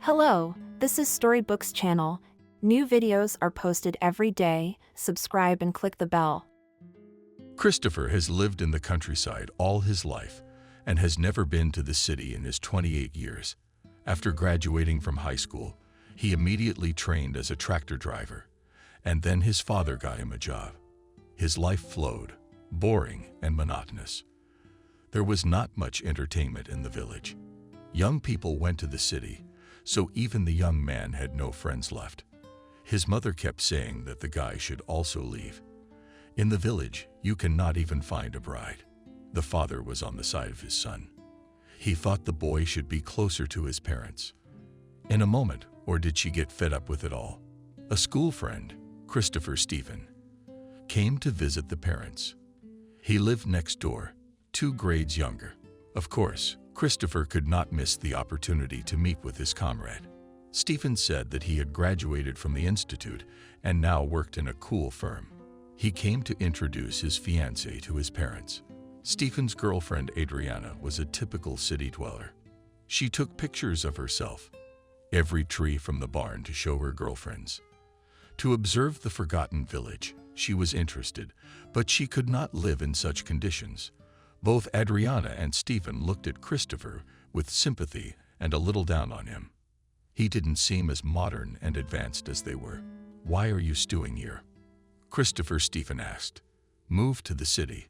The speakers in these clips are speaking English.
Hello, this is Storybooks channel. New videos are posted every day. Subscribe and click the bell. Christopher has lived in the countryside all his life and has never been to the city in his 28 years. After graduating from high school, he immediately trained as a tractor driver, and then his father got him a job. His life flowed, boring and monotonous. There was not much entertainment in the village. Young people went to the city, so even the young man had no friends left. His mother kept saying that the guy should also leave. In the village, you cannot even find a bride. The father was on the side of his son. He thought the boy should be closer to his parents. In a moment, or did she get fed up with it all? A school friend, Christopher Stephen, came to visit the parents. He lived next door, 2 grades younger. Of course, Christopher could not miss the opportunity to meet with his comrade. Stephen said that he had graduated from the institute and now worked in a cool firm. He came to introduce his fiancée to his parents. Stephen's girlfriend Adriana was a typical city dweller. She took pictures of herself, every tree from the barn to show her girlfriends. To observe the forgotten village, she was interested, but she could not live in such conditions. Both Adriana and Stephen looked at Christopher with sympathy and a little down on him. He didn't seem as modern and advanced as they were. "Why are you stewing here?" Christopher Stephen asked. "Move to the city.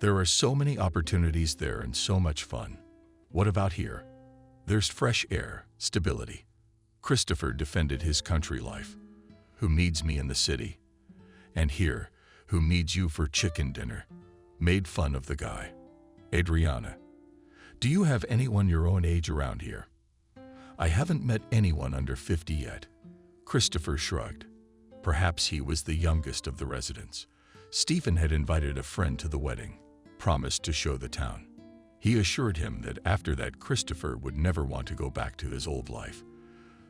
There are so many opportunities there and so much fun." "What about here?" "There's fresh air, stability." Christopher defended his country life. "Who needs me in the city? And here, who needs you for chicken dinner?" Made fun of the guy. Adriana: "Do you have anyone your own age around here?" "I haven't met anyone under 50 yet." Christopher shrugged. Perhaps he was the youngest of the residents. Stephen had invited a friend to the wedding, promised to show the town. He assured him that after that Christopher would never want to go back to his old life.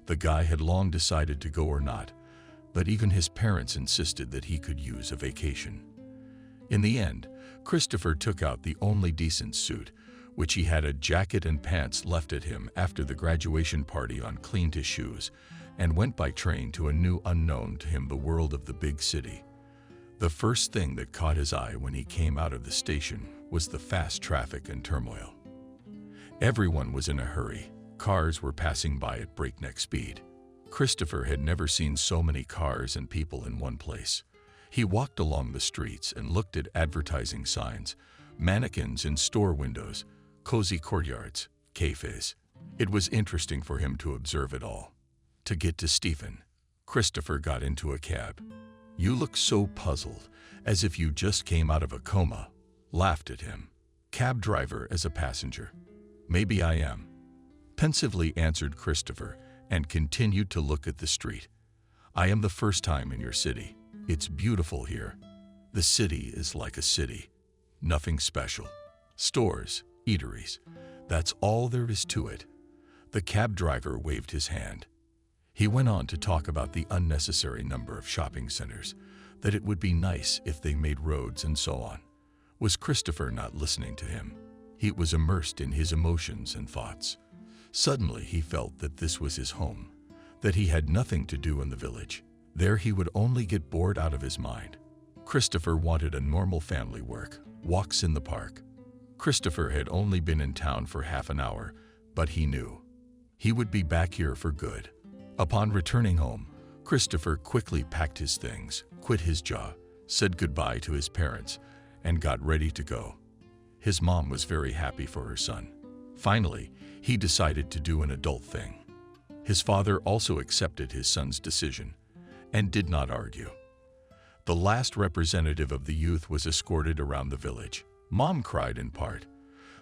The guy had long decided to go or not, but even his parents insisted that he could use a vacation. In the end, Christopher took out the only decent suit, which he had a jacket and pants left at him after the graduation party on, cleaned his shoes, and went by train to a new unknown to him, the world of the big city. The first thing that caught his eye when he came out of the station was the fast traffic and turmoil. Everyone was in a hurry. Cars were passing by at breakneck speed. Christopher had never seen so many cars and people in one place. He walked along the streets and looked at advertising signs, mannequins in store windows, cozy courtyards, cafes. It was interesting for him to observe it all. To get to Stephen, Christopher got into a cab. "You look so puzzled, as if you just came out of a coma," laughed at him. Cab driver as a passenger. "Maybe I am," pensively answered Christopher and continued to look at the street. "I am the first time in your city. It's beautiful here. The city is like a city. Nothing special. Stores, eateries. That's all there is to it." The cab driver waved his hand. He went on to talk about the unnecessary number of shopping centers, that it would be nice if they made roads and so on. Was Christopher not listening to him? He was immersed in his emotions and thoughts. Suddenly he felt that this was his home, that he had nothing to do in the village. There he would only get bored out of his mind. Christopher wanted a normal family work, walks in the park. Christopher had only been in town for half an hour, but he knew he would be back here for good. Upon returning home, Christopher quickly packed his things, quit his job, said goodbye to his parents, and got ready to go. His mom was very happy for her son. Finally, he decided to do an adult thing. His father also accepted his son's decision and did not argue. The last representative of the youth was escorted around the village. Mom cried in part.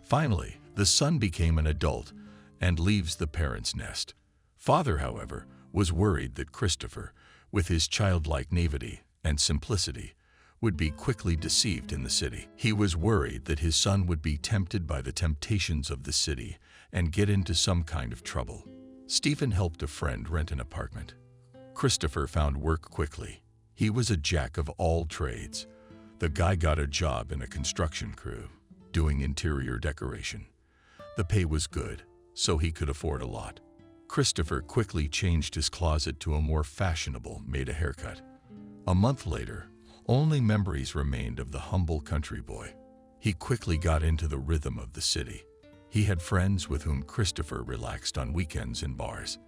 Finally, the son became an adult and leaves the parents' nest. Father, however, was worried that Christopher, with his childlike naivety and simplicity, would be quickly deceived in the city. He was worried that his son would be tempted by the temptations of the city and get into some kind of trouble. Stephen helped a friend rent an apartment. Christopher found work quickly. He was a jack of all trades. The guy got a job in a construction crew, doing interior decoration. The pay was good, so he could afford a lot. Christopher quickly changed his closet to a more fashionable Maida haircut. A month later, only memories remained of the humble country boy. He quickly got into the rhythm of the city. He had friends with whom Christopher relaxed on weekends in bars.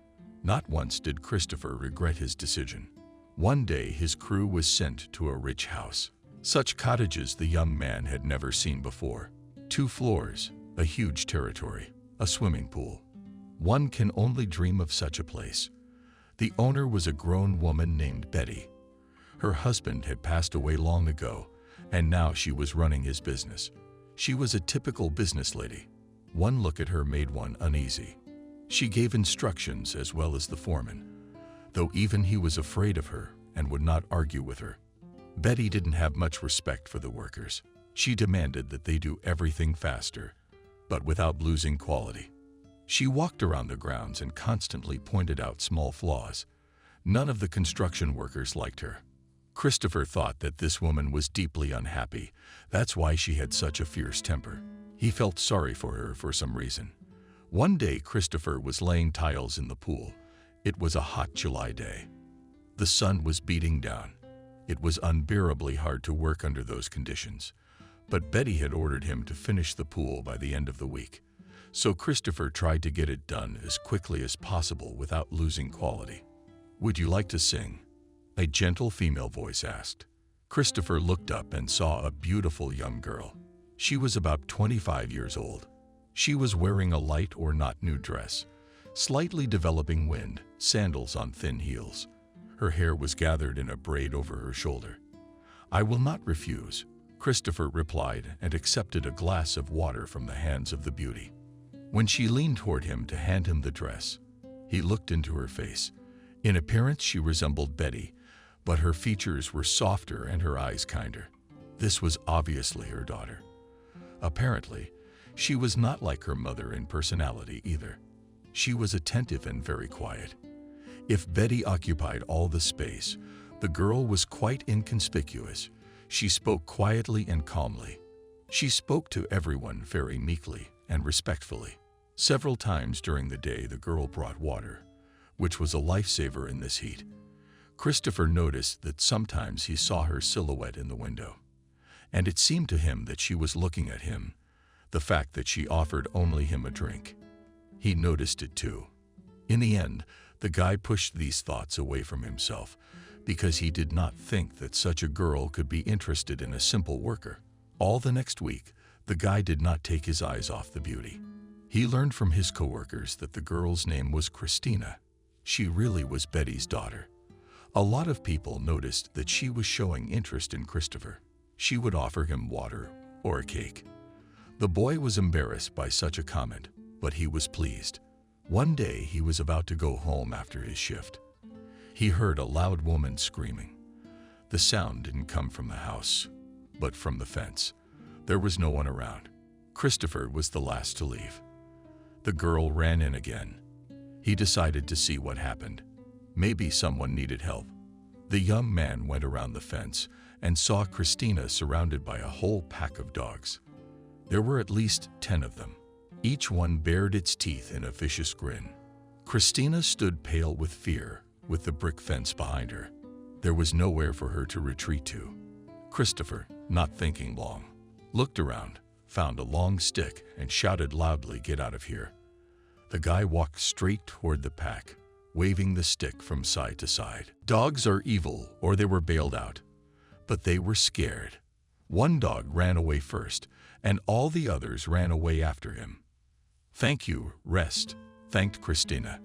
Not once did Christopher regret his decision. One day, his crew was sent to a rich house. Such cottages the young man had never seen before. 2 floors, a huge territory, a swimming pool. One can only dream of such a place. The owner was a grown woman named Betty. Her husband had passed away long ago, and now she was running his business. She was a typical business lady. One look at her made one uneasy. She gave instructions as well as the foreman, though even he was afraid of her and would not argue with her. Betty didn't have much respect for the workers. She demanded that they do everything faster, but without losing quality. She walked around the grounds and constantly pointed out small flaws. None of the construction workers liked her. Christopher thought that this woman was deeply unhappy. That's why she had such a fierce temper. He felt sorry for her for some reason. One day, Christopher was laying tiles in the pool. It was a hot July day. The sun was beating down. It was unbearably hard to work under those conditions. But Betty had ordered him to finish the pool by the end of the week. So Christopher tried to get it done as quickly as possible without losing quality. "Would you like to sing?" a gentle female voice asked. Christopher looked up and saw a beautiful young girl. She was about 25 years old. She was wearing a light or not new dress, slightly developing wind, sandals on thin heels. Her hair was gathered in a braid over her shoulder. "I will not refuse," Christopher replied and accepted a glass of water from the hands of the beauty. When she leaned toward him to hand him the dress, he looked into her face. In appearance, she resembled Betty, but her features were softer and her eyes kinder. This was obviously her daughter. Apparently, she was not like her mother in personality either. She was attentive and very quiet. If Betty occupied all the space, the girl was quite inconspicuous. She spoke quietly and calmly. She spoke to everyone very meekly and respectfully. Several times during the day, the girl brought water, which was a lifesaver in this heat. Christopher noticed that sometimes he saw her silhouette in the window, and it seemed to him that she was looking at him. The fact that she offered only him a drink, he noticed it too. In the end, the guy pushed these thoughts away from himself because he did not think that such a girl could be interested in a simple worker. All the next week, the guy did not take his eyes off the beauty. He learned from his coworkers that the girl's name was Christina. She really was Betty's daughter. A lot of people noticed that she was showing interest in Christopher. She would offer him water or a cake. The boy was embarrassed by such a comment, but he was pleased. One day, he was about to go home after his shift. He heard a loud woman screaming. The sound didn't come from the house, but from the fence. There was no one around. Christopher was the last to leave. The girl ran in again. He decided to see what happened. Maybe someone needed help. The young man went around the fence and saw Christina surrounded by a whole pack of dogs. There were at least 10 of them. Each one bared its teeth in a vicious grin. Christina stood pale with fear, with the brick fence behind her. There was nowhere for her to retreat to. Christopher, not thinking long, looked around, found a long stick, and shouted loudly, "Get out of here." The guy walked straight toward the pack, waving the stick from side to side. Dogs are evil, or they were bailed out. But they were scared. One dog ran away first, and all the others ran away after him. "Thank you, rest," thanked Christina.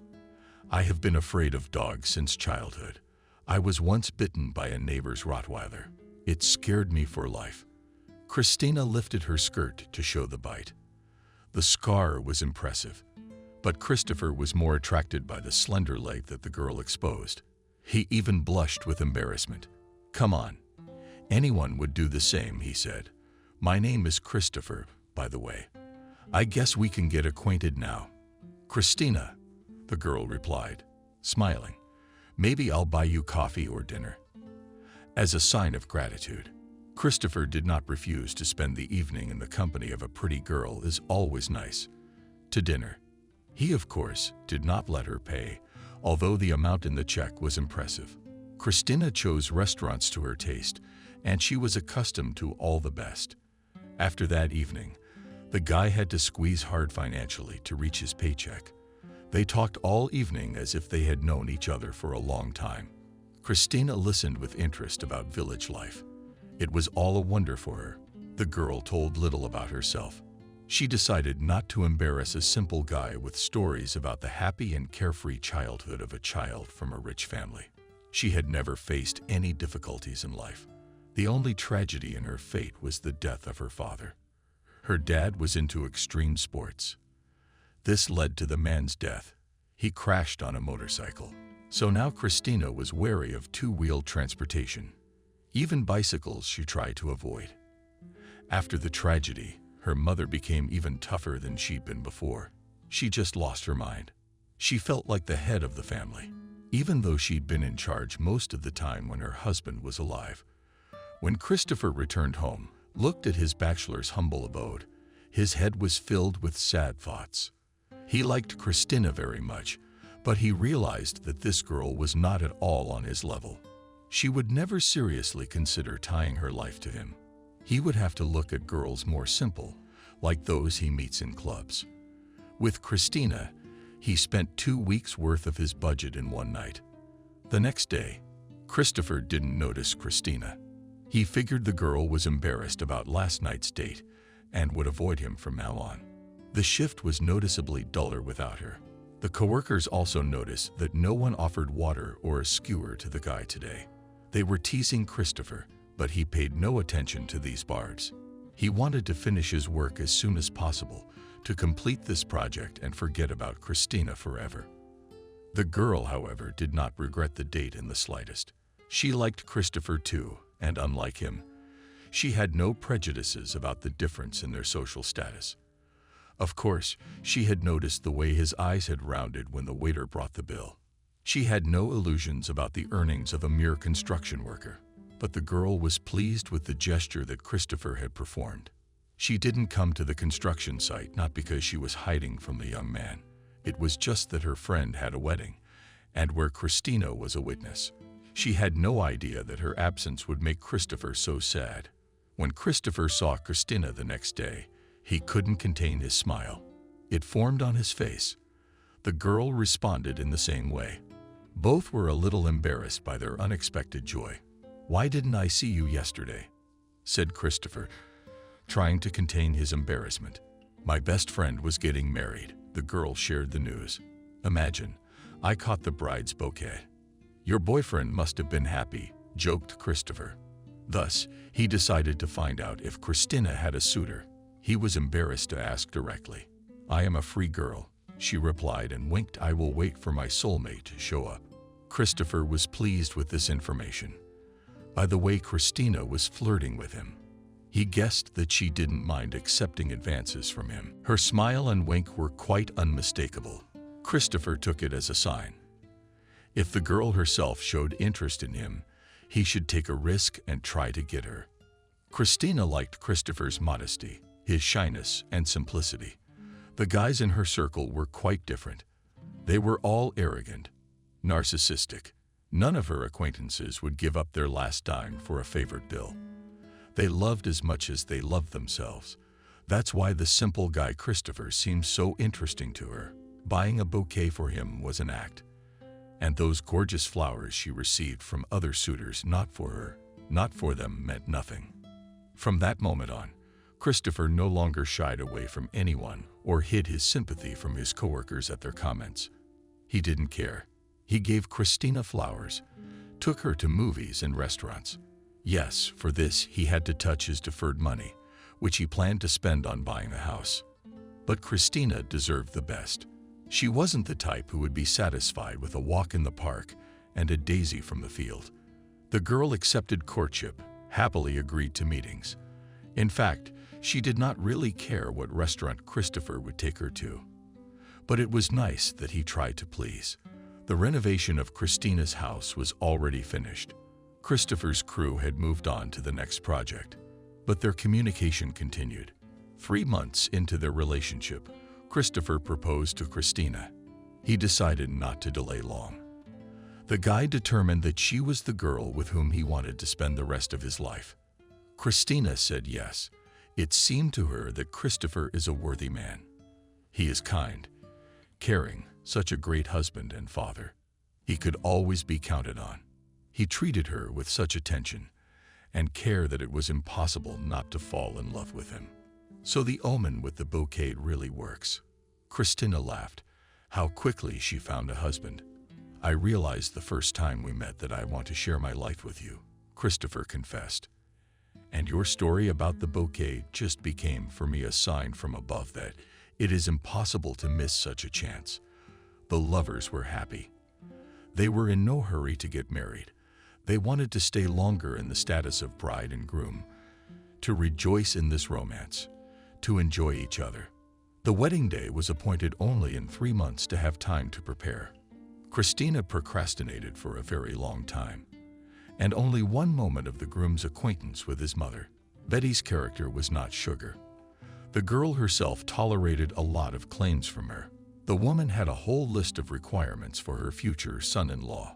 "I have been afraid of dogs since childhood. I was once bitten by a neighbor's Rottweiler. It scared me for life." Christina lifted her skirt to show the bite. The scar was impressive, but Christopher was more attracted by the slender leg that the girl exposed. He even blushed with embarrassment. "Come on. Anyone would do the same," he said. "My name is Christopher, by the way. I guess we can get acquainted now." "Christina," the girl replied, smiling. "Maybe I'll buy you coffee or dinner." As a sign of gratitude, Christopher did not refuse to spend the evening in the company of a pretty girl. Is always nice. To dinner. He, of course, did not let her pay, although the amount in the check was impressive. Christina chose restaurants to her taste, and she was accustomed to all the best. After that evening, the guy had to squeeze hard financially to reach his paycheck. They talked all evening as if they had known each other for a long time. Christina listened with interest about village life. It was all a wonder for her. The girl told little about herself. She decided not to embarrass a simple guy with stories about the happy and carefree childhood of a child from a rich family. She had never faced any difficulties in life. The only tragedy in her fate was the death of her father. Her dad was into extreme sports. This led to the man's death. He crashed on a motorcycle. So now Christina was wary of two-wheeled transportation. Even bicycles she tried to avoid. After the tragedy, her mother became even tougher than she'd been before. She just lost her mind. She felt like the head of the family, even though she'd been in charge most of the time when her husband was alive. When Christopher returned home, looked at his bachelor's humble abode, his head was filled with sad thoughts. He liked Christina very much, but he realized that this girl was not at all on his level. She would never seriously consider tying her life to him. He would have to look at girls more simple, like those he meets in clubs. With Christina, he spent 2 weeks' worth of his budget in one night. The next day, Christopher didn't notice Christina. He figured the girl was embarrassed about last night's date and would avoid him from now on. The shift was noticeably duller without her. The coworkers also noticed that no one offered water or a skewer to the guy today. They were teasing Christopher, but he paid no attention to these barbs. He wanted to finish his work as soon as possible, to complete this project and forget about Christina forever. The girl, however, did not regret the date in the slightest. She liked Christopher too, and unlike him, she had no prejudices about the difference in their social status. Of course, she had noticed the way his eyes had rounded when the waiter brought the bill. She had no illusions about the earnings of a mere construction worker, but the girl was pleased with the gesture that Christopher had performed. She didn't come to the construction site not because she was hiding from the young man. It was just that her friend had a wedding, and where Christina was a witness. She had no idea that her absence would make Christopher so sad. When Christopher saw Christina the next day, he couldn't contain his smile. It formed on his face. The girl responded in the same way. Both were a little embarrassed by their unexpected joy. "Why didn't I see you yesterday?" said Christopher, trying to contain his embarrassment. "My best friend was getting married," the girl shared the news. "Imagine, I caught the bride's bouquet." "Your boyfriend must have been happy," joked Christopher. Thus, he decided to find out if Christina had a suitor. He was embarrassed to ask directly. "I am a free girl," she replied and winked. "I will wait for my soulmate to show up." Christopher was pleased with this information. By the way, Christina was flirting with him. He guessed that she didn't mind accepting advances from him. Her smile and wink were quite unmistakable. Christopher took it as a sign. If the girl herself showed interest in him, he should take a risk and try to get her. Christina liked Christopher's modesty, his shyness, and simplicity. The guys in her circle were quite different. They were all arrogant, narcissistic. None of her acquaintances would give up their last dime for a favorite bill. They loved as much as they loved themselves. That's why the simple guy Christopher seemed so interesting to her. Buying a bouquet for him was an act. And those gorgeous flowers she received from other suitors, not for her, not for them, meant nothing. From that moment on, Christopher no longer shied away from anyone or hid his sympathy from his coworkers at their comments. He didn't care. He gave Christina flowers, took her to movies and restaurants. Yes, for this he had to touch his deferred money, which he planned to spend on buying a house. But Christina deserved the best. She wasn't the type who would be satisfied with a walk in the park and a daisy from the field. The girl accepted courtship, happily agreed to meetings. In fact, she did not really care what restaurant Christopher would take her to. But it was nice that he tried to please. The renovation of Christina's house was already finished. Christopher's crew had moved on to the next project, but their communication continued. 3 months into their relationship, Christopher proposed to Christina. He decided not to delay long. The guy determined that she was the girl with whom he wanted to spend the rest of his life. Christina said yes. It seemed to her that Christopher is a worthy man. He is kind, caring, such a great husband and father. He could always be counted on. He treated her with such attention and care that it was impossible not to fall in love with him. So the omen with the bouquet really works. Christina laughed. How quickly she found a husband. I realized the first time we met that I want to share my life with you, Christopher confessed. And your story about the bouquet just became for me a sign from above that it is impossible to miss such a chance. The lovers were happy. They were in no hurry to get married. They wanted to stay longer in the status of bride and groom, to rejoice in this romance, to enjoy each other. The wedding day was appointed only in 3 months to have time to prepare. Christina procrastinated for a very long time, and only one moment of the groom's acquaintance with his mother. Betty's character was not sugar. The girl herself tolerated a lot of claims from her. The woman had a whole list of requirements for her future son-in-law,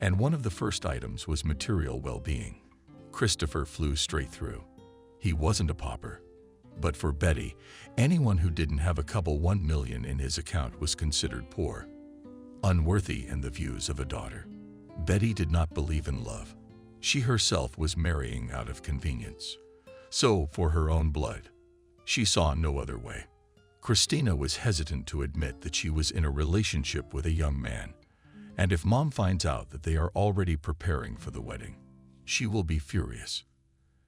and one of the first items was material well-being. Christopher flew straight through. He wasn't a pauper. But for Betty, anyone who didn't have a couple 1 million in his account was considered poor, unworthy in the views of a daughter. Betty did not believe in love. She herself was marrying out of convenience. So, for her own blood, she saw no other way. Christina was hesitant to admit that she was in a relationship with a young man, and if Mom finds out that they are already preparing for the wedding, she will be furious.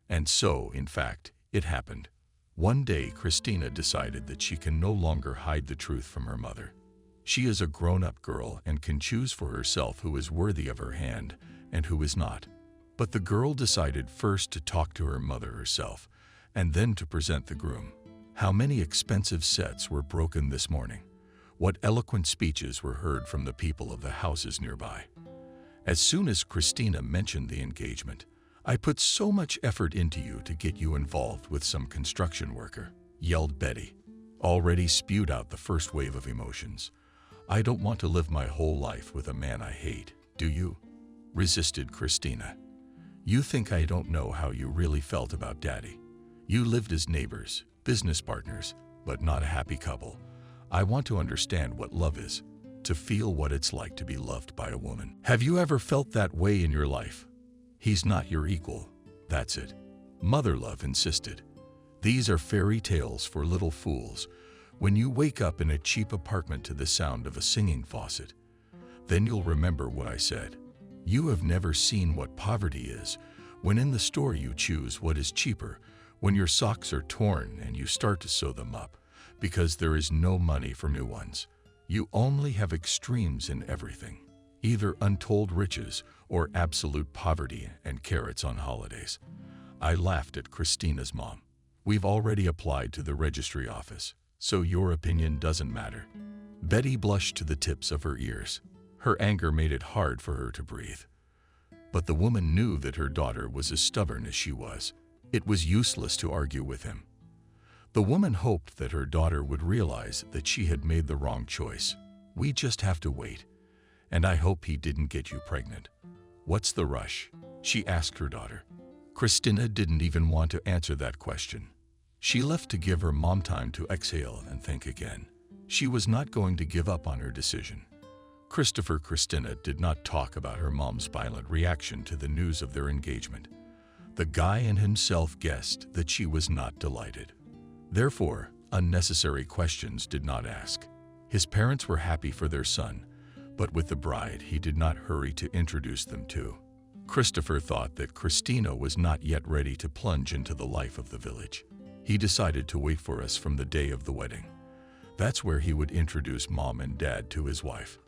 And so, in fact, it happened. One day, Christina decided that she can no longer hide the truth from her mother. She is a grown-up girl and can choose for herself who is worthy of her hand and who is not. But the girl decided first to talk to her mother herself and then to present the groom. How many expensive sets were broken this morning? What eloquent speeches were heard from the people of the houses nearby? As soon as Christina mentioned the engagement, I put so much effort into you to get you involved with some construction worker, yelled Betty, already spewed out the first wave of emotions. I don't want to live my whole life with a man I hate, do you? Resisted Christina. You think I don't know how you really felt about Daddy. You lived as neighbors, business partners, but not a happy couple. I want to understand what love is, to feel what it's like to be loved by a woman. Have you ever felt that way in your life? He's not your equal, that's it. Mother Love insisted. These are fairy tales for little fools. When you wake up in a cheap apartment to the sound of a singing faucet, then you'll remember what I said. You have never seen what poverty is, when in the store you choose what is cheaper, when your socks are torn and you start to sew them up, because there is no money for new ones. You only have extremes in everything, either untold riches or absolute poverty and carrots on holidays. I laughed at Christina's mom. We've already applied to the registry office, so your opinion doesn't matter. Betty blushed to the tips of her ears. Her anger made it hard for her to breathe. But the woman knew that her daughter was as stubborn as she was. It was useless to argue with him. The woman hoped that her daughter would realize that she had made the wrong choice. We just have to wait. And I hope he didn't get you pregnant. What's the rush? She asked her daughter. Christina didn't even want to answer that question. She left to give her mom time to exhale and think again. She was not going to give up on her decision. Christina did not talk about her mom's violent reaction to the news of their engagement. The guy and himself guessed that she was not delighted. Therefore, unnecessary questions did not ask. His parents were happy for their son, but with the bride he did not hurry to introduce them to. Christopher thought that Christina was not yet ready to plunge into the life of the village. He decided to wait for us from the day of the wedding. That's where he would introduce Mom and Dad to his wife.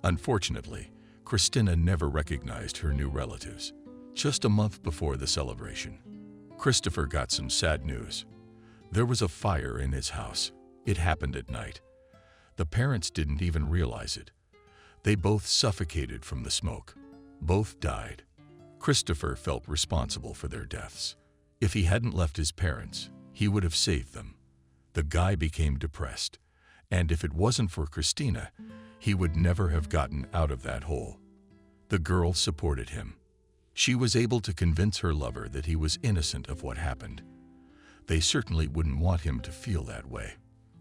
Unfortunately, Christina never recognized her new relatives. Just a month before the celebration, Christopher got some sad news. There was a fire in his house. It happened at night. The parents didn't even realize it. They both suffocated from the smoke. Both died. Christopher felt responsible for their deaths. If he hadn't left his parents, he would have saved them. The guy became depressed, And if it wasn't for Christina, he would never have gotten out of that hole. The girl supported him. She was able to convince her lover that he was innocent of what happened. They certainly wouldn't want him to feel that way.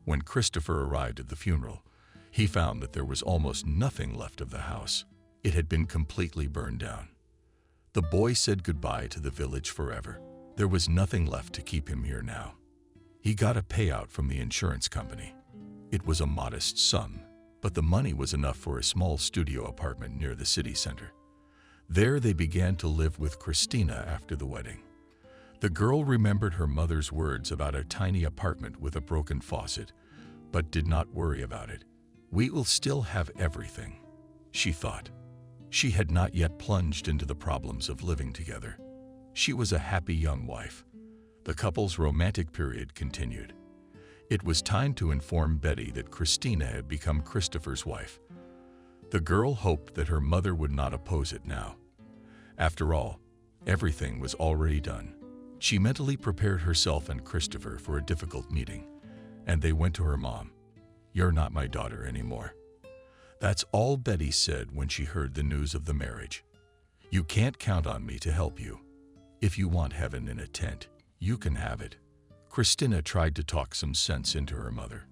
When Christopher arrived at the funeral, he found that there was almost nothing left of the house. It had been completely burned down. The boy said goodbye to the village forever. There was nothing left to keep him here now. He got a payout from the insurance company. It was a modest sum, but the money was enough for a small studio apartment near the city center. There they began to live with Christina after the wedding. The girl remembered her mother's words about a tiny apartment with a broken faucet, but did not worry about it. "We will still have everything," she thought. She had not yet plunged into the problems of living together. She was a happy young wife. The couple's romantic period continued. It was time to inform Betty that Christina had become Christopher's wife. The girl hoped that her mother would not oppose it now. After all, everything was already done. She mentally prepared herself and Christopher for a difficult meeting, and they went to her mom. "You're not my daughter anymore." That's all Betty said when she heard the news of the marriage. "You can't count on me to help you. If you want heaven in a tent, you can have it." Christina tried to talk some sense into her mother.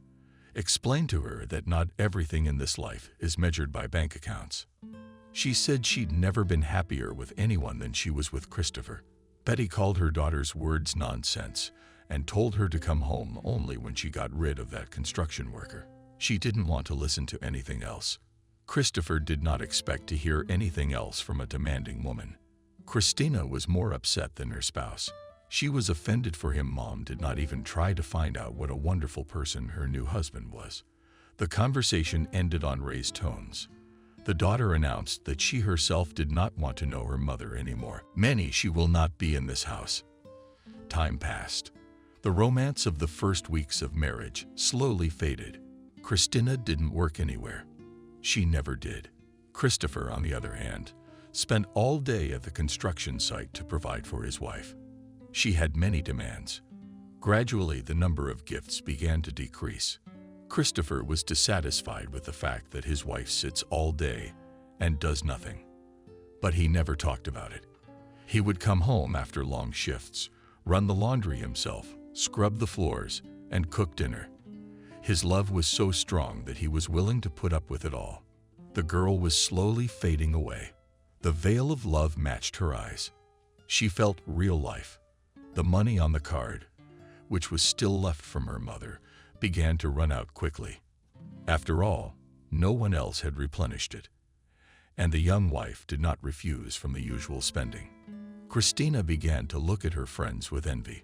Explained to her that not everything in this life is measured by bank accounts. She said she'd never been happier with anyone than she was with Christopher. Betty called her daughter's words nonsense and told her to come home only when she got rid of that construction worker. She didn't want to listen to anything else. Christopher did not expect to hear anything else from a demanding woman. Christina was more upset than her spouse. She was offended for him. Mom did not even try to find out what a wonderful person her new husband was. The conversation ended on raised tones. The daughter announced that she herself did not want to know her mother anymore. "Manny, she will not be in this house." Time passed. The romance of the first weeks of marriage slowly faded. Christina didn't work anywhere. She never did. Christopher, on the other hand, spent all day at the construction site to provide for his wife. She had many demands. Gradually, the number of gifts began to decrease. Christopher was dissatisfied with the fact that his wife sits all day and does nothing. But he never talked about it. He would come home after long shifts, run the laundry himself, scrub the floors, and cook dinner. His love was so strong that he was willing to put up with it all. The girl was slowly fading away. The veil of love matched her eyes. She felt real life. The money on the card, which was still left from her mother, began to run out quickly. After all, no one else had replenished it, and the young wife did not refuse from the usual spending. Christina began to look at her friends with envy.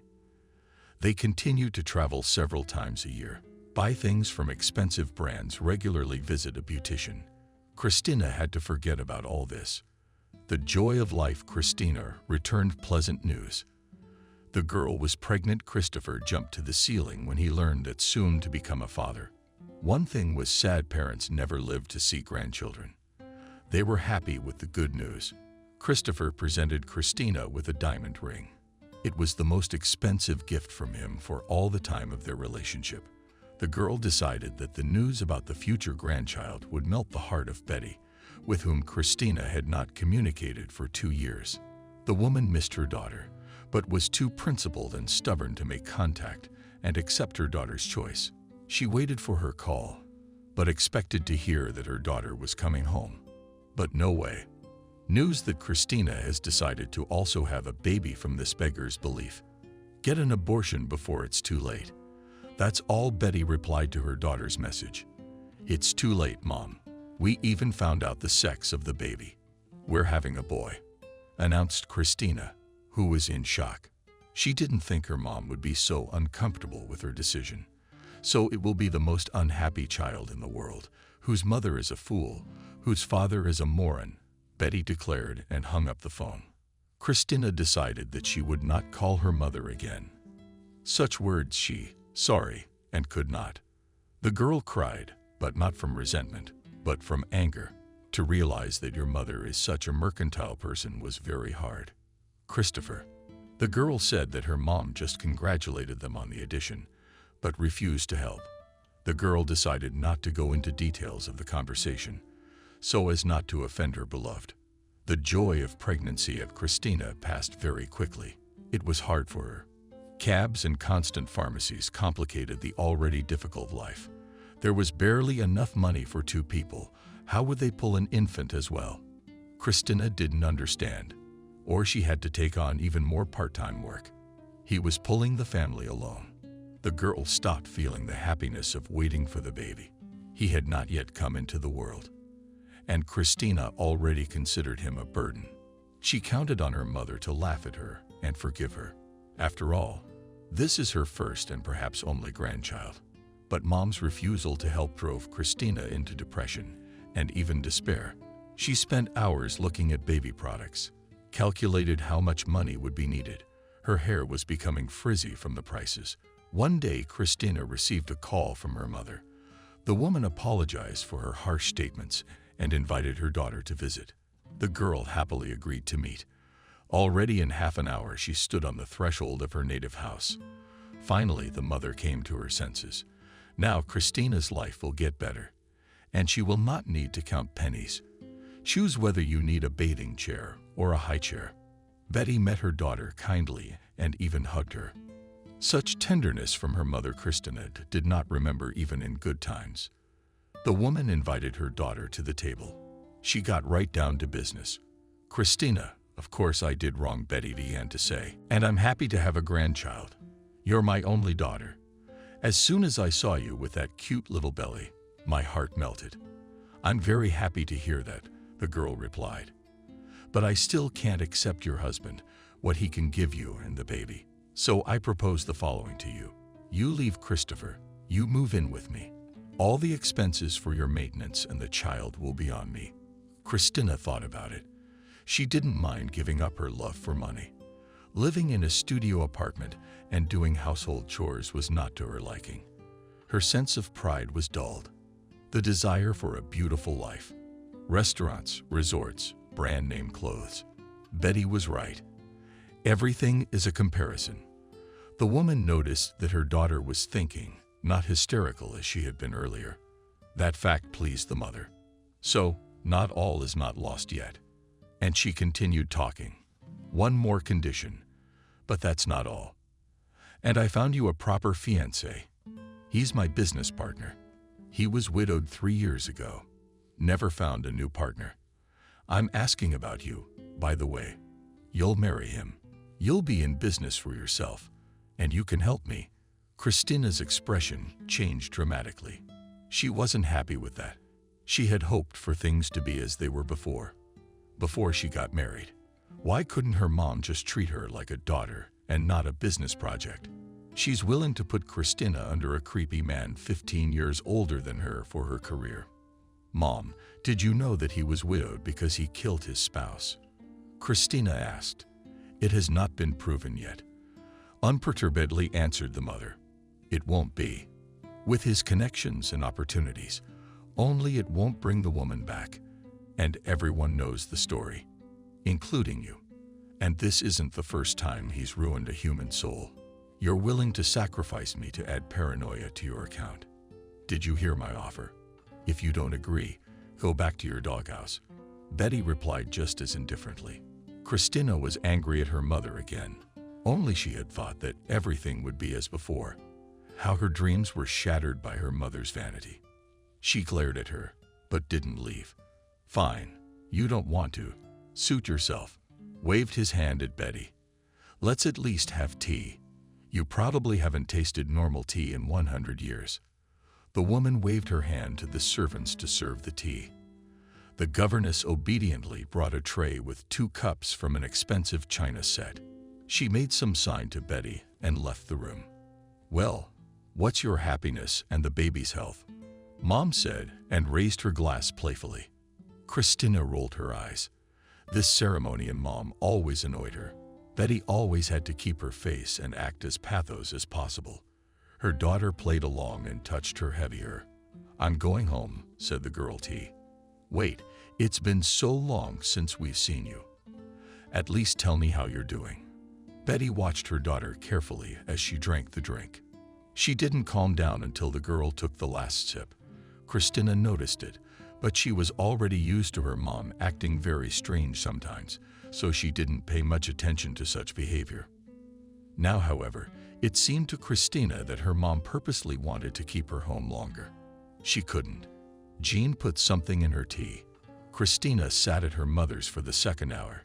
They continued to travel several times a year, buy things from expensive brands, regularly visit a beautician. Christina had to forget about all this. The joy of life. Christina returned pleasant news. The girl was pregnant. Christopher jumped to the ceiling when he learned that soon to become a father. One thing was sad: parents never lived to see grandchildren. They were happy with the good news. Christopher presented Christina with a diamond ring. It was the most expensive gift from him for all the time of their relationship. The girl decided that the news about the future grandchild would melt the heart of Betty, with whom Christina had not communicated for 2 years. The woman missed her daughter, but was too principled and stubborn to make contact and accept her daughter's choice. She waited for her call, but expected to hear that her daughter was coming home. But no way. News that Christina has decided to also have a baby from this beggar's belief. Get an abortion before it's too late. That's all Betty replied to her daughter's message. "It's too late, Mom. We even found out the sex of the baby. We're having a boy," announced Christina, who was in shock. She didn't think her mom would be so uncomfortable with her decision. "So it will be the most unhappy child in the world, whose mother is a fool, whose father is a moron," Betty declared and hung up the phone. Christina decided that she would not call her mother again. Such words sorry, and could not. The girl cried, but not from resentment, but from anger. To realize that your mother is such a mercantile person was very hard. Christopher. The girl said that her mom just congratulated them on the addition, but refused to help. The girl decided not to go into details of the conversation, so as not to offend her beloved. The joy of pregnancy at Christina passed very quickly. It was hard for her. Cabs and constant pharmacies complicated the already difficult life. There was barely enough money for 2 people. How would they pull an infant as well? Christina didn't understand, or she had to take on even more part-time work. He was pulling the family alone. The girl stopped feeling the happiness of waiting for the baby. He had not yet come into the world, and Christina already considered him a burden. She counted on her mother to laugh at her and forgive her. After all, this is her first and perhaps only grandchild. But Mom's refusal to help drove Christina into depression and even despair. She spent hours looking at baby products, calculated how much money would be needed. Her hair was becoming frizzy from the prices. One day, Christina received a call from her mother. The woman apologized for her harsh statements and invited her daughter to visit. The girl happily agreed to meet. Already in half an hour, she stood on the threshold of her native house. Finally, the mother came to her senses. Now Christina's life will get better, and she will not need to count pennies. Choose whether you need a bathing chair or a high chair. Betty met her daughter kindly and even hugged her. Such tenderness from her mother Christina did not remember even in good times. The woman invited her daughter to the table. She got right down to business. "Christina, of course I did wrong," Betty began to say, "and I'm happy to have a grandchild. You're my only daughter. As soon as I saw you with that cute little belly, my heart melted." "I'm very happy to hear that," the girl replied. "But I still can't accept your husband, what he can give you and the baby. So I propose the following to you. You leave Christopher. You move in with me. All the expenses for your maintenance and the child will be on me." Christina thought about it. She didn't mind giving up her love for money. Living in a studio apartment and doing household chores was not to her liking. Her sense of pride was dulled. The desire for a beautiful life. Restaurants, resorts, brand-name clothes. Betty was right. Everything is a comparison. The woman noticed that her daughter was thinking, not hysterical as she had been earlier. That fact pleased the mother. So, not all is not lost yet. And she continued talking. "One more condition, but that's not all. And I found you a proper fiancé. He's my business partner. He was widowed 3 years ago. Never found a new partner. I'm asking about you, by the way. You'll marry him. You'll be in business for yourself, and you can help me." Christina's expression changed dramatically. She wasn't happy with that. She had hoped for things to be as they were before she got married. Why couldn't her mom just treat her like a daughter and not a business project? She's willing to put Christina under a creepy man 15 years older than her for her career. "Mom, did you know that he was widowed because he killed his spouse?" Christina asked. "It has not been proven yet," unperturbedly answered the mother. "It won't be. With his connections and opportunities, only it won't bring the woman back. And everyone knows the story, including you. And this isn't the first time he's ruined a human soul. You're willing to sacrifice me to add paranoia to your account. Did you hear my offer? If you don't agree, go back to your doghouse." Betty replied just as indifferently. Christina was angry at her mother again. Only she had thought that everything would be as before. How her dreams were shattered by her mother's vanity. She glared at her, but didn't leave. "Fine, you don't want to. Suit yourself," waved his hand at Betty. "Let's at least have tea. You probably haven't tasted normal tea in 100 years. The woman waved her hand to the servants to serve the tea. The governess obediently brought a tray with 2 cups from an expensive china set. She made some sign to Betty and left the room. "Well, what's your happiness and the baby's health?" Mom said, and raised her glass playfully. Christina rolled her eyes. This ceremony in Mom always annoyed her. Betty always had to keep her face and act as pathos as possible. Her daughter played along and touched her heavier. "I'm going home," said the girl T. "Wait, it's been so long since we've seen you. At least tell me how you're doing." Betty watched her daughter carefully as she drank the drink. She didn't calm down until the girl took the last sip. Christina noticed it, but she was already used to her mom acting very strange sometimes, so she didn't pay much attention to such behavior. Now, however, it seemed to Christina that her mom purposely wanted to keep her home longer. She couldn't. Jean put something in her tea. Christina sat at her mother's for the second hour.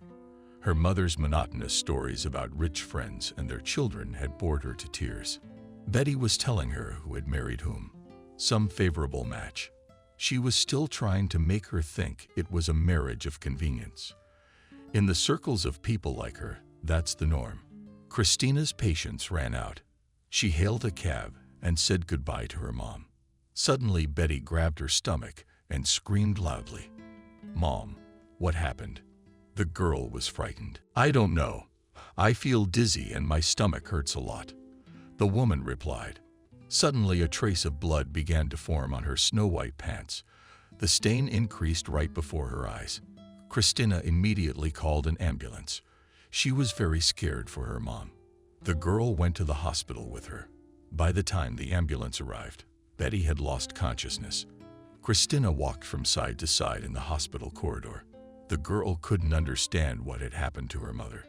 Her mother's monotonous stories about rich friends and their children had bored her to tears. Betty was telling her who had married whom, some favorable match. She was still trying to make her think it was a marriage of convenience. In the circles of people like her, that's the norm. Christina's patience ran out. She hailed a cab and said goodbye to her mom. Suddenly, Betty grabbed her stomach and screamed loudly. "Mom, what happened?" The girl was frightened. "I don't know. I feel dizzy and my stomach hurts a lot," the woman replied. Suddenly, a trace of blood began to form on her snow-white pants. The stain increased right before her eyes. Christina immediately called an ambulance. She was very scared for her mom. The girl went to the hospital with her. By the time the ambulance arrived, Betty had lost consciousness. Christina walked from side to side in the hospital corridor. The girl couldn't understand what had happened to her mother.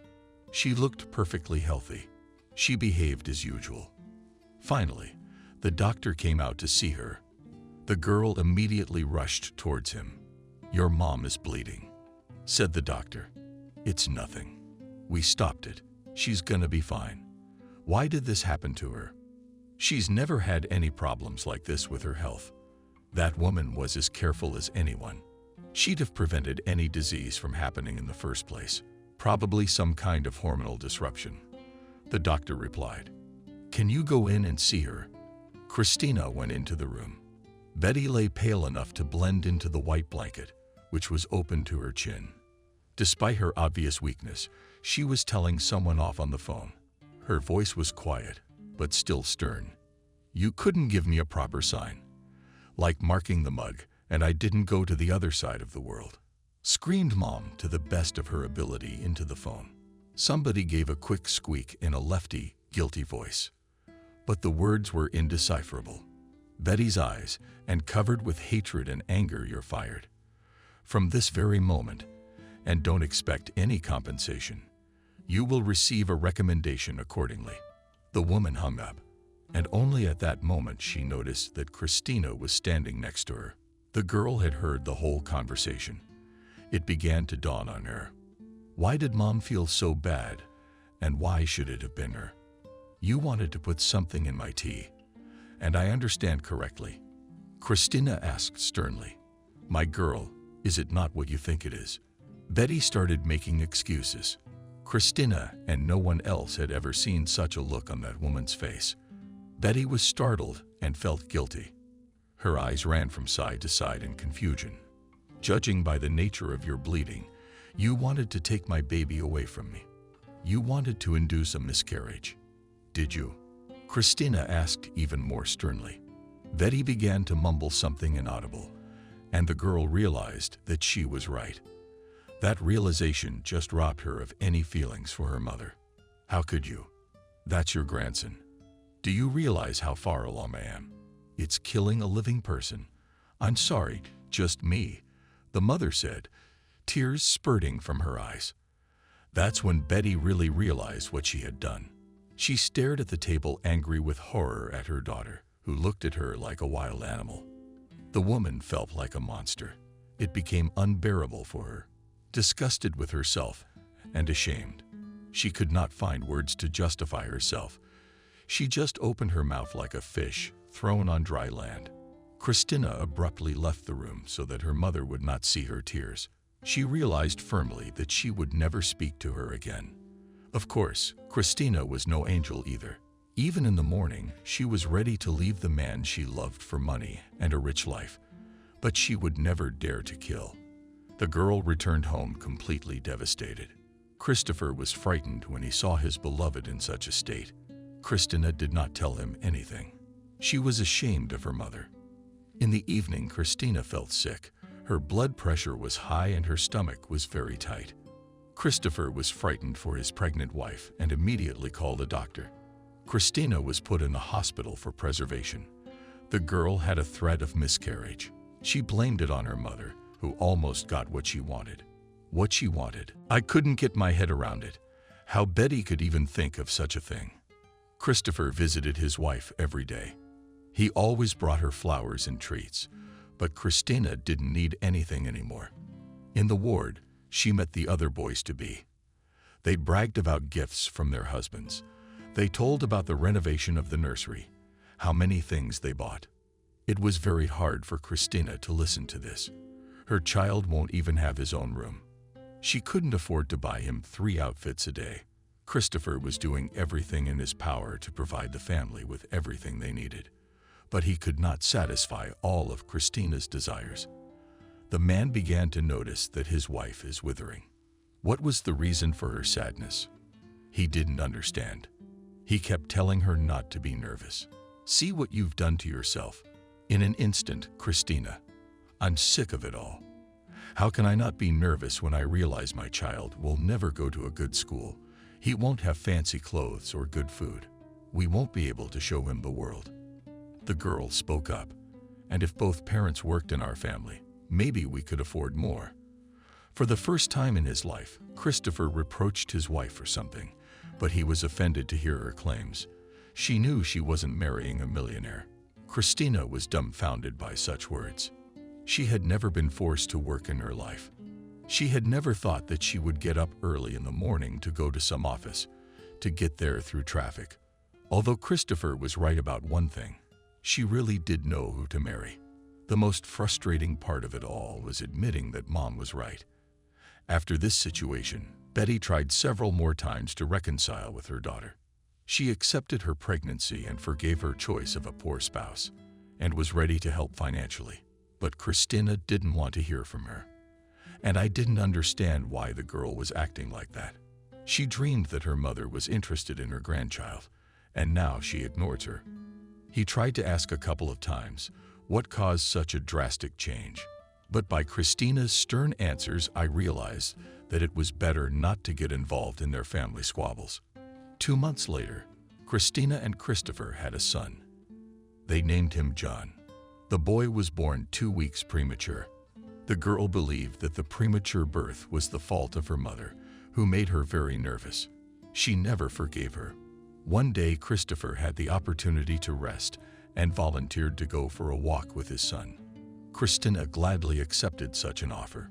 She looked perfectly healthy. She behaved as usual. Finally, the doctor came out to see her. The girl immediately rushed towards him. "Your mom is bleeding," said the doctor. "It's nothing. We stopped it. She's gonna be fine." Why did this happen to her? She's never had any problems like this with her health. That woman was as careful as anyone. She'd have prevented any disease from happening in the first place. Probably some kind of hormonal disruption. The doctor replied. "Can you go in and see her?" Christina went into the room. Betty lay pale enough to blend into the white blanket, which was open to her chin. Despite her obvious weakness, she was telling someone off on the phone. Her voice was quiet, but still stern. "You couldn't give me a proper sign. Like marking the mug, and I didn't go to the other side of the world," screamed Mom to the best of her ability into the phone. Somebody gave a quick squeak in a lefty, guilty voice. But the words were indecipherable. Betty's eyes, and covered with hatred and anger, "You're fired. From this very moment, and don't expect any compensation. You will receive a recommendation accordingly." The woman hung up, and only at that moment she noticed that Christina was standing next to her. The girl had heard the whole conversation. It began to dawn on her. Why did Mom feel so bad, and why should it have been her? "You wanted to put something in my tea, and I understand correctly?" Christina asked sternly. "My girl, is it not what you think it is?" Betty started making excuses. Christina and no one else had ever seen such a look on that woman's face. Betty was startled and felt guilty. Her eyes ran from side to side in confusion. "Judging by the nature of your bleeding, you wanted to take my baby away from me. You wanted to induce a miscarriage. Did you?" Christina asked even more sternly. Betty began to mumble something inaudible, and the girl realized that she was right. That realization just robbed her of any feelings for her mother. "How could you? That's your grandson. Do you realize how far along I am? It's killing a living person." "I'm sorry, just me," the mother said, tears spurting from her eyes. That's when Betty really realized what she had done. She stared at the table, angry with horror at her daughter, who looked at her like a wild animal. The woman felt like a monster. It became unbearable for her. Disgusted with herself and ashamed, she could not find words to justify herself. She just opened her mouth like a fish thrown on dry land. Christina abruptly left the room so that her mother would not see her tears. She realized firmly that she would never speak to her again. Of course, Christina was no angel either. Even in the morning, she was ready to leave the man she loved for money and a rich life, but she would never dare to kill. The girl returned home completely devastated. Christopher was frightened when he saw his beloved in such a state. Christina did not tell him anything. She was ashamed of her mother. In the evening, Christina felt sick. Her blood pressure was high and her stomach was very tight. Christopher was frightened for his pregnant wife and immediately called a doctor. Christina was put in the hospital for preservation. The girl had a threat of miscarriage. She blamed it on her mother, who almost got what she wanted. What she wanted. I couldn't get my head around it. How Betty could even think of such a thing. Christopher visited his wife every day. He always brought her flowers and treats, but Christina didn't need anything anymore. In the ward, she met the other boys-to-be. They bragged about gifts from their husbands. They told about the renovation of the nursery, how many things they bought. It was very hard for Christina to listen to this. Her child won't even have his own room. She couldn't afford to buy him 3 outfits a day. Christopher was doing everything in his power to provide the family with everything they needed, but he could not satisfy all of Christina's desires. The man began to notice that his wife is withering. What was the reason for her sadness? He didn't understand. He kept telling her not to be nervous. See what you've done to yourself. In an instant, Christina, I'm sick of it all. How can I not be nervous when I realize my child will never go to a good school? He won't have fancy clothes or good food. We won't be able to show him the world. The girl spoke up. And if both parents worked in our family, maybe we could afford more. For the first time in his life, Christopher reproached his wife for something, but he was offended to hear her claims. She knew she wasn't marrying a millionaire. Christina was dumbfounded by such words. She had never been forced to work in her life. She had never thought that she would get up early in the morning to go to some office, to get there through traffic. Although Christopher was right about one thing, she really did know who to marry. The most frustrating part of it all was admitting that Mom was right. After this situation, Betty tried several more times to reconcile with her daughter. She accepted her pregnancy and forgave her choice of a poor spouse, and was ready to help financially. But Christina didn't want to hear from her. And I didn't understand why the girl was acting like that. She dreamed that her mother was interested in her grandchild, and now she ignores her. He tried to ask a couple of times what caused such a drastic change. But by Christina's stern answers, I realized that it was better not to get involved in their family squabbles. 2 months later, Christina and Christopher had a son. They named him John. The boy was born 2 weeks premature. The girl believed that the premature birth was the fault of her mother, who made her very nervous. She never forgave her. One day, Christopher had the opportunity to rest and volunteered to go for a walk with his son. Christina gladly accepted such an offer.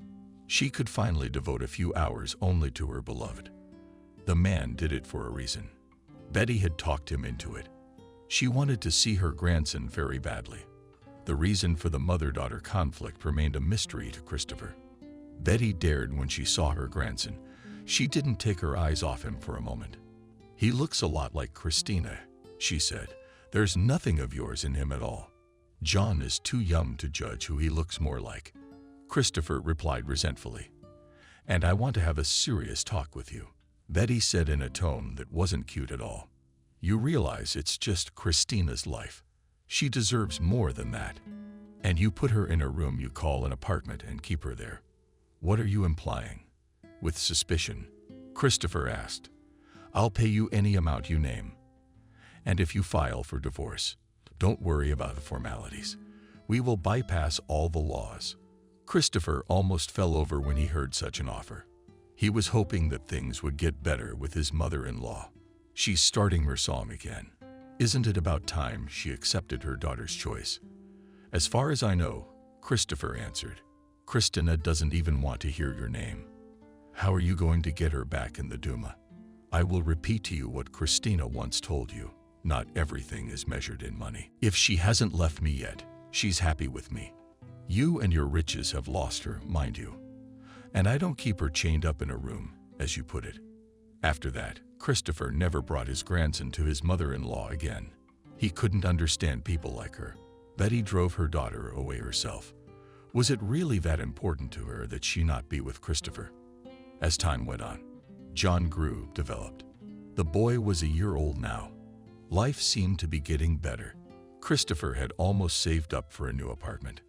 She could finally devote a few hours only to her beloved. The man did it for a reason. Betty had talked him into it. She wanted to see her grandson very badly. The reason for the mother-daughter conflict remained a mystery to Christopher. Betty dared when she saw her grandson. She didn't take her eyes off him for a moment. He looks a lot like Christina, she said. There's nothing of yours in him at all. John is too young to judge who he looks more like. Christopher replied resentfully. And I want to have a serious talk with you, Betty said in a tone that wasn't cute at all. You realize it's just Christina's life. She deserves more than that. And you put her in a room you call an apartment and keep her there. What are you implying? With suspicion, Christopher asked. I'll pay you any amount you name. And if you file for divorce, don't worry about the formalities. We will bypass all the laws. Christopher almost fell over when he heard such an offer. He was hoping that things would get better with his mother-in-law. She's starting her song again. Isn't it about time she accepted her daughter's choice? As far as I know, Christopher answered. Christina doesn't even want to hear your name. How are you going to get her back in the Duma? I will repeat to you what Christina once told you. Not everything is measured in money. If she hasn't left me yet, she's happy with me. You and your riches have lost her, mind you. And I don't keep her chained up in a room, as you put it. After that, Christopher never brought his grandson to his mother-in-law again. He couldn't understand people like her. Betty drove her daughter away herself. Was it really that important to her that she not be with Christopher? As time went on, John grew, developed. The boy was a year old now. Life seemed to be getting better. Christopher had almost saved up for a new apartment.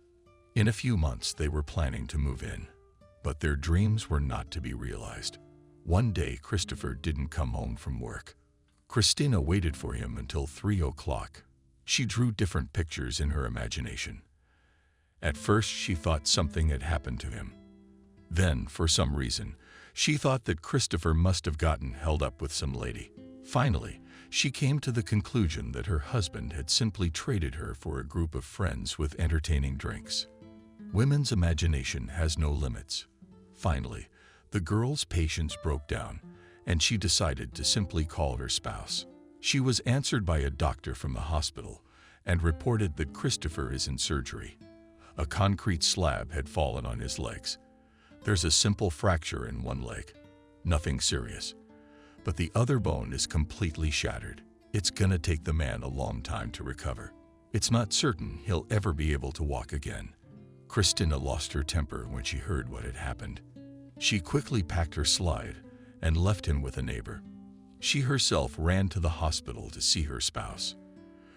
In a few months, they were planning to move in. But their dreams were not to be realized. One day, Christopher didn't come home from work. Christina waited for him until 3 o'clock. She drew different pictures in her imagination. At first, she thought something had happened to him. Then, for some reason, she thought that Christopher must have gotten held up with some lady. Finally, she came to the conclusion that her husband had simply traded her for a group of friends with entertaining drinks. Women's imagination has no limits. Finally, the girl's patience broke down, and she decided to simply call her spouse. She was answered by a doctor from the hospital and reported that Christopher is in surgery. A concrete slab had fallen on his legs. There's a simple fracture in one leg. Nothing serious. But the other bone is completely shattered. It's gonna take the man a long time to recover. It's not certain he'll ever be able to walk again. Christina lost her temper when she heard what had happened. She quickly packed her slide and left him with a neighbor. She herself ran to the hospital to see her spouse.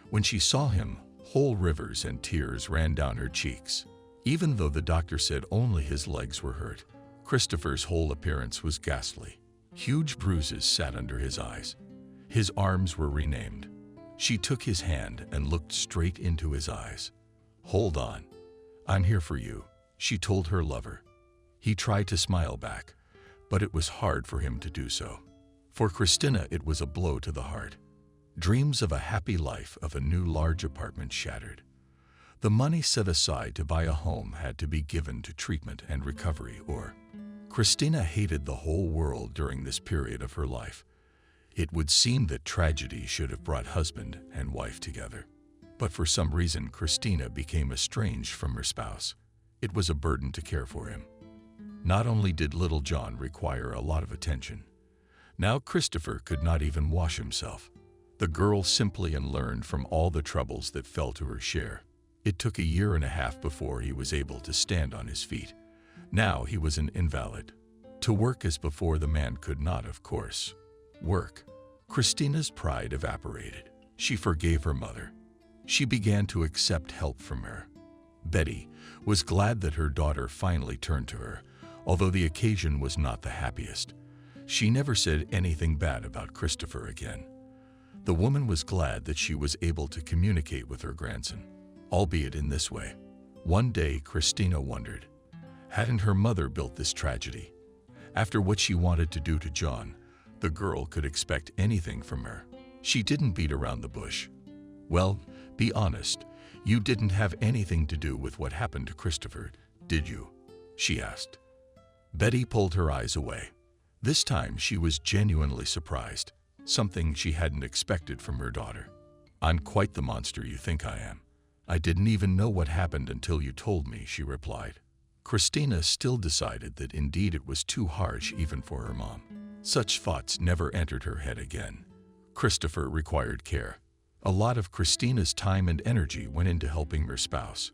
When she saw him, whole rivers and tears ran down her cheeks. Even though the doctor said only his legs were hurt, Christopher's whole appearance was ghastly. Huge bruises sat under his eyes. His arms were renamed. She took his hand and looked straight into his eyes. "Hold on. I'm here for you," she told her lover. He tried to smile back, but it was hard for him to do so. For Christina, it was a blow to the heart. Dreams of a happy life, of a new large apartment, shattered. The money set aside to buy a home had to be given to treatment and recovery, or Christina hated the whole world during this period of her life. It would seem that tragedy should have brought husband and wife together. But for some reason, Christina became estranged from her spouse. It was a burden to care for him. Not only did little John require a lot of attention, now Christopher could not even wash himself. The girl simply unlearned from all the troubles that fell to her share. It took a year and a half before he was able to stand on his feet. Now he was an invalid. To work as before, the man could not, of course, work. Christina's pride evaporated. She forgave her mother. She began to accept help from her. Betty was glad that her daughter finally turned to her, although the occasion was not the happiest. She never said anything bad about Christopher again. The woman was glad that she was able to communicate with her grandson, albeit in this way. One day, Christina wondered, hadn't her mother built this tragedy? After what she wanted to do to John, the girl could expect anything from her. She didn't beat around the bush. "Well, be honest, you didn't have anything to do with what happened to Christopher, did you?" she asked. Betty pulled her eyes away. This time she was genuinely surprised, something she hadn't expected from her daughter. "I'm quite the monster you think I am. I didn't even know what happened until you told me," she replied. Christina still decided that indeed it was too harsh even for her mom. Such thoughts never entered her head again. Christopher required care. A lot of Christina's time and energy went into helping her spouse.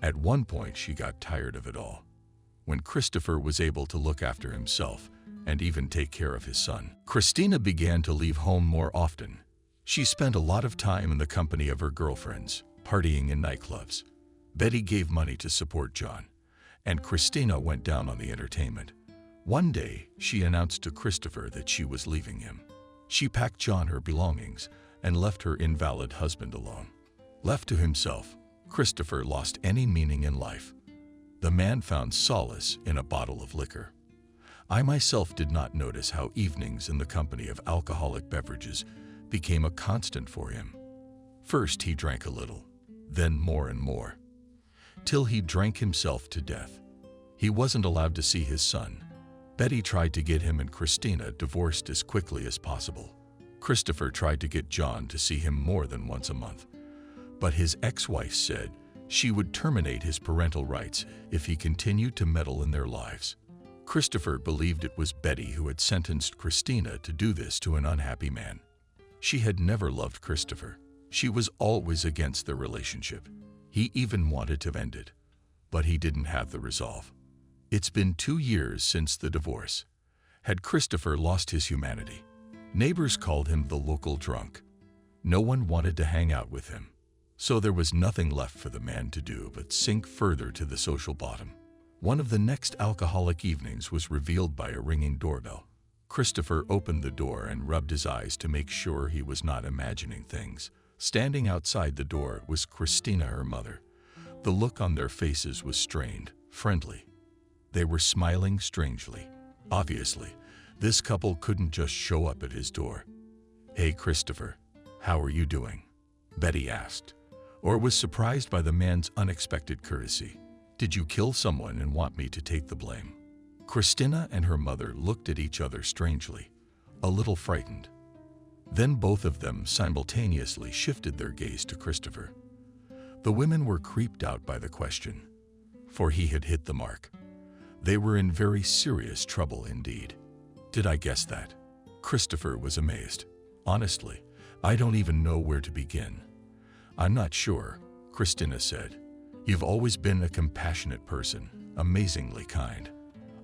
At one point, she got tired of it all. When Christopher was able to look after himself and even take care of his son, Christina began to leave home more often. She spent a lot of time in the company of her girlfriends, partying in nightclubs. Betty gave money to support John, and Christina went down on the entertainment. One day, she announced to Christopher that she was leaving him. She packed John her belongings and left her invalid husband alone. Left to himself, Christopher lost any meaning in life. The man found solace in a bottle of liquor. I myself did not notice how evenings in the company of alcoholic beverages became a constant for him. First he drank a little, then more and more, till he drank himself to death. He wasn't allowed to see his son. Betty tried to get him and Christina divorced as quickly as possible. Christopher tried to get John to see him more than once a month, but his ex-wife said she would terminate his parental rights if he continued to meddle in their lives. Christopher believed it was Betty who had sentenced Christina to do this to an unhappy man. She had never loved Christopher. She was always against their relationship. He even wanted to end it, but he didn't have the resolve. It's been 2 years since the divorce. Had Christopher lost his humanity? Neighbors called him the local drunk. No one wanted to hang out with him. So there was nothing left for the man to do but sink further to the social bottom. One of the next alcoholic evenings was revealed by a ringing doorbell. Christopher opened the door and rubbed his eyes to make sure he was not imagining things. Standing outside the door was Christina, her mother. The look on their faces was strained, friendly. They were smiling strangely. Obviously, this couple couldn't just show up at his door. "Hey, Christopher, how are you doing?" Betty asked, or was surprised by the man's unexpected courtesy. "Did you kill someone and want me to take the blame?" Christina and her mother looked at each other strangely, a little frightened. Then both of them simultaneously shifted their gaze to Christopher. The women were creeped out by the question, for he had hit the mark. They were in very serious trouble indeed. "Did I guess that?" Christopher was amazed. "Honestly, I don't even know where to begin." "I'm not sure," Christina said. "You've always been a compassionate person, amazingly kind.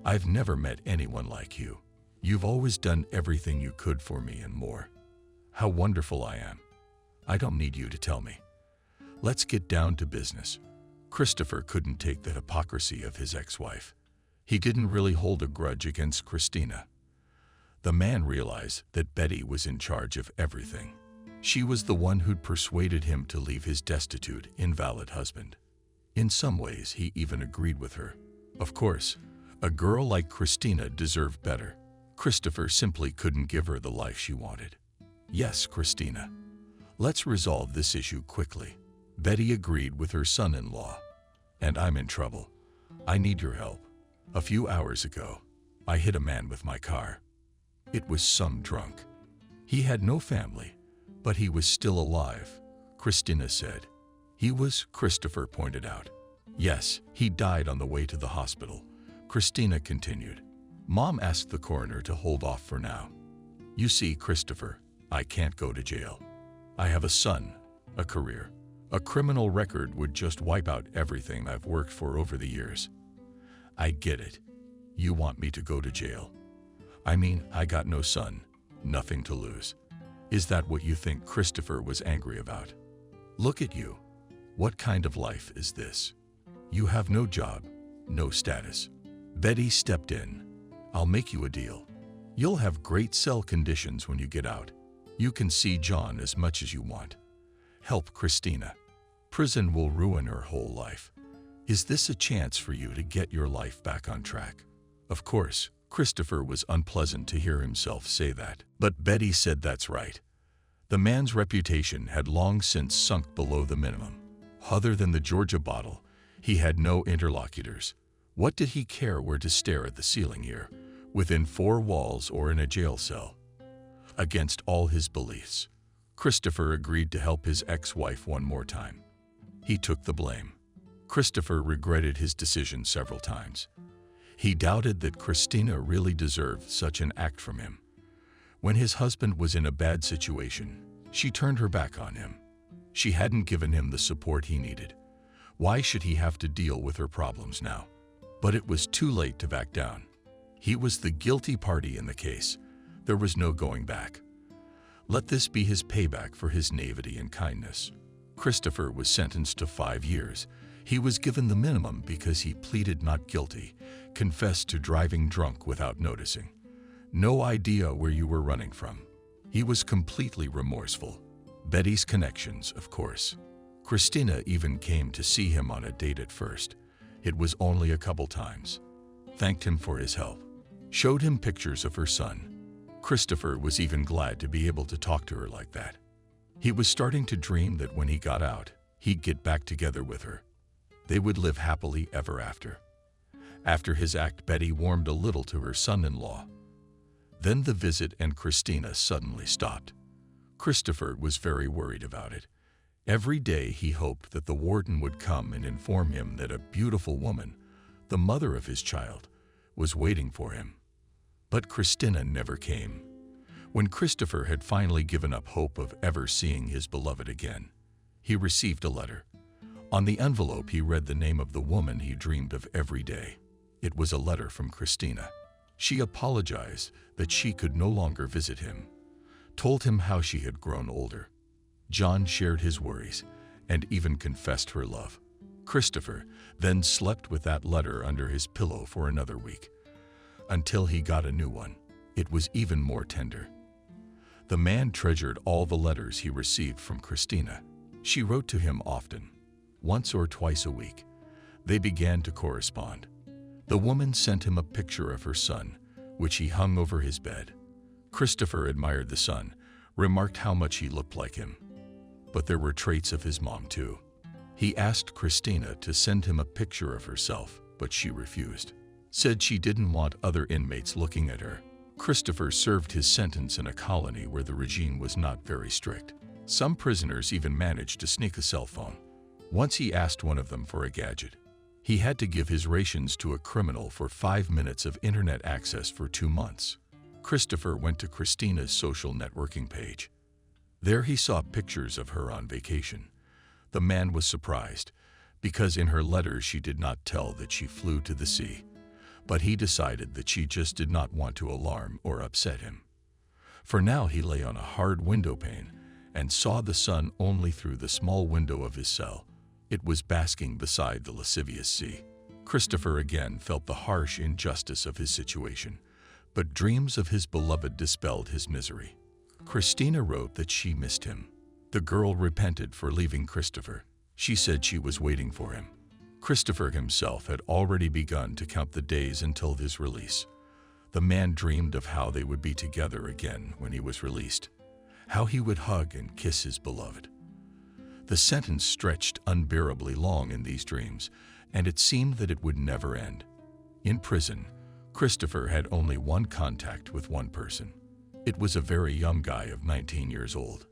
I've never met anyone like you. You've always done everything you could for me and more. How wonderful I am. I don't need you to tell me. Let's get down to business." Christopher couldn't take the hypocrisy of his ex-wife. He didn't really hold a grudge against Christina. The man realized that Betty was in charge of everything. She was the one who'd persuaded him to leave his destitute, invalid husband. In some ways, he even agreed with her. Of course, a girl like Christina deserved better. Christopher simply couldn't give her the life she wanted. "Yes, Christina. Let's resolve this issue quickly." Betty agreed with her son-in-law. "And I'm in trouble. I need your help. A few hours ago, I hit a man with my car. It was some drunk. He had no family, but he was still alive," Christina said. "He was," Christopher pointed out. "Yes, he died on the way to the hospital," Christina continued. "Mom asked the coroner to hold off for now. You see, Christopher, I can't go to jail. I have a son, a career. A criminal record would just wipe out everything I've worked for over the years. I get it. You want me to go to jail. I mean, I got no son, nothing to lose. Is that what you think?" Christopher was angry about. "Look at you. What kind of life is this? You have no job, no status." Betty stepped in. "I'll make you a deal. You'll have great cell conditions when you get out. You can see John as much as you want. Help Christina. Prison will ruin her whole life. Is this a chance for you to get your life back on track?" Of course, Christopher was unpleasant to hear himself say that. But Betty said that's right. The man's reputation had long since sunk below the minimum. Other than the Georgia bottle, he had no interlocutors. What did he care where to stare at the ceiling here, within four walls or in a jail cell? Against all his beliefs, Christopher agreed to help his ex-wife one more time. He took the blame. Christopher regretted his decision several times. He doubted that Christina really deserved such an act from him. When his husband was in a bad situation, she turned her back on him. She hadn't given him the support he needed. Why should he have to deal with her problems now? But it was too late to back down. He was the guilty party in the case. There was no going back. Let this be his payback for his naivety and kindness. Christopher was sentenced to 5 years. He was given the minimum because he pleaded not guilty, confessed to driving drunk without noticing. No idea where you were running from. He was completely remorseful. Betty's connections, of course. Christina even came to see him on a date at first. It was only a couple times. Thanked him for his help. Showed him pictures of her son. Christopher was even glad to be able to talk to her like that. He was starting to dream that when he got out, he'd get back together with her. They would live happily ever after. After his act, Betty warmed a little to her son-in-law. Then the visit and Christina suddenly stopped. Christopher was very worried about it. Every day he hoped that the warden would come and inform him that a beautiful woman, the mother of his child, was waiting for him. But Christina never came. When Christopher had finally given up hope of ever seeing his beloved again, he received a letter. On the envelope he read the name of the woman he dreamed of every day. It was a letter from Christina. She apologized that she could no longer visit him, told him how she had grown older. John shared his worries and even confessed her love. Christopher then slept with that letter under his pillow for another week, until he got a new one. It was even more tender. The man treasured all the letters he received from Christina. She wrote to him often, once or twice a week. They began to correspond. The woman sent him a picture of her son, which he hung over his bed. Christopher admired the son, remarked how much he looked like him. But there were traits of his mom too. He asked Christina to send him a picture of herself, but she refused. Said she didn't want other inmates looking at her. Christopher served his sentence in a colony where the regime was not very strict. Some prisoners even managed to sneak a cell phone. Once he asked one of them for a gadget. He had to give his rations to a criminal for 5 minutes of internet access for 2 months. Christopher went to Christina's social networking page. There he saw pictures of her on vacation. The man was surprised, because in her letters she did not tell that she flew to the sea. But he decided that she just did not want to alarm or upset him. For now he lay on a hard window pane and saw the sun only through the small window of his cell. It was basking beside the lascivious sea. Christopher again felt the harsh injustice of his situation, but dreams of his beloved dispelled his misery. Christina wrote that she missed him. The girl repented for leaving Christopher. She said she was waiting for him. Christopher himself had already begun to count the days until his release. The man dreamed of how they would be together again when he was released, how he would hug and kiss his beloved. The sentence stretched unbearably long in these dreams, and it seemed that it would never end. In prison, Christopher had only one contact with one person. It was a very young guy of 19 years old.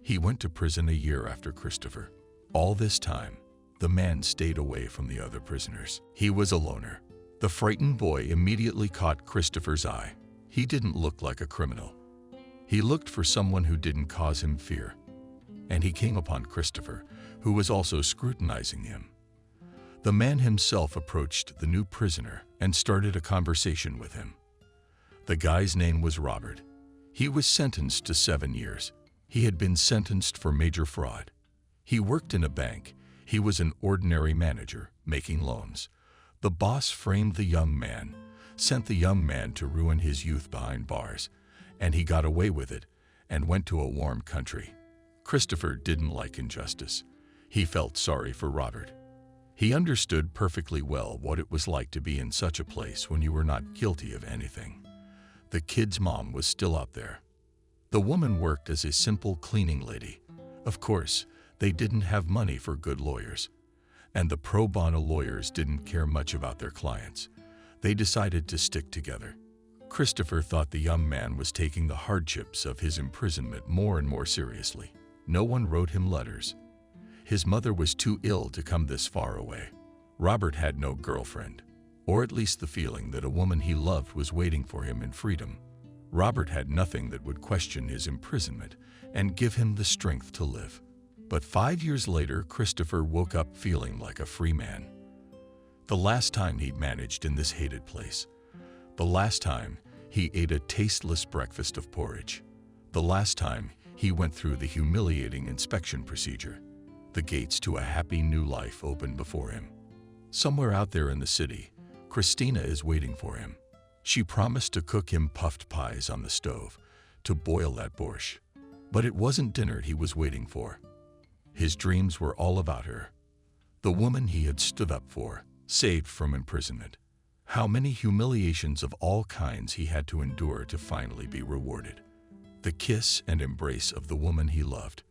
He went to prison a year after Christopher. All this time, the man stayed away from the other prisoners. He was a loner. The frightened boy immediately caught Christopher's eye. He didn't look like a criminal. He looked for someone who didn't cause him fear. And he came upon Christopher, who was also scrutinizing him. The man himself approached the new prisoner and started a conversation with him. The guy's name was Robert. He was sentenced to 7 years. He had been sentenced for major fraud. He worked in a bank. He was an ordinary manager, making loans. The boss framed the young man, sent the young man to ruin his youth behind bars, and he got away with it and went to a warm country. Christopher didn't like injustice. He felt sorry for Robert. He understood perfectly well what it was like to be in such a place when you were not guilty of anything. The kid's mom was still out there. The woman worked as a simple cleaning lady. Of course, they didn't have money for good lawyers. And the pro bono lawyers didn't care much about their clients. They decided to stick together. Christopher thought the young man was taking the hardships of his imprisonment more and more seriously. No one wrote him letters. His mother was too ill to come this far away. Robert had no girlfriend, or at least the feeling that a woman he loved was waiting for him in freedom. Robert had nothing that would question his imprisonment and give him the strength to live. But 5 years later, Christopher woke up feeling like a free man. The last time he'd managed in this hated place. The last time he ate a tasteless breakfast of porridge. The last time he went through the humiliating inspection procedure. The gates to a happy new life opened before him. Somewhere out there in the city, Christina is waiting for him. She promised to cook him puffed pies on the stove, to boil that borscht. But it wasn't dinner he was waiting for. His dreams were all about her. The woman he had stood up for, saved from imprisonment. How many humiliations of all kinds he had to endure to finally be rewarded. The kiss and embrace of the woman he loved.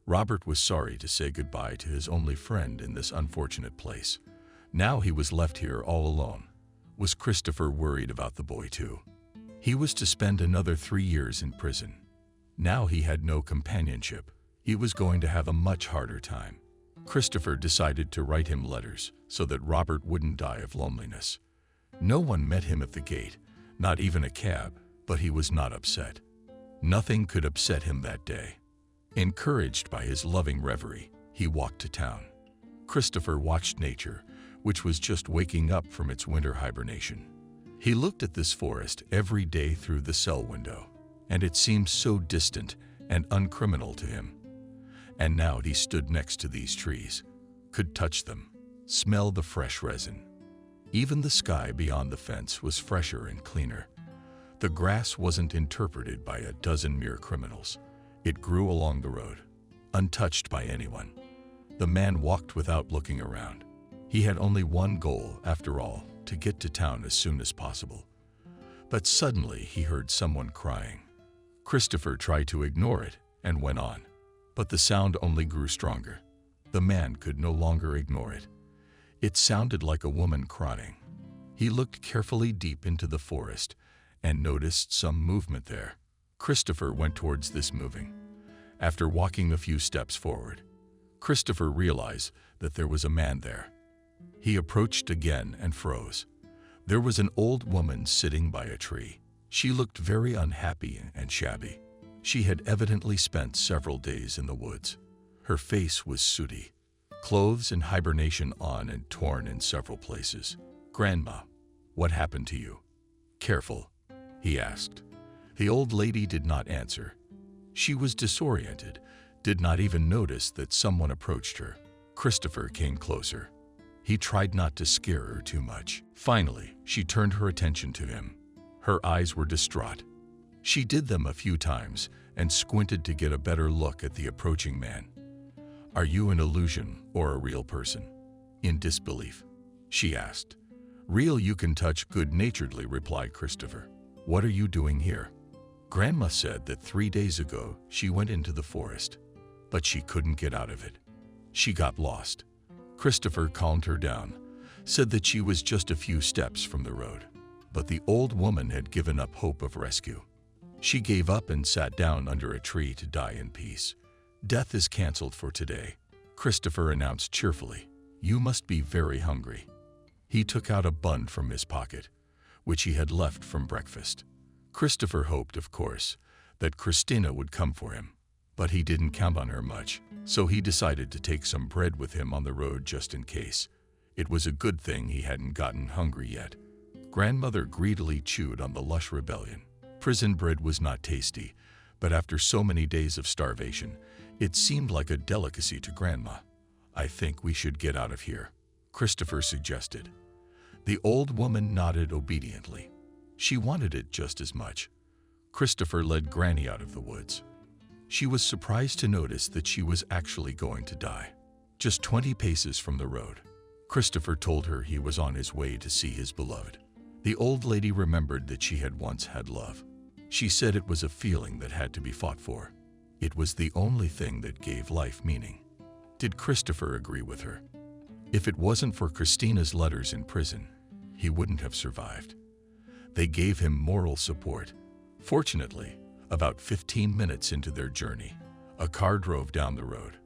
Robert was sorry to say goodbye to his only friend in this unfortunate place. Now he was left here all alone. Was Christopher worried about the boy too? He was to spend another 3 years in prison. Now he had no companionship. He was going to have a much harder time. Christopher decided to write him letters so that Robert wouldn't die of loneliness. No one met him at the gate, not even a cab, but he was not upset. Nothing could upset him that day. Encouraged by his loving reverie, he walked to town. Christopher watched nature, which was just waking up from its winter hibernation. He looked at this forest every day through the cell window, and it seemed so distant and uncriminal to him. And now he stood next to these trees, could touch them, smell the fresh resin. Even the sky beyond the fence was fresher and cleaner. The grass wasn't interpreted by a dozen mere criminals. It grew along the road, untouched by anyone. The man walked without looking around. He had only one goal, after all, to get to town as soon as possible. But suddenly he heard someone crying. Christopher tried to ignore it and went on, but the sound only grew stronger. The man could no longer ignore it. It sounded like a woman crying. He looked carefully deep into the forest and noticed some movement there. Christopher went towards this moving. After walking a few steps forward, Christopher realized that there was a man there. He approached again and froze. There was an old woman sitting by a tree. She looked very unhappy and shabby. She had evidently spent several days in the woods. Her face was sooty, clothes in hibernation on and torn in several places. "Grandma, what happened to you?" "Careful," he asked. The old lady did not answer. She was disoriented, did not even notice that someone approached her. Christopher came closer. He tried not to scare her too much. Finally, she turned her attention to him. Her eyes were distraught. She did them a few times and squinted to get a better look at the approaching man. "Are you an illusion or a real person?" In disbelief, she asked. "Real you can touch," good-naturedly replied Christopher. "What are you doing here?" Grandma said that 3 days ago she went into the forest, but she couldn't get out of it. She got lost. Christopher calmed her down, said that she was just a few steps from the road. But the old woman had given up hope of rescue. She gave up and sat down under a tree to die in peace. "Death is canceled for today," Christopher announced cheerfully. "You must be very hungry." He took out a bun from his pocket, which he had left from breakfast. Christopher hoped, of course, that Christina would come for him, but he didn't count on her much, so he decided to take some bread with him on the road just in case. It was a good thing he hadn't gotten hungry yet. Grandmother greedily chewed on the lush rebellion. Prison bread was not tasty, but after so many days of starvation, it seemed like a delicacy to Grandma. "I think we should get out of here," Christopher suggested. The old woman nodded obediently. She wanted it just as much. Christopher led Granny out of the woods. She was surprised to notice that she was actually going to die. Just 20 paces from the road, Christopher told her he was on his way to see his beloved. The old lady remembered that she had once had love. She said it was a feeling that had to be fought for. It was the only thing that gave life meaning. Did Christopher agree with her? If it wasn't for Christina's letters in prison, he wouldn't have survived. They gave him moral support. Fortunately, about 15 minutes into their journey, a car drove down the road.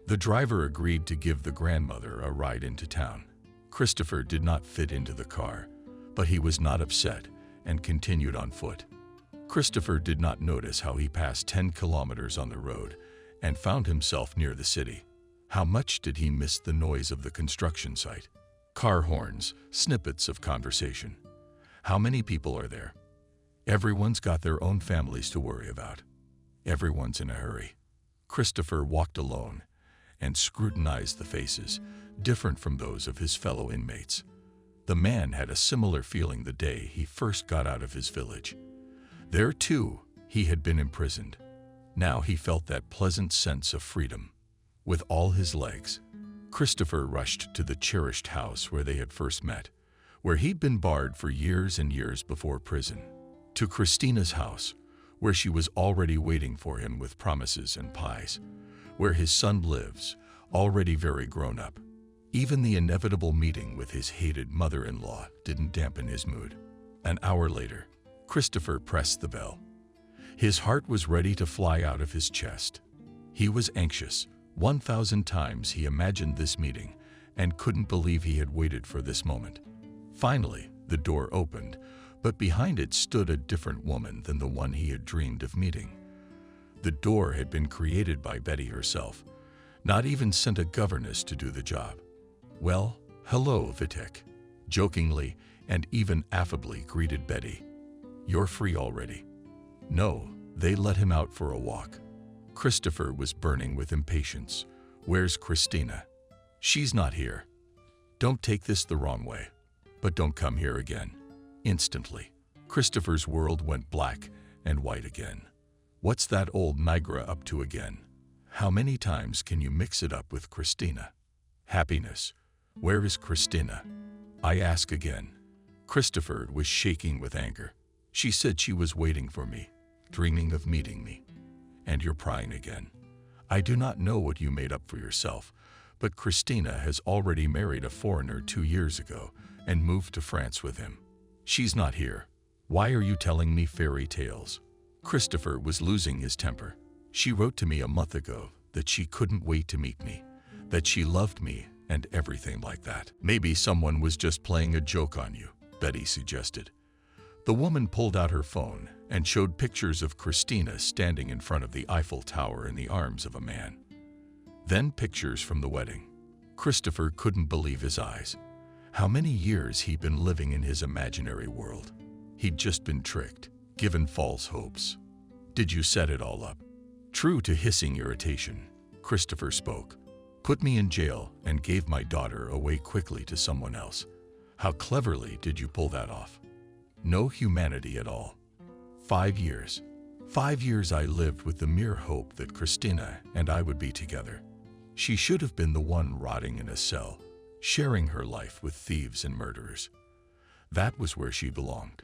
The driver agreed to give the grandmother a ride into town. Christopher did not fit into the car, but he was not upset and continued on foot. Christopher did not notice how he passed 10 kilometers on the road and found himself near the city. How much did he miss the noise of the construction site? Car horns, snippets of conversation. How many people are there? Everyone's got their own families to worry about. Everyone's in a hurry. Christopher walked alone and scrutinized the faces, different from those of his fellow inmates. The man had a similar feeling the day he first got out of his village. There, too, he had been imprisoned. Now he felt that pleasant sense of freedom. With all his legs, Christopher rushed to the cherished house where they had first met, where he'd been barred for years and years before prison. To Christina's house, where she was already waiting for him with promises and pies, where his son lives, already very grown up. Even the inevitable meeting with his hated mother-in-law didn't dampen his mood. An hour later, Christopher pressed the bell. His heart was ready to fly out of his chest. He was anxious. 1,000 times he imagined this meeting and couldn't believe he had waited for this moment. Finally, the door opened, but behind it stood a different woman than the one he had dreamed of meeting. The door had been created by Betty herself, not even sent a governess to do the job. "Well, hello, Vitek," jokingly and even affably greeted Betty. "You're free already." No, they let him out for a walk. Christopher was burning with impatience. "Where's Christina?" "She's not here." "Don't take this the wrong way, but don't come here again." Instantly, Christopher's world went black and white again. What's that old Nigra up to again? How many times can you mix it up with Christina? Happiness. Where is Christina? I ask again. Christopher was shaking with anger. She said she was waiting for me, dreaming of meeting me. And you're prying again. I do not know what you made up for yourself, but Christina has already married a foreigner 2 years ago and moved to France with him. She's not here. Why are you telling me fairy tales? Christopher was losing his temper. She wrote to me a month ago that she couldn't wait to meet me, that she loved me and everything like that. Maybe someone was just playing a joke on you, Betty suggested. The woman pulled out her phone and showed pictures of Christina standing in front of the Eiffel Tower in the arms of a man. Then pictures from the wedding. Christopher couldn't believe his eyes. How many years he'd been living in his imaginary world. He'd just been tricked, given false hopes. Did you set it all up? True to hissing irritation, Christopher spoke. Put me in jail and gave my daughter away quickly to someone else. How cleverly did you pull that off? No humanity at all. 5 years. 5 years I lived with the mere hope that Christina and I would be together. She should have been the one rotting in a cell, sharing her life with thieves and murderers. That was where she belonged.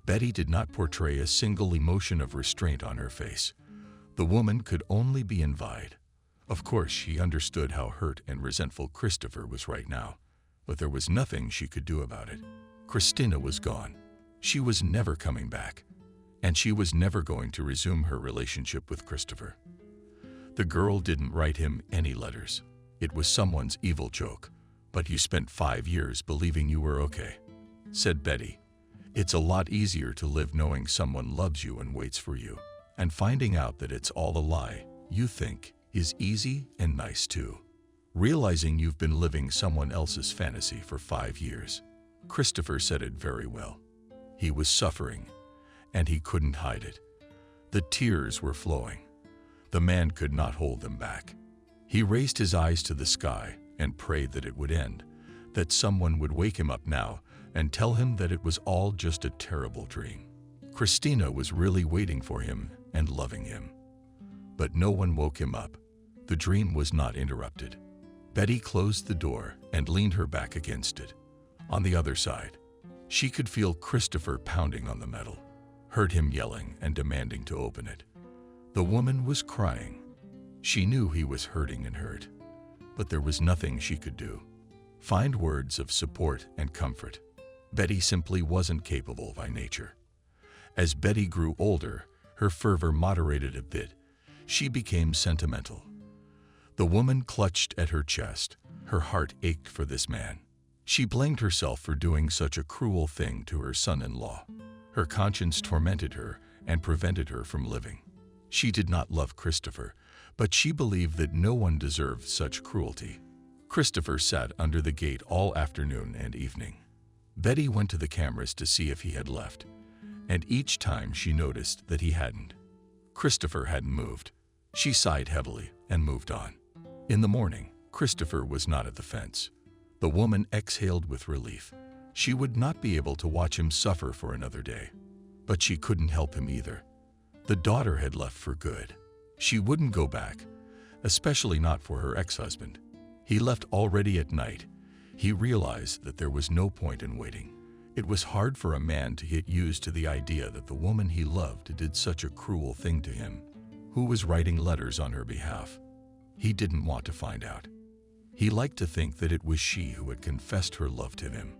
Betty did not portray a single emotion of restraint on her face. The woman could only be envied. Of course, she understood how hurt and resentful Christopher was right now, but there was nothing she could do about it. Christina was gone. She was never coming back, and she was never going to resume her relationship with Christopher. The girl didn't write him any letters. It was someone's evil joke. But you spent 5 years believing you were okay, said Betty. It's a lot easier to live knowing someone loves you and waits for you, and finding out that it's all a lie, you think, is easy and nice too. Realizing you've been living someone else's fantasy for 5 years. Christopher said it very well. He was suffering, and he couldn't hide it. The tears were flowing. The man could not hold them back. He raised his eyes to the sky and prayed that it would end, that someone would wake him up now and tell him that it was all just a terrible dream. Christina was really waiting for him and loving him. But no one woke him up. The dream was not interrupted. Betty closed the door and leaned her back against it. On the other side, she could feel Christopher pounding on the metal, heard him yelling and demanding to open it. The woman was crying. She knew he was hurting and hurt, but there was nothing she could do. Find words of support and comfort. Betty simply wasn't capable by nature. As Betty grew older, her fervor moderated a bit. She became sentimental. The woman clutched at her chest. Her heart ached for this man. She blamed herself for doing such a cruel thing to her son-in-law. Her conscience tormented her and prevented her from living. She did not love Christopher, but she believed that no one deserved such cruelty. Christopher sat under the gate all afternoon and evening. Betty went to the cameras to see if he had left, and each time she noticed that he hadn't. Christopher hadn't moved. She sighed heavily and moved on. In the morning, Christopher was not at the fence. The woman exhaled with relief. She would not be able to watch him suffer for another day. But she couldn't help him either. The daughter had left for good. She wouldn't go back, especially not for her ex-husband. He left already at night. He realized that there was no point in waiting. It was hard for a man to get used to the idea that the woman he loved did such a cruel thing to him. Who was writing letters on her behalf? He didn't want to find out. He liked to think that it was she who had confessed her love to him.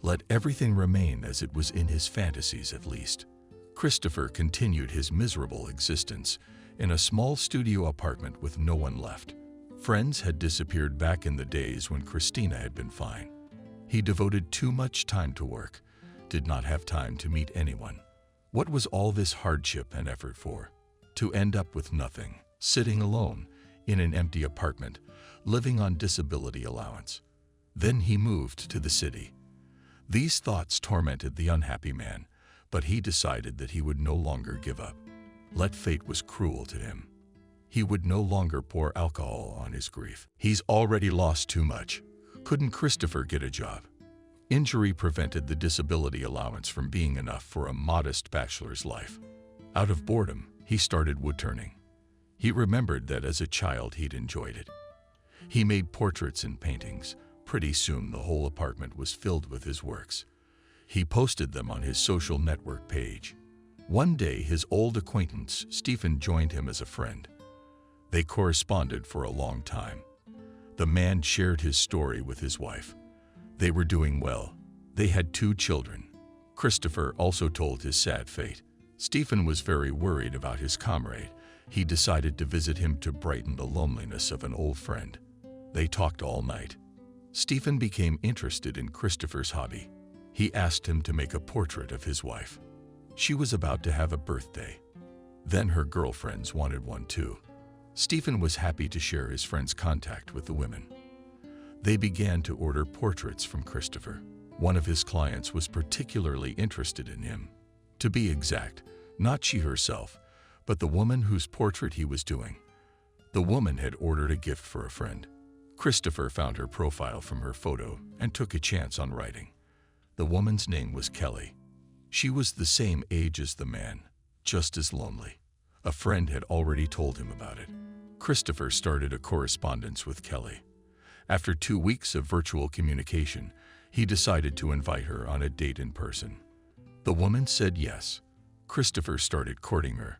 Let everything remain as it was in his fantasies at least. Christopher continued his miserable existence in a small studio apartment with no one left. Friends had disappeared back in the days when Christina had been fine. He devoted too much time to work, did not have time to meet anyone. What was all this hardship and effort for? To end up with nothing, sitting alone in an empty apartment, living on disability allowance. Then he moved to the city. These thoughts tormented the unhappy man, but he decided that he would no longer give up. Let fate was cruel to him. He would no longer pour alcohol on his grief. He's already lost too much. Couldn't Christopher get a job? Injury prevented the disability allowance from being enough for a modest bachelor's life. Out of boredom, he started woodturning. He remembered that as a child he'd enjoyed it. He made portraits and paintings. Pretty soon the whole apartment was filled with his works. He posted them on his social network page. One day his old acquaintance, Stephen, joined him as a friend. They corresponded for a long time. The man shared his story with his wife. They were doing well. They had 2 children. Christopher also told his sad fate. Stephen was very worried about his comrade. He decided to visit him to brighten the loneliness of an old friend. They talked all night. Stephen became interested in Christopher's hobby. He asked him to make a portrait of his wife. She was about to have a birthday. Then her girlfriends wanted one too. Stephen was happy to share his friend's contact with the women. They began to order portraits from Christopher. One of his clients was particularly interested in him. To be exact, not she herself, but the woman whose portrait he was doing. The woman had ordered a gift for a friend. Christopher found her profile from her photo and took a chance on writing. The woman's name was Kelly. She was the same age as the man, just as lonely. A friend had already told him about it. Christopher started a correspondence with Kelly. After 2 weeks of virtual communication, he decided to invite her on a date in person. The woman said yes. Christopher started courting her,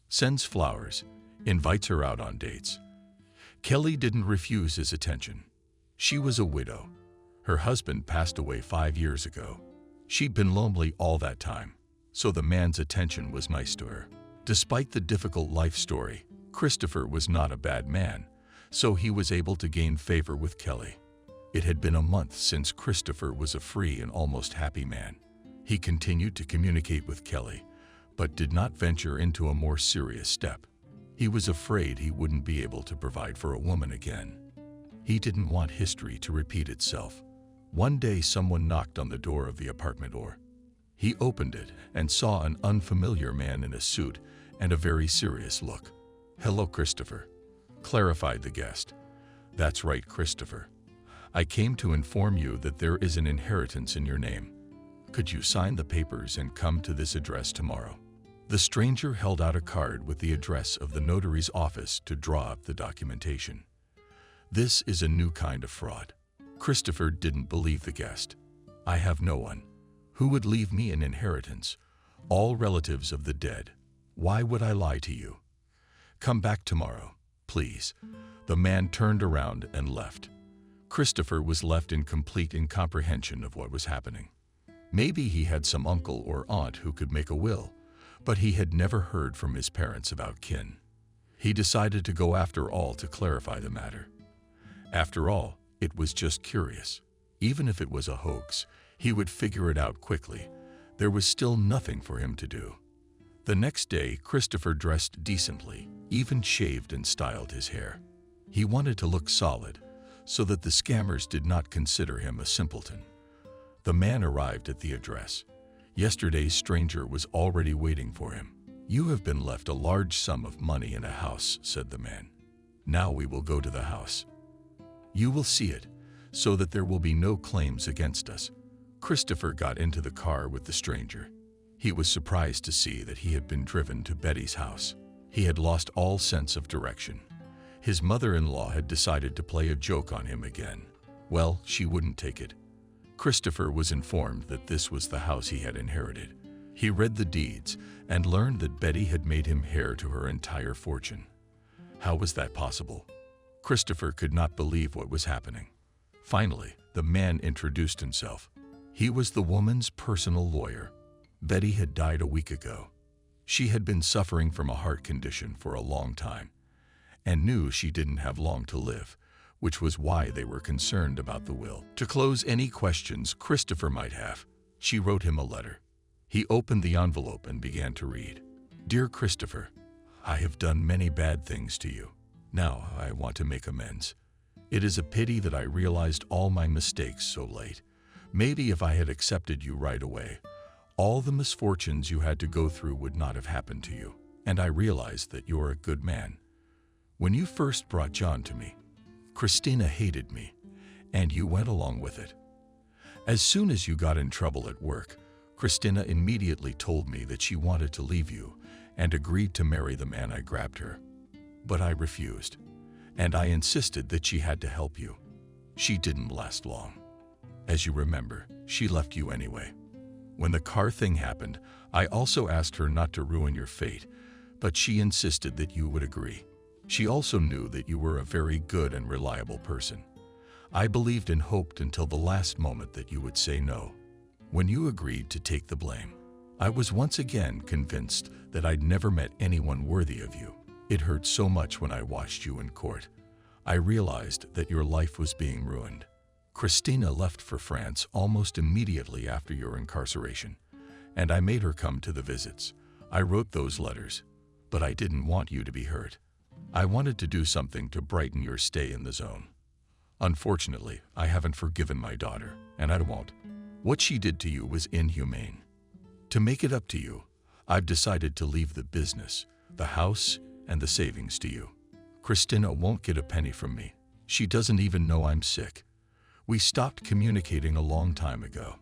sends flowers, invites her out on dates. Kelly didn't refuse his attention. She was a widow. Her husband passed away 5 years ago. She'd been lonely all that time, so the man's attention was nice to her. Despite the difficult life story, Christopher was not a bad man, so he was able to gain favor with Kelly. It had been a month since Christopher was a free and almost happy man. He continued to communicate with Kelly, but did not venture into a more serious step. He was afraid he wouldn't be able to provide for a woman again. He didn't want history to repeat itself. One day someone knocked on the door of the apartment door. He opened it and saw an unfamiliar man in a suit and a very serious look. "Hello, Christopher," clarified the guest. "That's right, Christopher. I came to inform you that there is an inheritance in your name. Could you sign the papers and come to this address tomorrow?" The stranger held out a card with the address of the notary's office to draw up the documentation. This is a new kind of fraud. Christopher didn't believe the guest. "I have no one. Who would leave me an inheritance? All relatives of the dead. Why would I lie to you? Come back tomorrow, please." The man turned around and left. Christopher was left in complete incomprehension of what was happening. Maybe he had some uncle or aunt who could make a will, but he had never heard from his parents about kin. He decided to go after all to clarify the matter. After all, it was just curious. Even if it was a hoax, he would figure it out quickly. There was still nothing for him to do. The next day, Christopher dressed decently, even shaved and styled his hair. He wanted to look solid, so that the scammers did not consider him a simpleton. The man arrived at the address. Yesterday's stranger was already waiting for him. "You have been left a large sum of money in a house," said the man. "Now we will go to the house. You will see it, so that there will be no claims against us." Christopher got into the car with the stranger. He was surprised to see that he had been driven to Betty's house. He had lost all sense of direction. His mother-in-law had decided to play a joke on him again. Well, she wouldn't take it. Christopher was informed that this was the house he had inherited. He read the deeds and learned that Betty had made him heir to her entire fortune. How was that possible? Christopher could not believe what was happening. Finally, the man introduced himself. He was the woman's personal lawyer. Betty had died a week ago. She had been suffering from a heart condition for a long time and knew she didn't have long to live, which was why they were concerned about the will. To close any questions Christopher might have, she wrote him a letter. He opened the envelope and began to read. "Dear Christopher, I have done many bad things to you. Now I want to make amends. It is a pity that I realized all my mistakes so late. Maybe if I had accepted you right away, all the misfortunes you had to go through would not have happened to you. And I realized that you're a good man. When you first brought John to me, Christina hated me, and you went along with it. As soon as you got in trouble at work, Christina immediately told me that she wanted to leave you and agreed to marry the man I grabbed her. But I refused, and I insisted that she had to help you. She didn't last long. As you remember, she left you anyway. When the car thing happened, I also asked her not to ruin your fate, but she insisted that you would agree. She also knew that you were a very good and reliable person. I believed and hoped until the last moment that you would say no. When you agreed to take the blame, I was once again convinced that I'd never met anyone worthy of you. It hurt so much when I watched you in court. I realized that your life was being ruined. Christina left for France almost immediately after your incarceration, and I made her come to the visits. I wrote those letters, but I didn't want you to be hurt. I wanted to do something to brighten your stay in the zone. Unfortunately, I haven't forgiven my daughter, and I won't. What she did to you was inhumane. To make it up to you, I've decided to leave the business, the house, and the savings to you. Christina won't get a penny from me. She doesn't even know I'm sick. We stopped communicating a long time ago.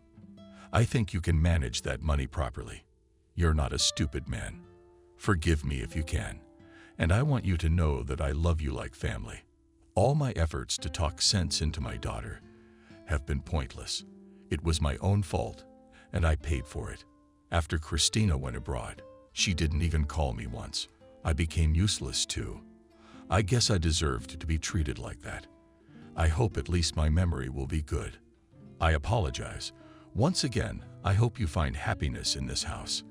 I think you can manage that money properly. You're not a stupid man. Forgive me if you can, and I want you to know that I love you like family. All my efforts to talk sense into my daughter have been pointless. It was my own fault, and I paid for it. After Christina went abroad, she didn't even call me once. I became useless too. I guess I deserved to be treated like that. I hope at least my memory will be good. I apologize. Once again, I hope you find happiness in this house.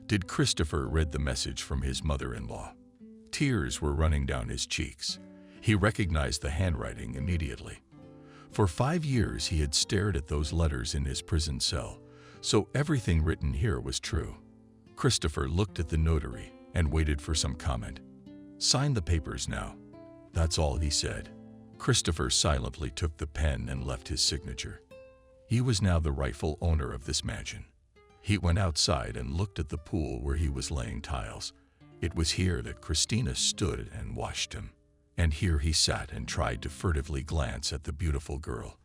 Did Christopher read the message from his mother-in-law? Tears were running down his cheeks. He recognized the handwriting immediately. For 5 years he had stared at those letters in his prison cell, so everything written here was true. Christopher looked at the notary and waited for some comment. "Sign the papers now." That's all he said. Christopher silently took the pen and left his signature. He was now the rightful owner of this mansion. He went outside and looked at the pool where he was laying tiles. It was here that Christina stood and watched him. And here he sat and tried to furtively glance at the beautiful girl.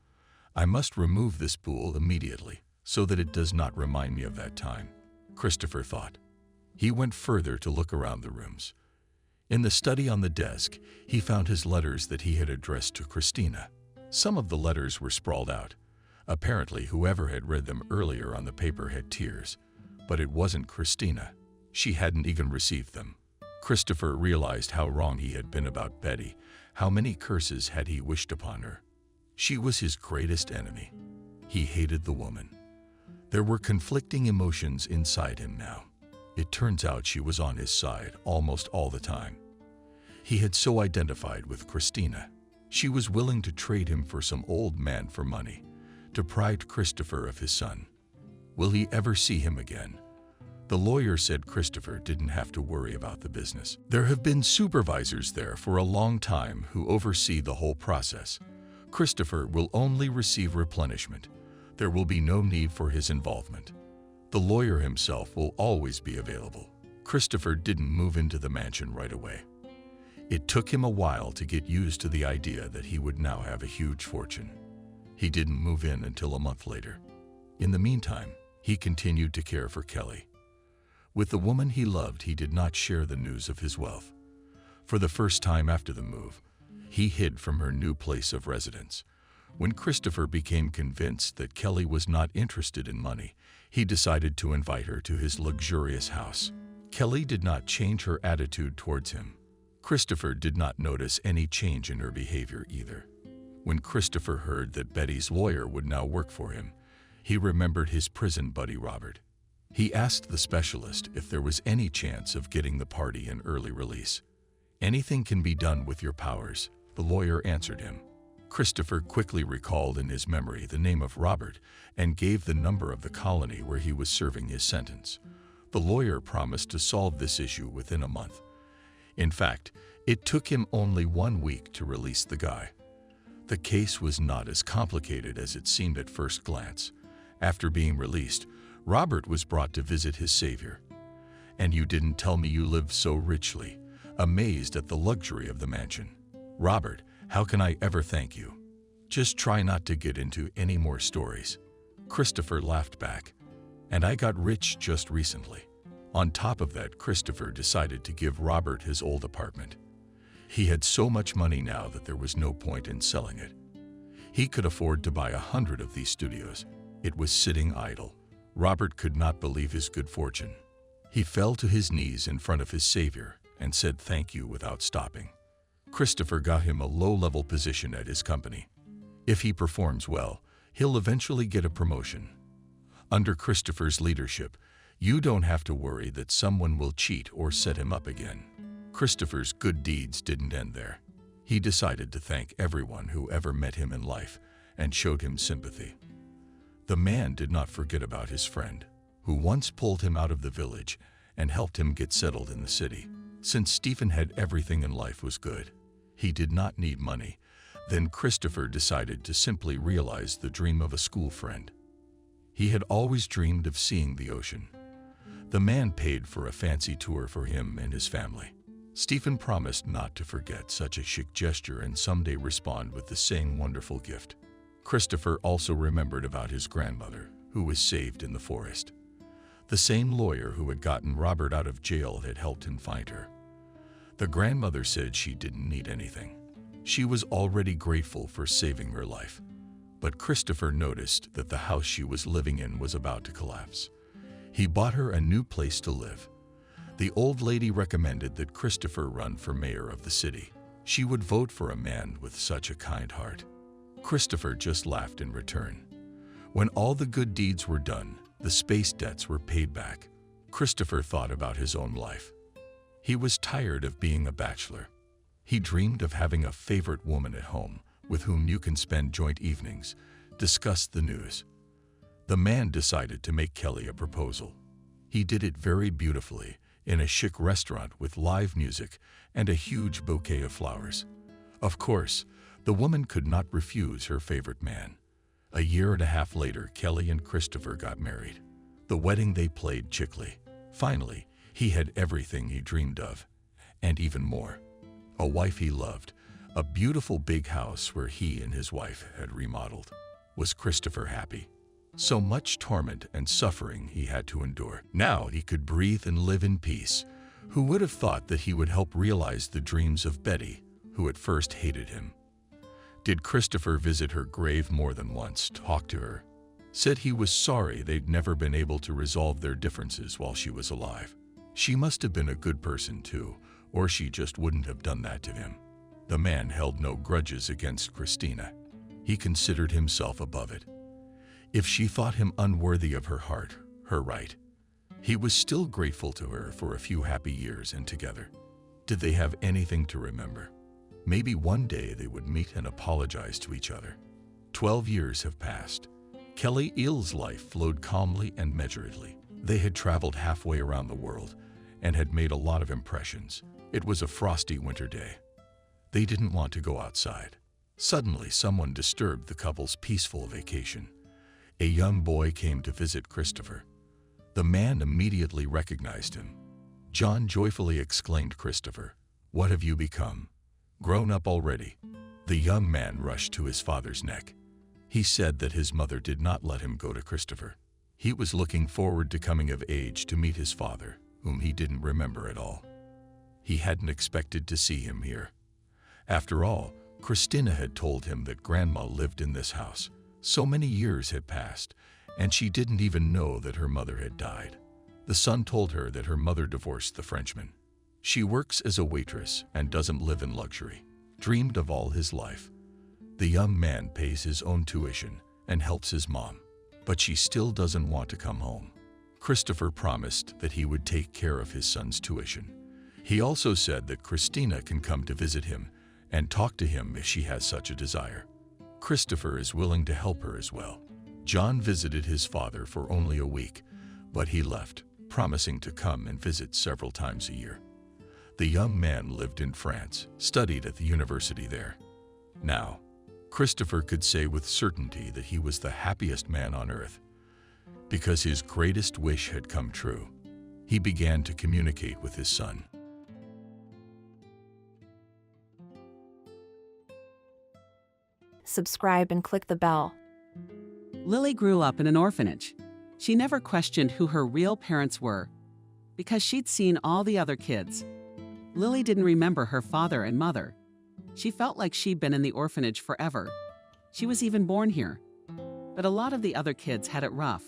I must remove this pool immediately, so that it does not remind me of that time, Christopher thought. He went further to look around the rooms. In the study on the desk, he found his letters that he had addressed to Christina. Some of the letters were sprawled out. Apparently, whoever had read them earlier on the paper had tears. But it wasn't Christina. She hadn't even received them. Christopher realized how wrong he had been about Betty. How many curses had he wished upon her? She was his greatest enemy. He hated the woman. There were conflicting emotions inside him now. It turns out she was on his side almost all the time. He had so identified with Christina. She was willing to trade him for some old man for money, deprived Christopher of his son. Will he ever see him again? The lawyer said Christopher didn't have to worry about the business. There have been supervisors there for a long time who oversee the whole process. Christopher will only receive replenishment. There will be no need for his involvement. The lawyer himself will always be available. Christopher didn't move into the mansion right away. It took him a while to get used to the idea that he would now have a huge fortune. He didn't move in until a month later. In the meantime, he continued to care for Kelly. With the woman he loved, he did not share the news of his wealth. For the first time after the move, he hid from her new place of residence. When Christopher became convinced that Kelly was not interested in money, he decided to invite her to his luxurious house. Kelly did not change her attitude towards him. Christopher did not notice any change in her behavior either. When Christopher heard that Betty's lawyer would now work for him, he remembered his prison buddy Robert. He asked the specialist if there was any chance of getting the party an early release. "Anything can be done with your powers," the lawyer answered him. Christopher quickly recalled in his memory the name of Robert and gave the number of the colony where he was serving his sentence. The lawyer promised to solve this issue within a month. In fact, it took him only 1 week to release the guy. The case was not as complicated as it seemed at first glance. After being released, Robert was brought to visit his savior. "And you didn't tell me you lived so richly," amazed at the luxury of the mansion. "Robert, how can I ever thank you? Just try not to get into any more stories." Christopher laughed back. "And I got rich just recently." On top of that, Christopher decided to give Robert his old apartment. He had so much money now that there was no point in selling it. He could afford to buy 100 of these studios. It was sitting idle. Robert could not believe his good fortune. He fell to his knees in front of his savior and said thank you without stopping. Christopher got him a low-level position at his company. If he performs well, he'll eventually get a promotion. Under Christopher's leadership, you don't have to worry that someone will cheat or set him up again. Christopher's good deeds didn't end there. He decided to thank everyone who ever met him in life and showed him sympathy. The man did not forget about his friend, who once pulled him out of the village and helped him get settled in the city. Since Stephen had everything in life was good, he did not need money. Then Christopher decided to simply realize the dream of a school friend. He had always dreamed of seeing the ocean. The man paid for a fancy tour for him and his family. Stephen promised not to forget such a chic gesture and someday respond with the same wonderful gift. Christopher also remembered about his grandmother, who was saved in the forest. The same lawyer who had gotten Robert out of jail had helped him find her. The grandmother said she didn't need anything. She was already grateful for saving her life. But Christopher noticed that the house she was living in was about to collapse. He bought her a new place to live. The old lady recommended that Christopher run for mayor of the city. She would vote for a man with such a kind heart. Christopher just laughed in return. When all the good deeds were done, the space debts were paid back. Christopher thought about his own life. He was tired of being a bachelor. He dreamed of having a favorite woman at home with whom you can spend joint evenings, discuss the news. The man decided to make Kelly a proposal. He did it very beautifully in a chic restaurant with live music and a huge bouquet of flowers. Of course, the woman could not refuse her favorite man. A year and a half later, Kelly and Christopher got married. The wedding they played chickly. Finally, he had everything he dreamed of, and even more. A wife he loved, a beautiful big house where he and his wife had remodeled. Was Christopher happy? So much torment and suffering he had to endure. Now he could breathe and live in peace. Who would have thought that he would help realize the dreams of Betty, who at first hated him? Did Christopher visit her grave more than once, talk to her? Said he was sorry they'd never been able to resolve their differences while she was alive. She must have been a good person too, or she just wouldn't have done that to him. The man held no grudges against Christina. He considered himself above it. If she thought him unworthy of her heart, her right. He was still grateful to her for a few happy years and together. Did they have anything to remember? Maybe one day they would meet and apologize to each other. 12 years have passed. Kelly Eel's life flowed calmly and measuredly. They had traveled halfway around the world and had made a lot of impressions. It was a frosty winter day. They didn't want to go outside. Suddenly, someone disturbed the couple's peaceful vacation. A young boy came to visit Christopher. The man immediately recognized him. "John," joyfully exclaimed Christopher, "what have you become? Grown up already?" The young man rushed to his father's neck. He said that his mother did not let him go to Christopher. He was looking forward to coming of age to meet his father, whom he didn't remember at all. He hadn't expected to see him here. After all, Christina had told him that Grandma lived in this house. So many years had passed, and she didn't even know that her mother had died. The son told her that her mother divorced the Frenchman. She works as a waitress and doesn't live in luxury. Dreamed of all his life. The young man pays his own tuition and helps his mom, but she still doesn't want to come home. Christopher promised that he would take care of his son's tuition. He also said that Christina can come to visit him and talk to him if she has such a desire. Christopher is willing to help her as well. John visited his father for only a week, but he left, promising to come and visit several times a year. The young man lived in France, studied at the university there. Now, Christopher could say with certainty that he was the happiest man on earth, because his greatest wish had come true. He began to communicate with his son. Subscribe and click the bell. Lily grew up in an orphanage. She never questioned who her real parents were, because she'd seen all the other kids. Lily didn't remember her father and mother. She felt like she'd been in the orphanage forever. She was even born here. But a lot of the other kids had it rough.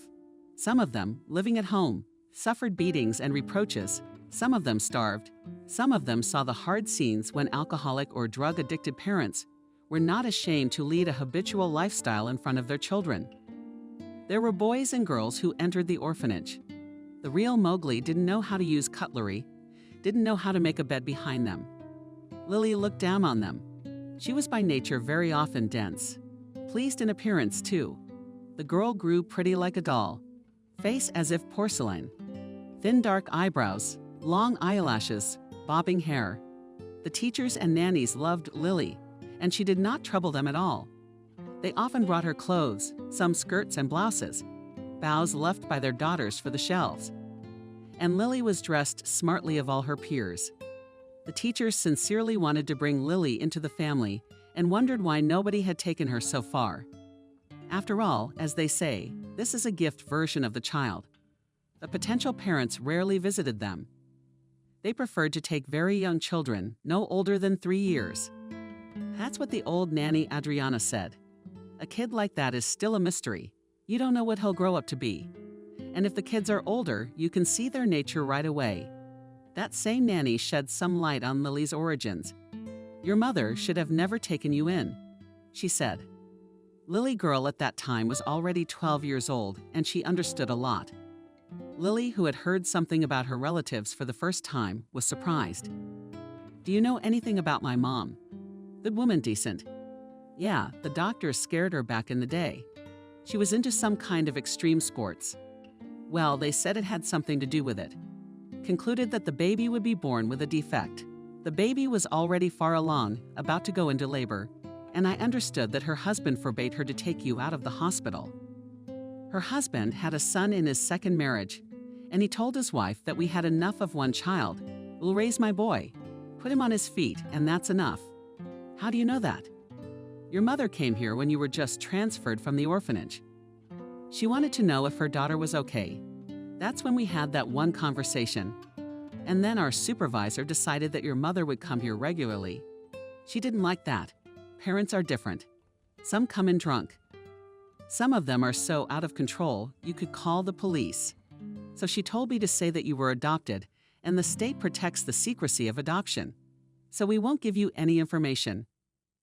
Some of them, living at home, suffered beatings and reproaches. Some of them starved. Some of them saw the hard scenes when alcoholic or drug-addicted parents were not ashamed to lead a habitual lifestyle in front of their children. There were boys and girls who entered the orphanage. The real Mowgli didn't know how to use cutlery, didn't know how to make a bed behind them. Lily looked down on them. She was by nature very often dense. Pleased in appearance, too. The girl grew pretty like a doll, face as if porcelain. Thin dark eyebrows, long eyelashes, bobbing hair. The teachers and nannies loved Lily, and she did not trouble them at all. They often brought her clothes, some skirts and blouses, bows left by their daughters for the shelves. And Lily was dressed smartly of all her peers. The teachers sincerely wanted to bring Lily into the family and wondered why nobody had taken her so far. After all, as they say, this is a gift version of the child. The potential parents rarely visited them. They preferred to take very young children, no older than 3 years. That's what the old nanny Adriana said. A kid like that is still a mystery. You don't know what he'll grow up to be. And if the kids are older, you can see their nature right away. That same nanny shed some light on Lily's origins. Your mother should have never taken you in, she said. Lily girl at that time was already 12 years old, and she understood a lot. Lily, who had heard something about her relatives for the first time, was surprised. Do you know anything about my mom? Good woman, decent. Yeah, the doctors scared her back in the day. She was into some kind of extreme sports. Well, they said it had something to do with it. Concluded that the baby would be born with a defect. The baby was already far along, about to go into labor, and I understood that her husband forbade her to take you out of the hospital. Her husband had a son in his second marriage, and he told his wife that we had enough of one child. We'll raise my boy, put him on his feet, and that's enough. How do you know that? Your mother came here when you were just transferred from the orphanage. She wanted to know if her daughter was okay. That's when we had that one conversation. And then our supervisor decided that your mother would come here regularly. She didn't like that. Parents are different. Some come in drunk. Some of them are so out of control, you could call the police. So she told me to say that you were adopted, and the state protects the secrecy of adoption. So we won't give you any information.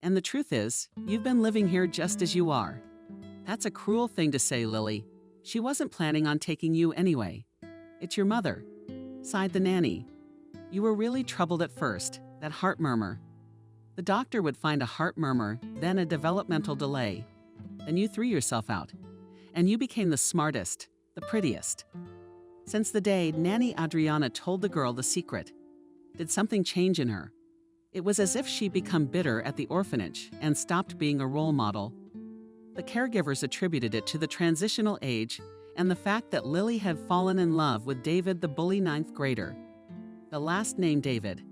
And the truth is, you've been living here just as you are. That's a cruel thing to say, Lily. She wasn't planning on taking you anyway. It's your mother, sighed the nanny. You were really troubled at first, that heart murmur. The doctor would find a heart murmur, then a developmental delay. Then you threw yourself out, and you became the smartest, the prettiest. Since the day Nanny Adriana told the girl the secret, did something change in her? It was as if she'd become bitter at the orphanage and stopped being a role model. The caregivers attributed it to the transitional age and the fact that Lily had fallen in love with David, the bully 9th grader. The last name David.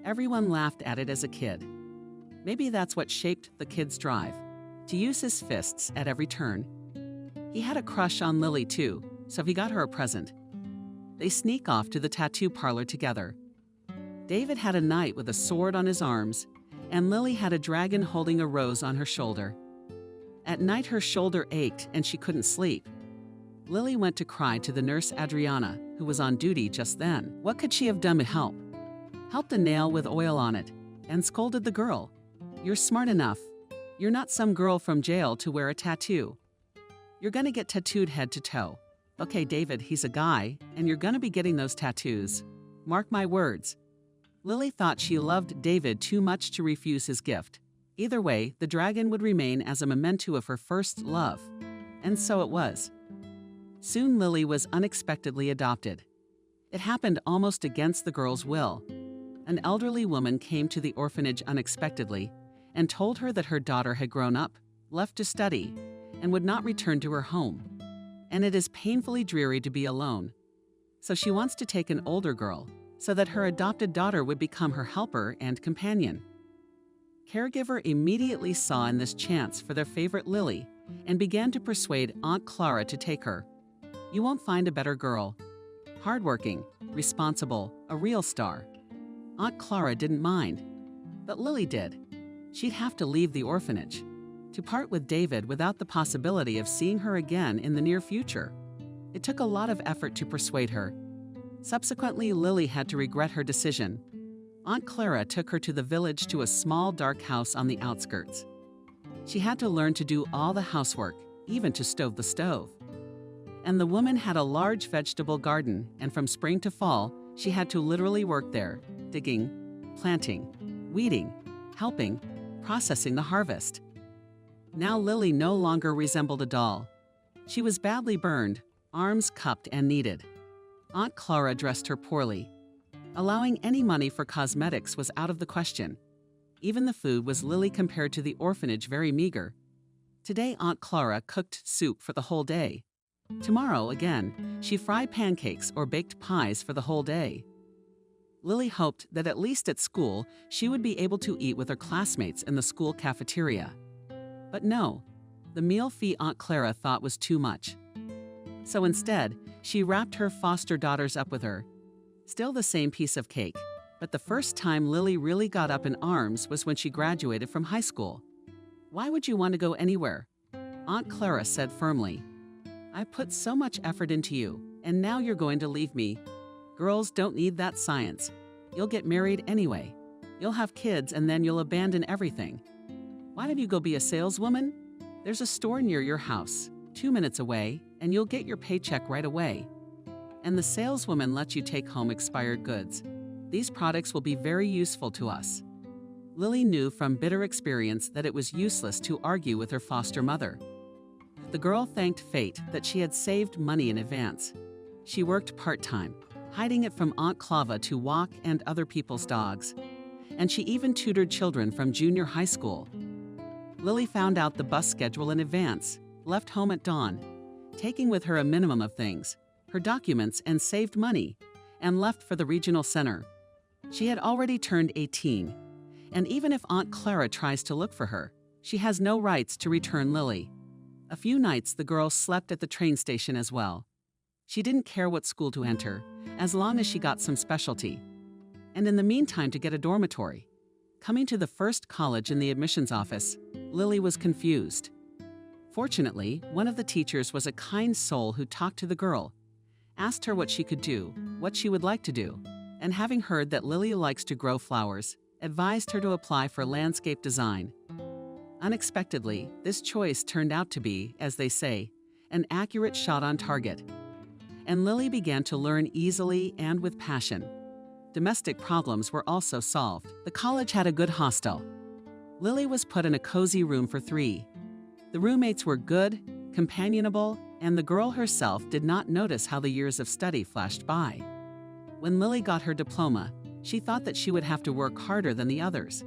Everyone laughed at it as a kid. Maybe that's what shaped the kid's drive, to use his fists at every turn. He had a crush on Lily too, so he got her a present. They sneak off to the tattoo parlor together. David had a knight with a sword on his arms, and Lily had a dragon holding a rose on her shoulder. At night her shoulder ached and she couldn't sleep. Lily went to cry to the nurse Adriana, who was on duty just then. What could she have done to help? Helped a nail with oil on it, and scolded the girl. You're smart enough. You're not some girl from jail to wear a tattoo. You're gonna get tattooed head to toe. Okay, David, he's a guy, and you're gonna be getting those tattoos. Mark my words. Lily thought she loved David too much to refuse his gift. Either way, the dragon would remain as a memento of her first love. And so it was. Soon Lily was unexpectedly adopted. It happened almost against the girl's will. An elderly woman came to the orphanage unexpectedly and told her that her daughter had grown up, left to study, and would not return to her home. And it is painfully dreary to be alone. So she wants to take an older girl, so that her adopted daughter would become her helper and companion. Caregiver immediately saw in this chance for their favorite Lily and began to persuade Aunt Clara to take her. You won't find a better girl. Hardworking, responsible, a real star. Aunt Clara didn't mind, but Lily did. She'd have to leave the orphanage, to part with David without the possibility of seeing her again in the near future. It took a lot of effort to persuade her. Subsequently, Lily had to regret her decision. Aunt Clara took her to the village to a small dark house on the outskirts. She had to learn to do all the housework, even to stow the stove. And the woman had a large vegetable garden, and from spring to fall, she had to literally work there, digging, planting, weeding, helping, processing the harvest. Now Lily no longer resembled a doll. She was badly burned, arms cupped and kneaded. Aunt Clara dressed her poorly. Allowing any money for cosmetics was out of the question. Even the food was Lily compared to the orphanage very meager. Today Aunt Clara cooked soup for the whole day. Tomorrow, again, she fried pancakes or baked pies for the whole day. Lily hoped that at least at school, she would be able to eat with her classmates in the school cafeteria. But no, the meal fee Aunt Clara thought was too much. So instead, she wrapped her foster daughters up with her. Still the same piece of cake, but the first time Lily really got up in arms was when she graduated from high school. Why would you want to go anywhere? Aunt Clara said firmly. I put so much effort into you, and now you're going to leave me. Girls don't need that science. You'll get married anyway. You'll have kids and then you'll abandon everything. Why don't you go be a saleswoman? There's a store near your house, 2 minutes away, and you'll get your paycheck right away. And the saleswoman lets you take home expired goods. These products will be very useful to us. Lily knew from bitter experience that it was useless to argue with her foster mother. The girl thanked fate that she had saved money in advance. She worked part-time, hiding it from Aunt Clara to walk and other people's dogs. And she even tutored children from junior high school. Lily found out the bus schedule in advance, left home at dawn, taking with her a minimum of things, her documents, and saved money, and left for the regional center. She had already turned 18, and even if Aunt Clara tries to look for her, she has no rights to return Lily. A few nights the girl slept at the train station as well. She didn't care what school to enter, as long as she got some specialty. And in the meantime to get a dormitory. Coming to the first college in the admissions office, Lily was confused. Fortunately, one of the teachers was a kind soul who talked to the girl, asked her what she could do, what she would like to do, and having heard that Lily likes to grow flowers, advised her to apply for landscape design. Unexpectedly, this choice turned out to be, as they say, an accurate shot on target. And Lily began to learn easily and with passion. Domestic problems were also solved. The college had a good hostel. Lily was put in a cozy room for 3. The roommates were good, companionable, and the girl herself did not notice how the years of study flashed by. When Lily got her diploma, she thought that she would have to work harder than the others.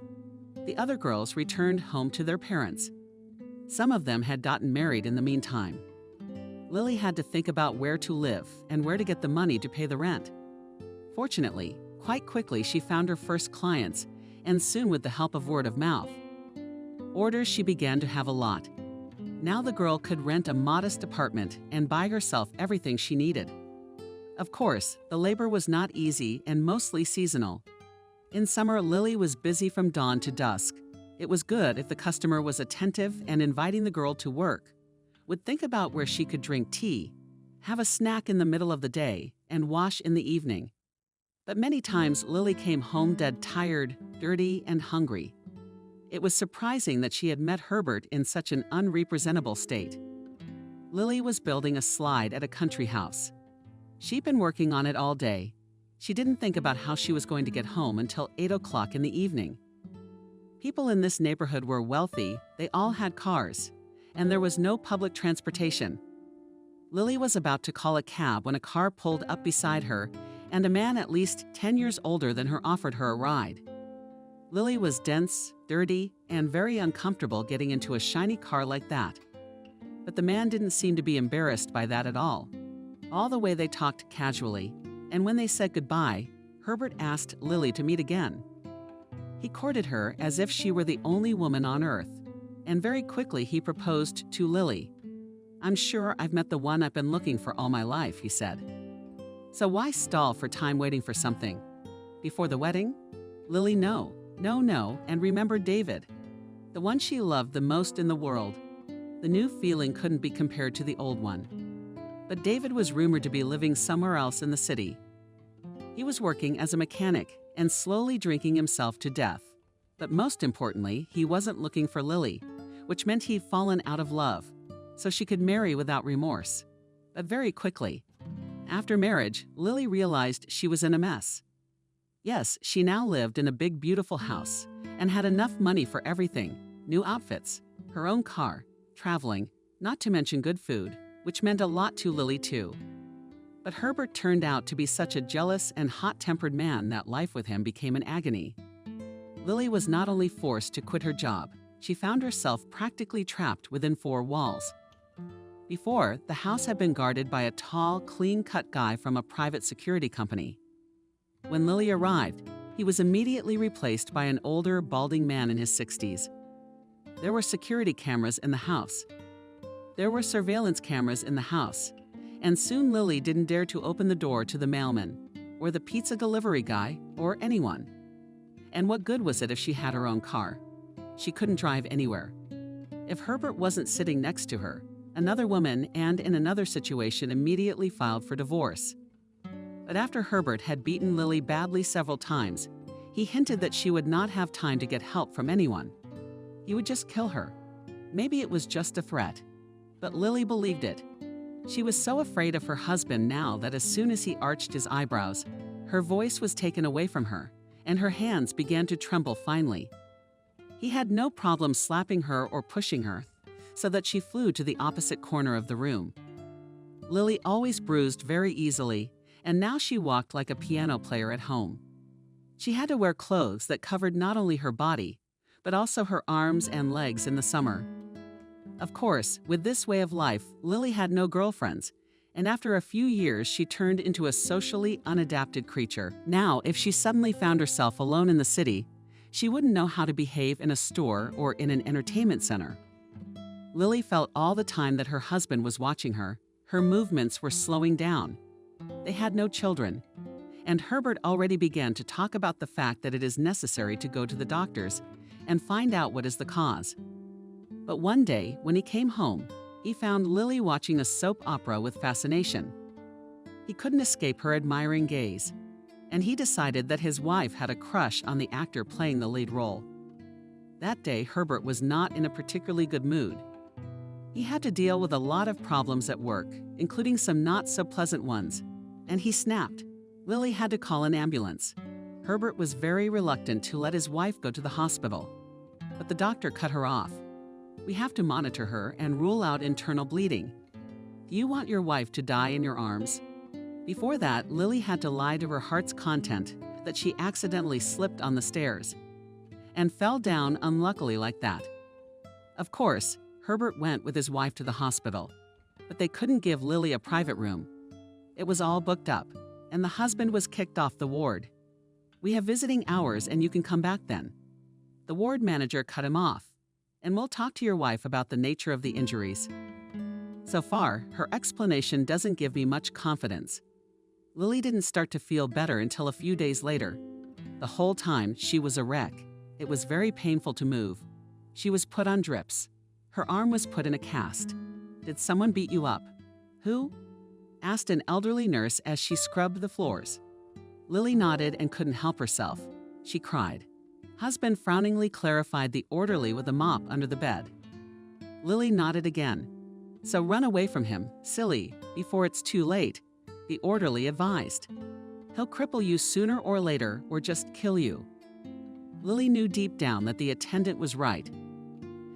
The other girls returned home to their parents. Some of them had gotten married in the meantime. Lily had to think about where to live and where to get the money to pay the rent. Fortunately, quite quickly she found her first clients, and soon with the help of word of mouth. Orders she began to have a lot. Now the girl could rent a modest apartment and buy herself everything she needed. Of course, the labor was not easy and mostly seasonal. In summer, Lily was busy from dawn to dusk. It was good if the customer was attentive and inviting the girl to work, would think about where she could drink tea, have a snack in the middle of the day, and wash in the evening. But many times Lily came home dead tired, dirty, and hungry. It was surprising that she had met Herbert in such an unrepresentable state. Lily was building a slide at a country house. She'd been working on it all day. She didn't think about how she was going to get home until 8 o'clock in the evening. People in this neighborhood were wealthy, they all had cars, and there was no public transportation. Lily was about to call a cab when a car pulled up beside her, and a man at least 10 years older than her offered her a ride. Lily was dense, dirty, and very uncomfortable getting into a shiny car like that. But the man didn't seem to be embarrassed by that at all. All the way they talked casually, and when they said goodbye, Herbert asked Lily to meet again. He courted her as if she were the only woman on earth. and very quickly he proposed to Lily. "I'm sure I've met the one I've been looking for all my life," he said. So why stall for time waiting for something? Before the wedding? Lily, no, and remembered David, the one she loved the most in the world. The new feeling couldn't be compared to the old one. But David was rumored to be living somewhere else in the city. He was working as a mechanic and slowly drinking himself to death. But most importantly, he wasn't looking for Lily, which meant he'd fallen out of love, so she could marry without remorse. But very quickly, after marriage, Lily realized she was in a mess. Yes, she now lived in a big, beautiful house and had enough money for everything: new outfits, her own car, traveling, not to mention good food, which meant a lot to Lily too. But Herbert turned out to be such a jealous and hot-tempered man that life with him became an agony. Lily was not only forced to quit her job, she found herself practically trapped within four walls. Before, the house had been guarded by a tall, clean-cut guy from a private security company. When Lily arrived, he was immediately replaced by an older, balding man in his 60s. There were security cameras in the house. There were surveillance cameras in the house, and soon Lily didn't dare to open the door to the mailman, or the pizza delivery guy, or anyone. And what good was it if she had her own car? She couldn't drive anywhere. If Herbert wasn't sitting next to her, another woman and in another situation immediately filed for divorce. But after Herbert had beaten Lily badly several times, he hinted that she would not have time to get help from anyone. He would just kill her. Maybe it was just a threat. But Lily believed it. She was so afraid of her husband now that as soon as he arched his eyebrows, her voice was taken away from her, and her hands began to tremble finally. He had no problem slapping her or pushing her, so that she flew to the opposite corner of the room. Lily always bruised very easily, and now she walked like a piano player at home. She had to wear clothes that covered not only her body, but also her arms and legs in the summer. Of course, with this way of life, Lily had no girlfriends, and after a few years she turned into a socially unadapted creature. Now, if she suddenly found herself alone in the city, she wouldn't know how to behave in a store or in an entertainment center. Lily felt all the time that her husband was watching her. Her movements were slowing down. They had no children, and Herbert already began to talk about the fact that it is necessary to go to the doctors and find out what is the cause. But one day, when he came home, he found Lily watching a soap opera with fascination. He couldn't escape her admiring gaze, and he decided that his wife had a crush on the actor playing the lead role. That day, Herbert was not in a particularly good mood. He had to deal with a lot of problems at work, including some not-so-pleasant ones, and he snapped. Lily had to call an ambulance. Herbert was very reluctant to let his wife go to the hospital, but the doctor cut her off. "We have to monitor her and rule out internal bleeding. Do you want your wife to die in your arms?" Before that, Lily had to lie to her heart's content that she accidentally slipped on the stairs and fell down unluckily like that. Of course, Herbert went with his wife to the hospital, but they couldn't give Lily a private room. It was all booked up, and the husband was kicked off the ward. "We have visiting hours and you can come back then." The ward manager cut him off, "And we'll talk to your wife about the nature of the injuries." So far, her explanation doesn't give me much confidence. Lily didn't start to feel better until a few days later. The whole time, she was a wreck. It was very painful to move. She was put on drips. Her arm was put in a cast. "Did someone beat you up?" "Who?" asked an elderly nurse as she scrubbed the floors. Lily nodded and couldn't help herself. She cried. Husband frowningly clarified the orderly with a mop under the bed. Lily nodded again. "So run away from him, silly, before it's too late," the orderly advised. "He'll cripple you sooner or later, or just kill you." Lily knew deep down that the attendant was right.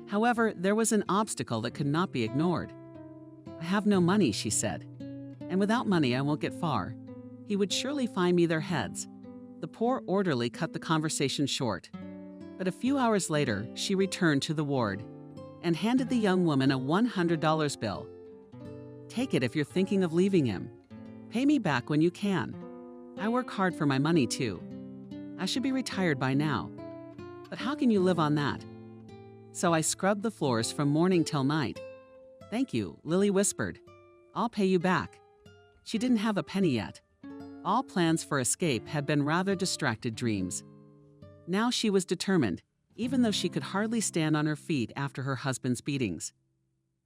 However, there was an obstacle that could not be ignored. "I have no money," she said. "And without money I won't get far. He would surely find me their heads." The poor orderly cut the conversation short. But a few hours later, she returned to the ward and handed the young woman a $100 bill. "Take it if you're thinking of leaving him. Pay me back when you can. I work hard for my money too. I should be retired by now. But how can you live on that?" so I scrubbed the floors from morning till night. Thank you, Lily whispered. I'll pay you back. She didn't have a penny yet. All plans for escape had been rather distracted dreams. Now she was determined, even though she could hardly stand on her feet after her husband's beatings.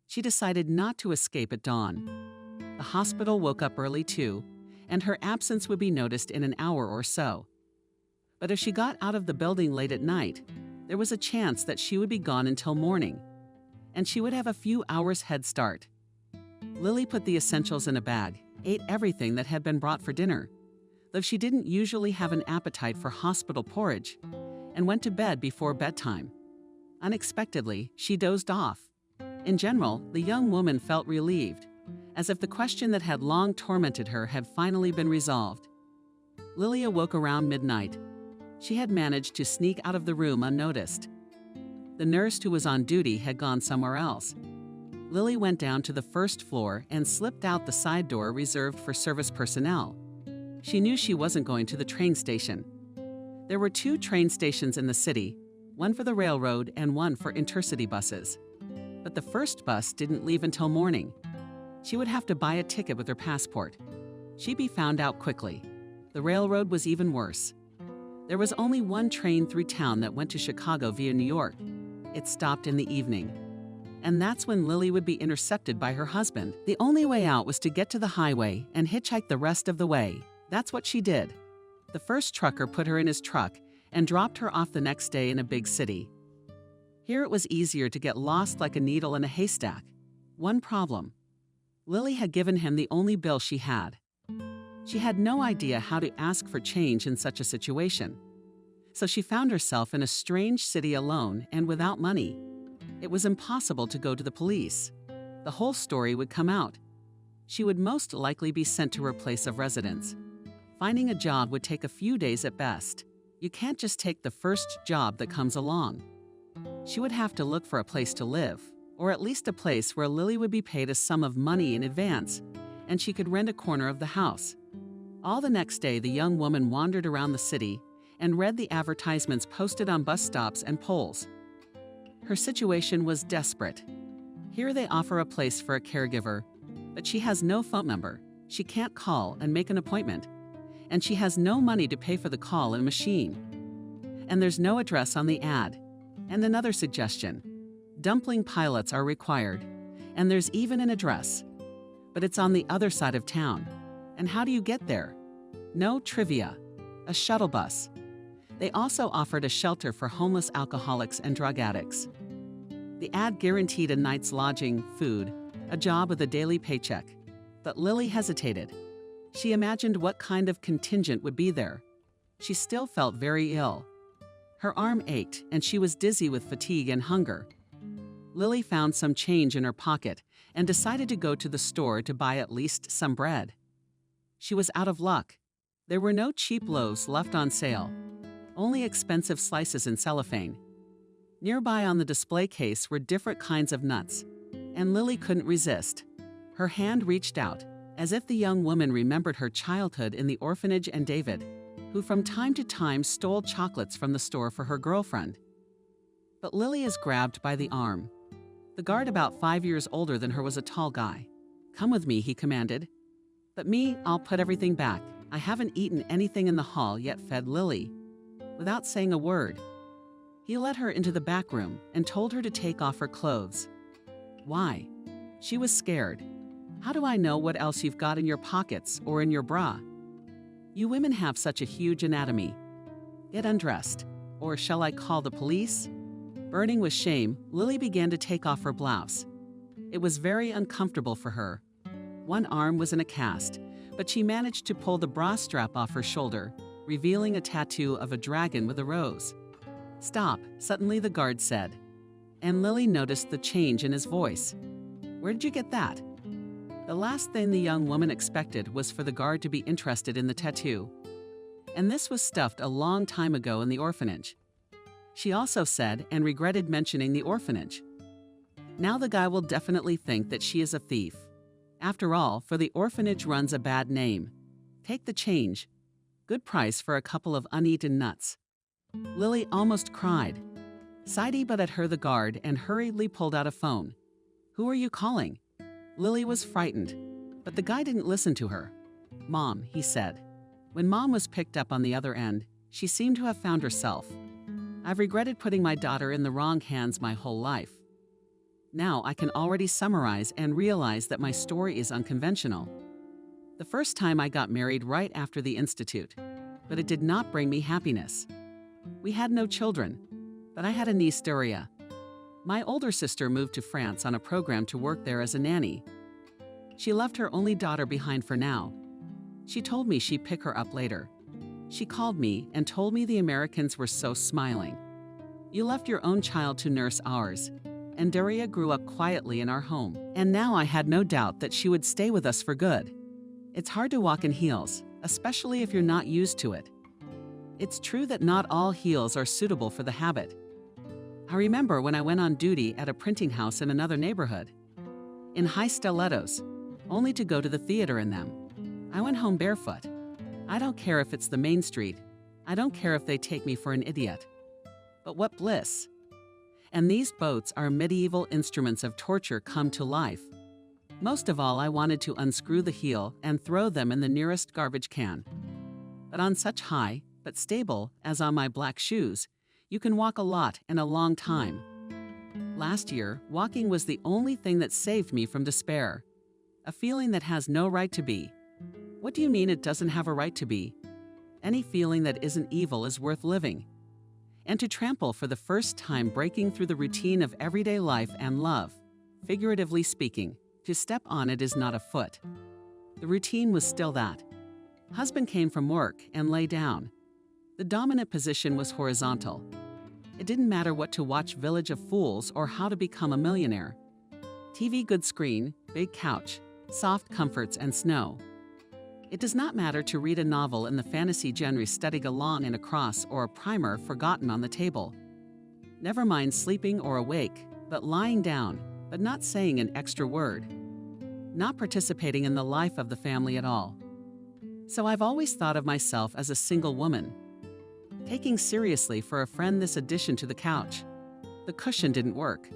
She decided not to escape at dawn. The hospital woke up early too, and her absence would be noticed in an hour or so. But if she got out of the building late at night, there was a chance that she would be gone until morning, and she would have a few hours head start. Lily put the essentials in a bag, ate everything that had been brought for dinner, though she didn't usually have an appetite for hospital porridge, and went to bed before bedtime. Unexpectedly, she dozed off. In general, the young woman felt relieved, as if the question that had long tormented her had finally been resolved. Lily awoke around midnight. She had managed to sneak out of the room unnoticed. The nurse who was on duty had gone somewhere else. Lily went down to the first floor and slipped out the side door reserved for service personnel. She knew she wasn't going to the train station. There were 2 train stations in the city, one for the railroad and one for intercity buses. But the first bus didn't leave until morning. She would have to buy a ticket with her passport. She'd be found out quickly. The railroad was even worse. There was only one train through town that went to Chicago via New York. It stopped in the evening. And that's when Lily would be intercepted by her husband. The only way out was to get to the highway and hitchhike the rest of the way. That's what she did. The first trucker put her in his truck and dropped her off the next day in a big city. Here it was easier to get lost like a needle in a haystack. One problem. Lily had given him the only bill she had. She had no idea how to ask for change in such a situation. So she found herself in a strange city alone and without money. It was impossible to go to the police. The whole story would come out. She would most likely be sent to her place of residence. Finding a job would take a few days at best. You can't just take the first job that comes along. She would have to look for a place to live, or at least a place where Lily would be paid a sum of money in advance, and she could rent a corner of the house. All the next day, the young woman wandered around the city and read the advertisements posted on bus stops and poles. Her situation was desperate. Here they offer a place for a caregiver, but she has no phone number. She can't call and make an appointment, and she has no money to pay for the call and machine. And there's no address on the ad. And another suggestion. Dumpling pilots are required, and there's even an address. But it's on the other side of town. And how do you get there? No trivia. A shuttle bus. They also offered a shelter for homeless alcoholics and drug addicts. The ad guaranteed a night's lodging, food, a job with a daily paycheck. But Lily hesitated. She imagined what kind of contingent would be there. She still felt very ill. Her arm ached, and she was dizzy with fatigue and hunger. Lily found some change in her pocket and decided to go to the store to buy at least some bread. She was out of luck. There were no cheap loaves left on sale, only expensive slices in cellophane. Nearby on the display case were different kinds of nuts, and Lily couldn't resist. Her hand reached out, as if the young woman remembered her childhood in the orphanage and David, who from time to time stole chocolates from the store for her girlfriend. But Lily is grabbed by the arm. The guard about 5 years older than her was a tall guy. "Come with me," he commanded. "But me, I'll put everything back. I haven't eaten anything in the hall yet," fed Lily. Without saying a word, he led her into the back room and told her to take off her clothes. Why? She was scared. "How do I know what else you've got in your pockets or in your bra? You women have such a huge anatomy. Get undressed. Or shall I call the police?" Burning with shame, Lily began to take off her blouse. It was very uncomfortable for her. One arm was in a cast, but she managed to pull the bra strap off her shoulder, revealing a tattoo of a dragon with a rose. "Stop," suddenly the guard said. And Lily noticed the change in his voice. "Where did you get that?" The last thing the young woman expected was for the guard to be interested in the tattoo. And this was stuffed a long time ago in the orphanage. She also said and regretted mentioning the orphanage. Now the guy will definitely think that she is a thief. After all, for the orphanage runs a bad name. Take the change. Good price for a couple of uneaten nuts. Lily almost cried. Saidi but at her the guard and hurriedly pulled out a phone. "Who are you calling?" Lily was frightened, but the guy didn't listen to her. "Mom," he said. When Mom was picked up on the other end, she seemed to have found herself. "I've regretted putting my daughter in the wrong hands my whole life. Now I can already summarize and realize that my story is unconventional. The first time I got married right after the institute, but it did not bring me happiness. We had no children, but I had a niece, Daria. My older sister moved to France on a program to work there as a nanny. She left her only daughter behind for now. She told me she'd pick her up later. She called me and told me the Americans were so smiling. You left your own child to nurse ours, and Daria grew up quietly in our home. And now I had no doubt that she would stay with us for good. It's hard to walk in heels, especially if you're not used to it. It's true that not all heels are suitable for the habit. I remember when I went on duty at a printing house in another neighborhood. In high stilettos, only to go to the theater in them. I went home barefoot. I don't care if it's the main street. I don't care if they take me for an idiot. But what bliss! And these boats are medieval instruments of torture come to life. Most of all, I wanted to unscrew the heel and throw them in the nearest garbage can. But on such high, but stable, as on my black shoes, you can walk a lot and a long time. Last year, walking was the only thing that saved me from despair. A feeling that has no right to be. What do you mean it doesn't have a right to be? Any feeling that isn't evil is worth living. And to trample for the first time, breaking through the routine of everyday life and love, figuratively speaking, to step on it is not a foot. The routine was still that. Husband came from work and lay down. The dominant position was horizontal. It didn't matter what to watch, Village of Fools or How to Become a Millionaire. TV, good screen, big couch, soft comforts and snow. It does not matter to read a novel in the fantasy genre, studying along in a cross or a primer forgotten on the table. Never mind sleeping or awake, but lying down, but not saying an extra word. Not participating in the life of the family at all. So I've always thought of myself as a single woman. Taking seriously for a friend this addition to the couch. The cushion didn't work,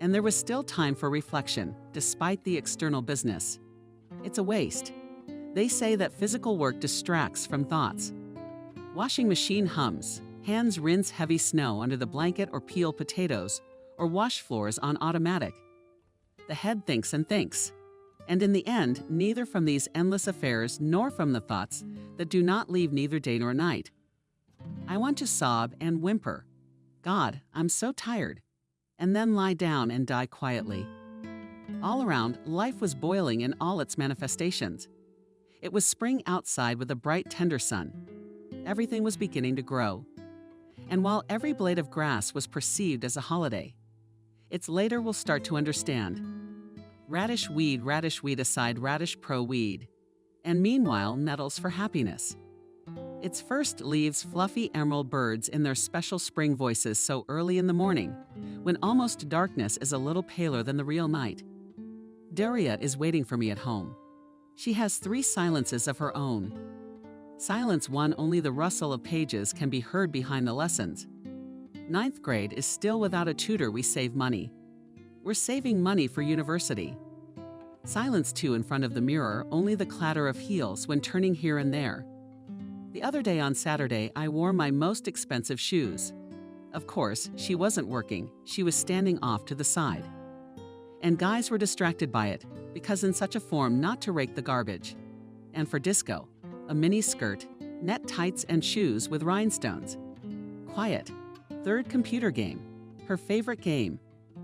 and there was still time for reflection, despite the external business. It's a waste. They say that physical work distracts from thoughts. Washing machine hums, hands rinse heavy snow under the blanket or peel potatoes, or wash floors on automatic. The head thinks and thinks. And in the end, neither from these endless affairs nor from the thoughts that do not leave neither day nor night. I want to sob and whimper, "God, I'm so tired," and then lie down and die quietly. All around, life was boiling in all its manifestations. It was spring outside with a bright, tender sun. Everything was beginning to grow. And while every blade of grass was perceived as a holiday, its later will start to understand. Radish weed aside, radish pro weed. And meanwhile, nettles for happiness. Its first leaves fluffy emerald birds in their special spring voices so early in the morning, when almost darkness is a little paler than the real night. Daria is waiting for me at home. She has 3 silences of her own. Silence 1, only the rustle of pages can be heard behind the lessons. 9th grade is still without a tutor. We save money. We're saving money for university. Silence 2, in front of the mirror, only the clatter of heels when turning here and there. The other day on Saturday, I wore my most expensive shoes. Of course, she wasn't working. She was standing off to the side. And guys were distracted by it, because in such a form not to rake the garbage. And for disco, a mini skirt, net tights and shoes with rhinestones. Quiet. 3rd computer game. Her favorite game.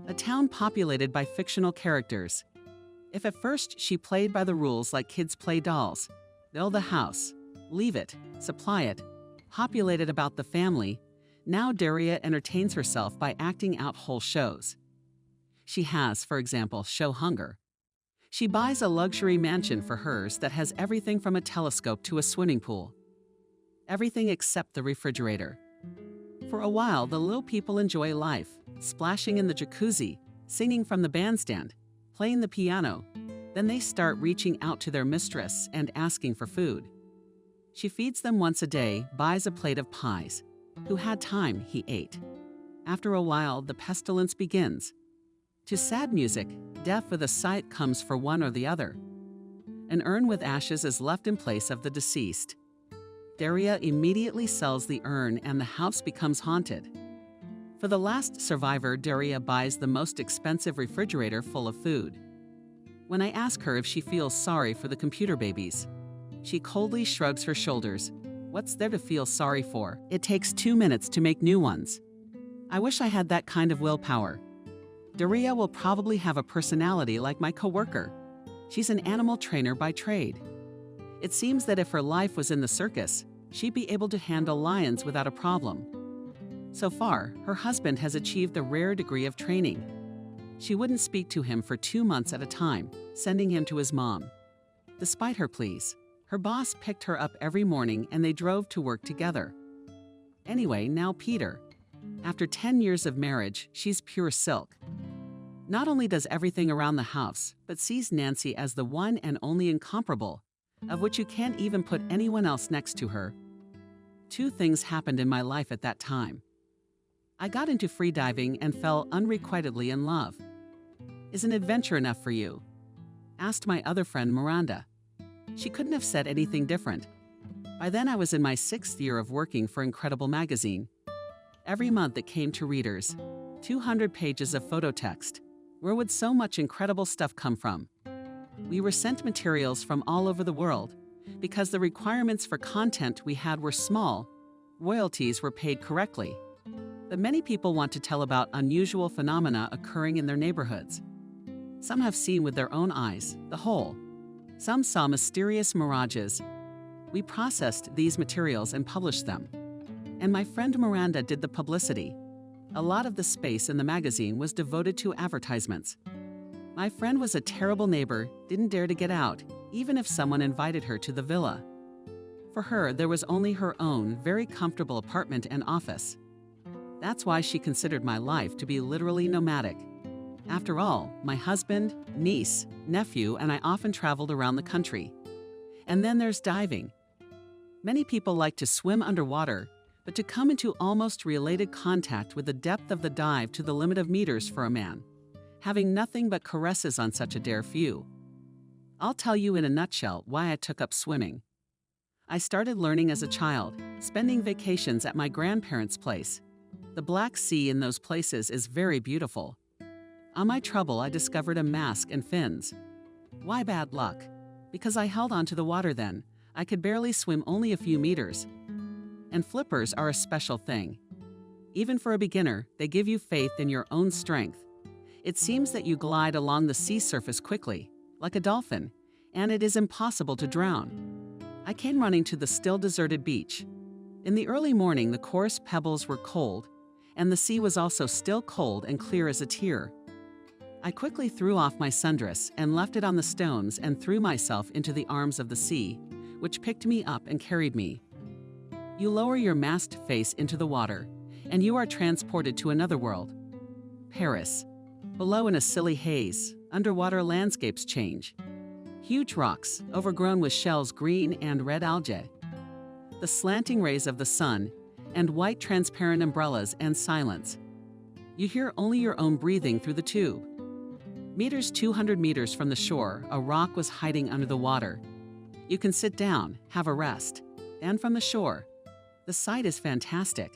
A town populated by fictional characters. If at first she played by the rules like kids play dolls, build a house, leave it, supply it, populate it about the family, now Daria entertains herself by acting out whole shows. She has, for example, show hunger. She buys a luxury mansion for hers that has everything from a telescope to a swimming pool. Everything except the refrigerator. For a while, the little people enjoy life, splashing in the jacuzzi, singing from the bandstand, playing the piano. Then they start reaching out to their mistress and asking for food. She feeds them once a day, buys a plate of pies. Who had time, he ate. After a while, the pestilence begins. To sad music, death with a sight comes for one or the other. An urn with ashes is left in place of the deceased. Daria immediately sells the urn and the house becomes haunted. For the last survivor, Daria buys the most expensive refrigerator full of food. When I ask her if she feels sorry for the computer babies, she coldly shrugs her shoulders. What's there to feel sorry for? It takes 2 minutes to make new ones. I wish I had that kind of willpower. Daria will probably have a personality like my coworker. She's an animal trainer by trade. It seems that if her life was in the circus, she'd be able to handle lions without a problem. So far, her husband has achieved a rare degree of training. She wouldn't speak to him for 2 months at a time, sending him to his mom. Despite her pleas, her boss picked her up every morning and they drove to work together. Anyway, now Peter. After 10 years of marriage, she's pure silk. Not only does everything around the house, but sees Nancy as the one and only incomparable, of which you can't even put anyone else next to her. 2 things happened in my life at that time. I got into freediving and fell unrequitedly in love. Is an adventure enough for you? Asked my other friend Miranda. She couldn't have said anything different. By then I was in my 6th year of working for Incredible magazine. Every month it came to readers. 200 pages of photo text. Where would so much incredible stuff come from? We were sent materials from all over the world. Because the requirements for content we had were small, royalties were paid correctly. But many people want to tell about unusual phenomena occurring in their neighborhoods. Some have seen with their own eyes, the whole. Some saw mysterious mirages. We processed these materials and published them. And my friend Miranda did the publicity. A lot of the space in the magazine was devoted to advertisements. My friend was a terrible neighbor, didn't dare to get out, even if someone invited her to the villa. For her, there was only her own, very comfortable apartment and office. That's why she considered my life to be literally nomadic. After all, my husband, niece, nephew, and I often traveled around the country. And then there's diving. Many people like to swim underwater, but to come into almost related contact with the depth of the dive to the limit of meters for a man, having nothing but caresses on such a dare few. I'll tell you in a nutshell why I took up swimming. I started learning as a child, spending vacations at my grandparents' place. The Black Sea in those places is very beautiful. On my trouble, I discovered a mask and fins. Why bad luck? Because I held on to the water then. I could barely swim only a few meters. And flippers are a special thing. Even for a beginner, they give you faith in your own strength. It seems that you glide along the sea surface quickly, like a dolphin, and it is impossible to drown. I came running to the still deserted beach. In the early morning, the coarse pebbles were cold, and the sea was also still cold and clear as a tear. I quickly threw off my sundress and left it on the stones and threw myself into the arms of the sea, which picked me up and carried me. You lower your masked face into the water, and you are transported to another world. Paris. Below in a silly haze, underwater landscapes change. Huge rocks, overgrown with shells, green and red algae. The slanting rays of the sun, and white transparent umbrellas and silence. You hear only your own breathing through the tube. 200 meters from the shore, a rock was hiding under the water. You can sit down, have a rest. And from the shore, the sight is fantastic.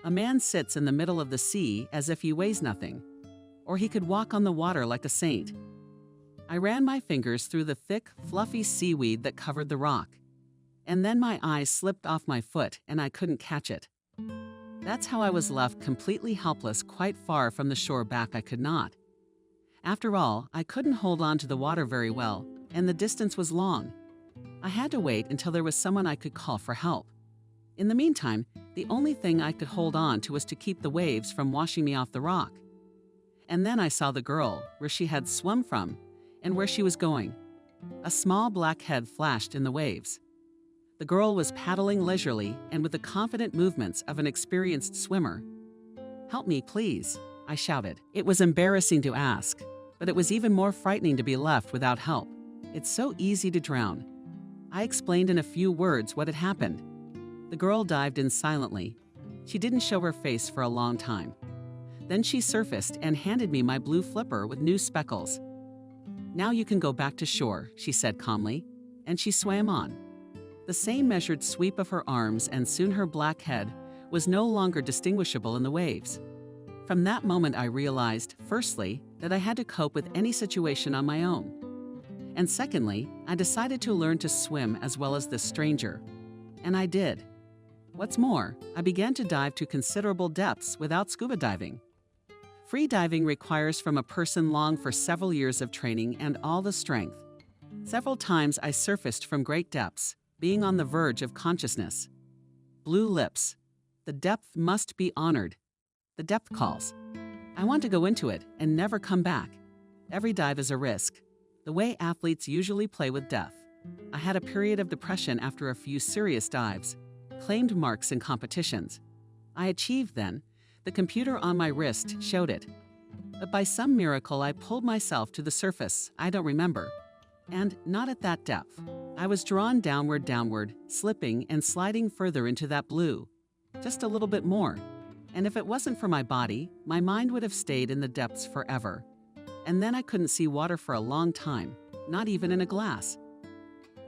A man sits in the middle of the sea as if he weighs nothing, or he could walk on the water like a saint. I ran my fingers through the thick, fluffy seaweed that covered the rock. And then my eyes slipped off my foot and I couldn't catch it. That's how I was left completely helpless quite far from the shore back I could not. After all, I couldn't hold on to the water very well, and the distance was long. I had to wait until there was someone I could call for help. In the meantime, the only thing I could hold on to was to keep the waves from washing me off the rock. And then I saw the girl, where she had swum from, and where she was going. A small black head flashed in the waves. The girl was paddling leisurely and with the confident movements of an experienced swimmer. "Help me, please," I shouted. It was embarrassing to ask, but it was even more frightening to be left without help. It's so easy to drown. I explained in a few words what had happened. The girl dived in silently. She didn't show her face for a long time. Then she surfaced and handed me my blue flipper with new speckles. "Now you can go back to shore," she said calmly, and she swam on. The same measured sweep of her arms, and soon her black head was no longer distinguishable in the waves. From that moment I realized, firstly, that I had to cope with any situation on my own. And secondly, I decided to learn to swim as well as this stranger. And I did. What's more, I began to dive to considerable depths without scuba diving. Free diving requires from a person long for several years of training and all the strength. Several times I surfaced from great depths, being on the verge of consciousness. Blue lips. The depth must be honored. The depth calls. I want to go into it and never come back. Every dive is a risk, the way athletes usually play with death. I had a period of depression after a few serious dives, claimed marks in competitions. I achieved then. The computer on my wrist showed it. But by some miracle I pulled myself to the surface, I don't remember. And not at that depth. I was drawn downward, slipping and sliding further into that blue. Just a little bit more. And if it wasn't for my body, my mind would have stayed in the depths forever. And then I couldn't see water for a long time, not even in a glass.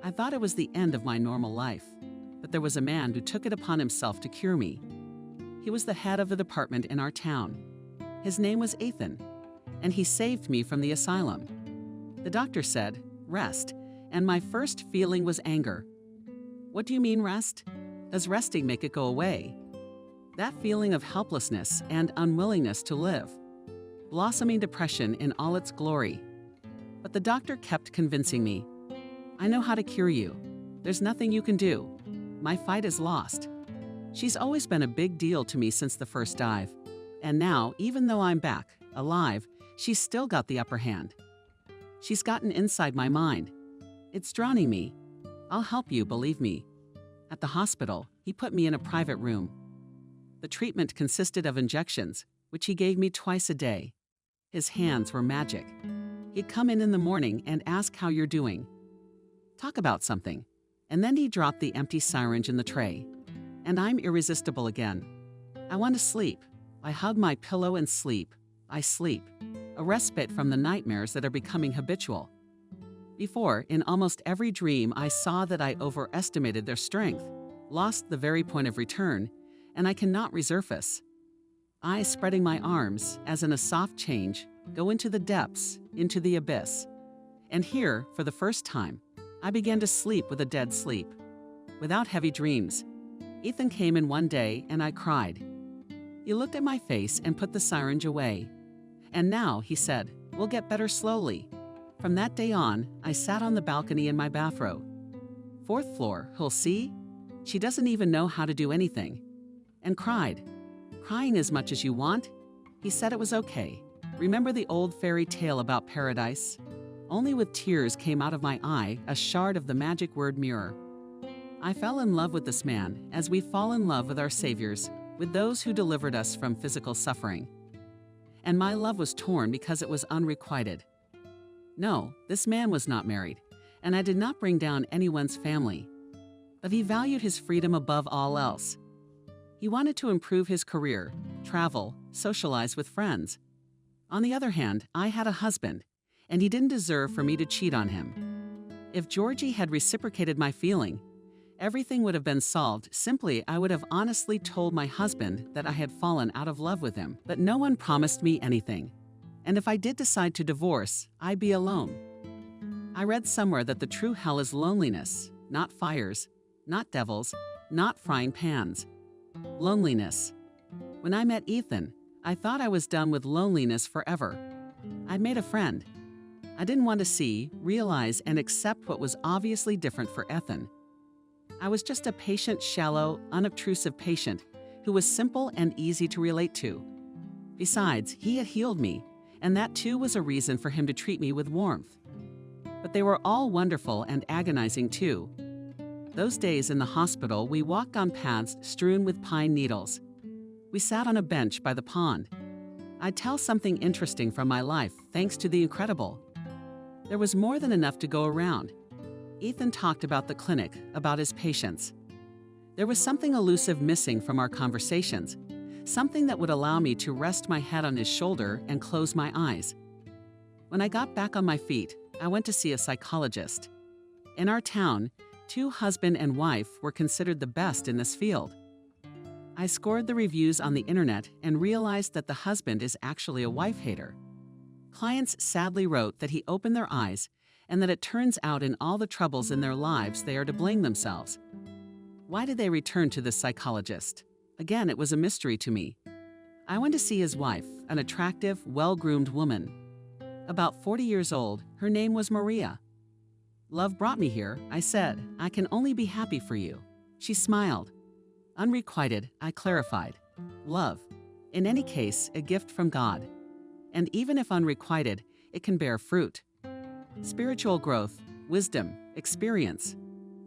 I thought it was the end of my normal life. But there was a man who took it upon himself to cure me. He was the head of the department in our town. His name was Ethan, and he saved me from the asylum. The doctor said, "Rest," and my first feeling was anger. What do you mean rest? Does resting make it go away? That feeling of helplessness and unwillingness to live. Blossoming depression in all its glory. But the doctor kept convincing me. "I know how to cure you. There's nothing you can do. My fight is lost." She's always been a big deal to me since the first dive. And now, even though I'm back, alive, she's still got the upper hand. She's gotten inside my mind. It's drowning me. I'll help you, believe me. At the hospital, he put me in a private room. The treatment consisted of injections, which he gave me twice a day. His hands were magic. He'd come in the morning and ask how you're doing. Talk about something. And then he dropped the empty syringe in the tray. And I'm irresistible again. I want to sleep. I hug my pillow and sleep. I sleep. A respite from the nightmares that are becoming habitual. Before, in almost every dream, I saw that I overestimated their strength, lost the very point of return, and I cannot resurface. I, spreading my arms, as in a soft change, go into the depths, into the abyss. And here, for the first time, I began to sleep with a dead sleep, without heavy dreams. Ethan came in one day and I cried. He looked at my face and put the syringe away. And now, he said, we'll get better slowly. From that day on, I sat on the balcony in my bathrobe. 4th floor, he'll see? She doesn't even know how to do anything. And cried. Crying as much as you want? He said it was okay. Remember the old fairy tale about paradise? Only with tears came out of my eye a shard of the magic word mirror. I fell in love with this man, as we fall in love with our saviors, with those who delivered us from physical suffering. And my love was torn because it was unrequited. No, this man was not married, and I did not bring down anyone's family. But he valued his freedom above all else. He wanted to improve his career, travel, socialize with friends. On the other hand, I had a husband, and he didn't deserve for me to cheat on him. If Georgie had reciprocated my feeling, everything would have been solved. Simply, I would have honestly told my husband that I had fallen out of love with him, but no one promised me anything. And if I did decide to divorce, I'd be alone. I read somewhere that the true hell is loneliness, not fires, not devils, not frying pans. Loneliness. When I met Ethan, I thought I was done with loneliness forever. I'd made a friend. I didn't want to see, realize, and accept what was obviously different for Ethan. I was just a patient, shallow, unobtrusive patient who was simple and easy to relate to. Besides, he had healed me, and that too was a reason for him to treat me with warmth. But they were all wonderful and agonizing too. Those days in the hospital, we walked on paths strewn with pine needles. We sat on a bench by the pond. I'd tell something interesting from my life thanks to the incredible. There was more than enough to go around. Ethan talked about the clinic, about his patients. There was something elusive missing from our conversations, something that would allow me to rest my head on his shoulder and close my eyes. When I got back on my feet, I went to see a psychologist. In our town, 2 husband and wife were considered the best in this field. I scored the reviews on the internet and realized that the husband is actually a wife hater. Clients sadly wrote that he opened their eyes and that it turns out in all the troubles in their lives they are to blame themselves. Why did they return to this psychologist? Again, it was a mystery to me. I went to see his wife, an attractive, well-groomed woman. About 40 years old, her name was Maria. "Love brought me here," I said. "I can only be happy for you." She smiled. Unrequited, I clarified. Love. In any case, a gift from God. And even if unrequited, it can bear fruit. Spiritual growth, wisdom, experience.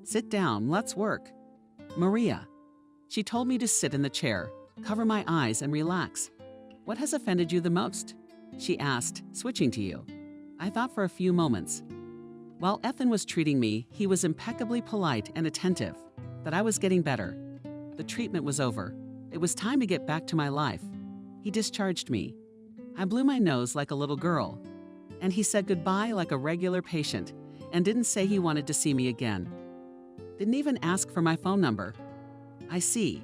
Sit down, let's work. Maria. She told me to sit in the chair, cover my eyes, and relax. "What has offended you the most?" she asked, switching to you. I thought for a few moments. While Ethan was treating me, he was impeccably polite and attentive. That I was getting better. The treatment was over. It was time to get back to my life. He discharged me. I blew my nose like a little girl. And he said goodbye like a regular patient and didn't say he wanted to see me again. Didn't even ask for my phone number. I see.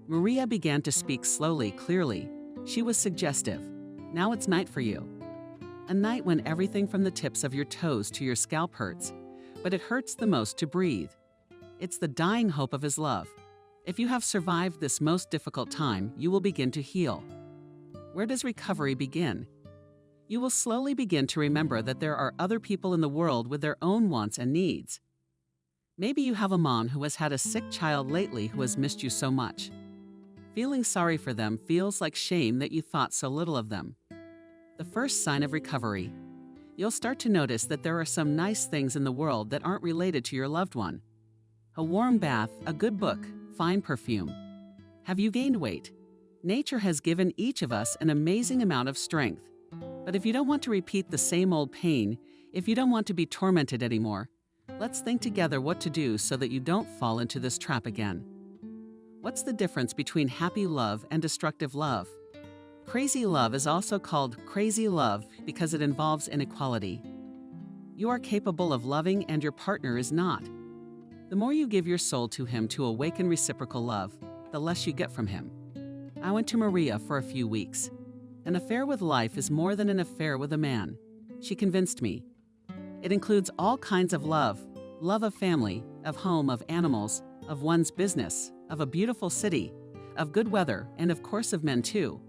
Maria began to speak slowly, clearly. She was suggestive. "Now it's night for you." A night when everything from the tips of your toes to your scalp hurts, but it hurts the most to breathe. It's the dying hope of his love. If you have survived this most difficult time, you will begin to heal. Where does recovery begin? You will slowly begin to remember that there are other people in the world with their own wants and needs. Maybe you have a mom who has had a sick child lately who has missed you so much. Feeling sorry for them feels like shame that you thought so little of them. The first sign of recovery. You'll start to notice that there are some nice things in the world that aren't related to your loved one. A warm bath, a good book, fine perfume. Have you gained weight? Nature has given each of us an amazing amount of strength. But if you don't want to repeat the same old pain, if you don't want to be tormented anymore, let's think together what to do so that you don't fall into this trap again. What's the difference between happy love and destructive love? Crazy love is also called crazy love because it involves inequality. You are capable of loving and your partner is not. The more you give your soul to him to awaken reciprocal love, the less you get from him. I went to Maria for a few weeks. An affair with life is more than an affair with a man. She convinced me. It includes all kinds of love. Love of family, of home, of animals, of one's business, of a beautiful city, of good weather, and of course of men too.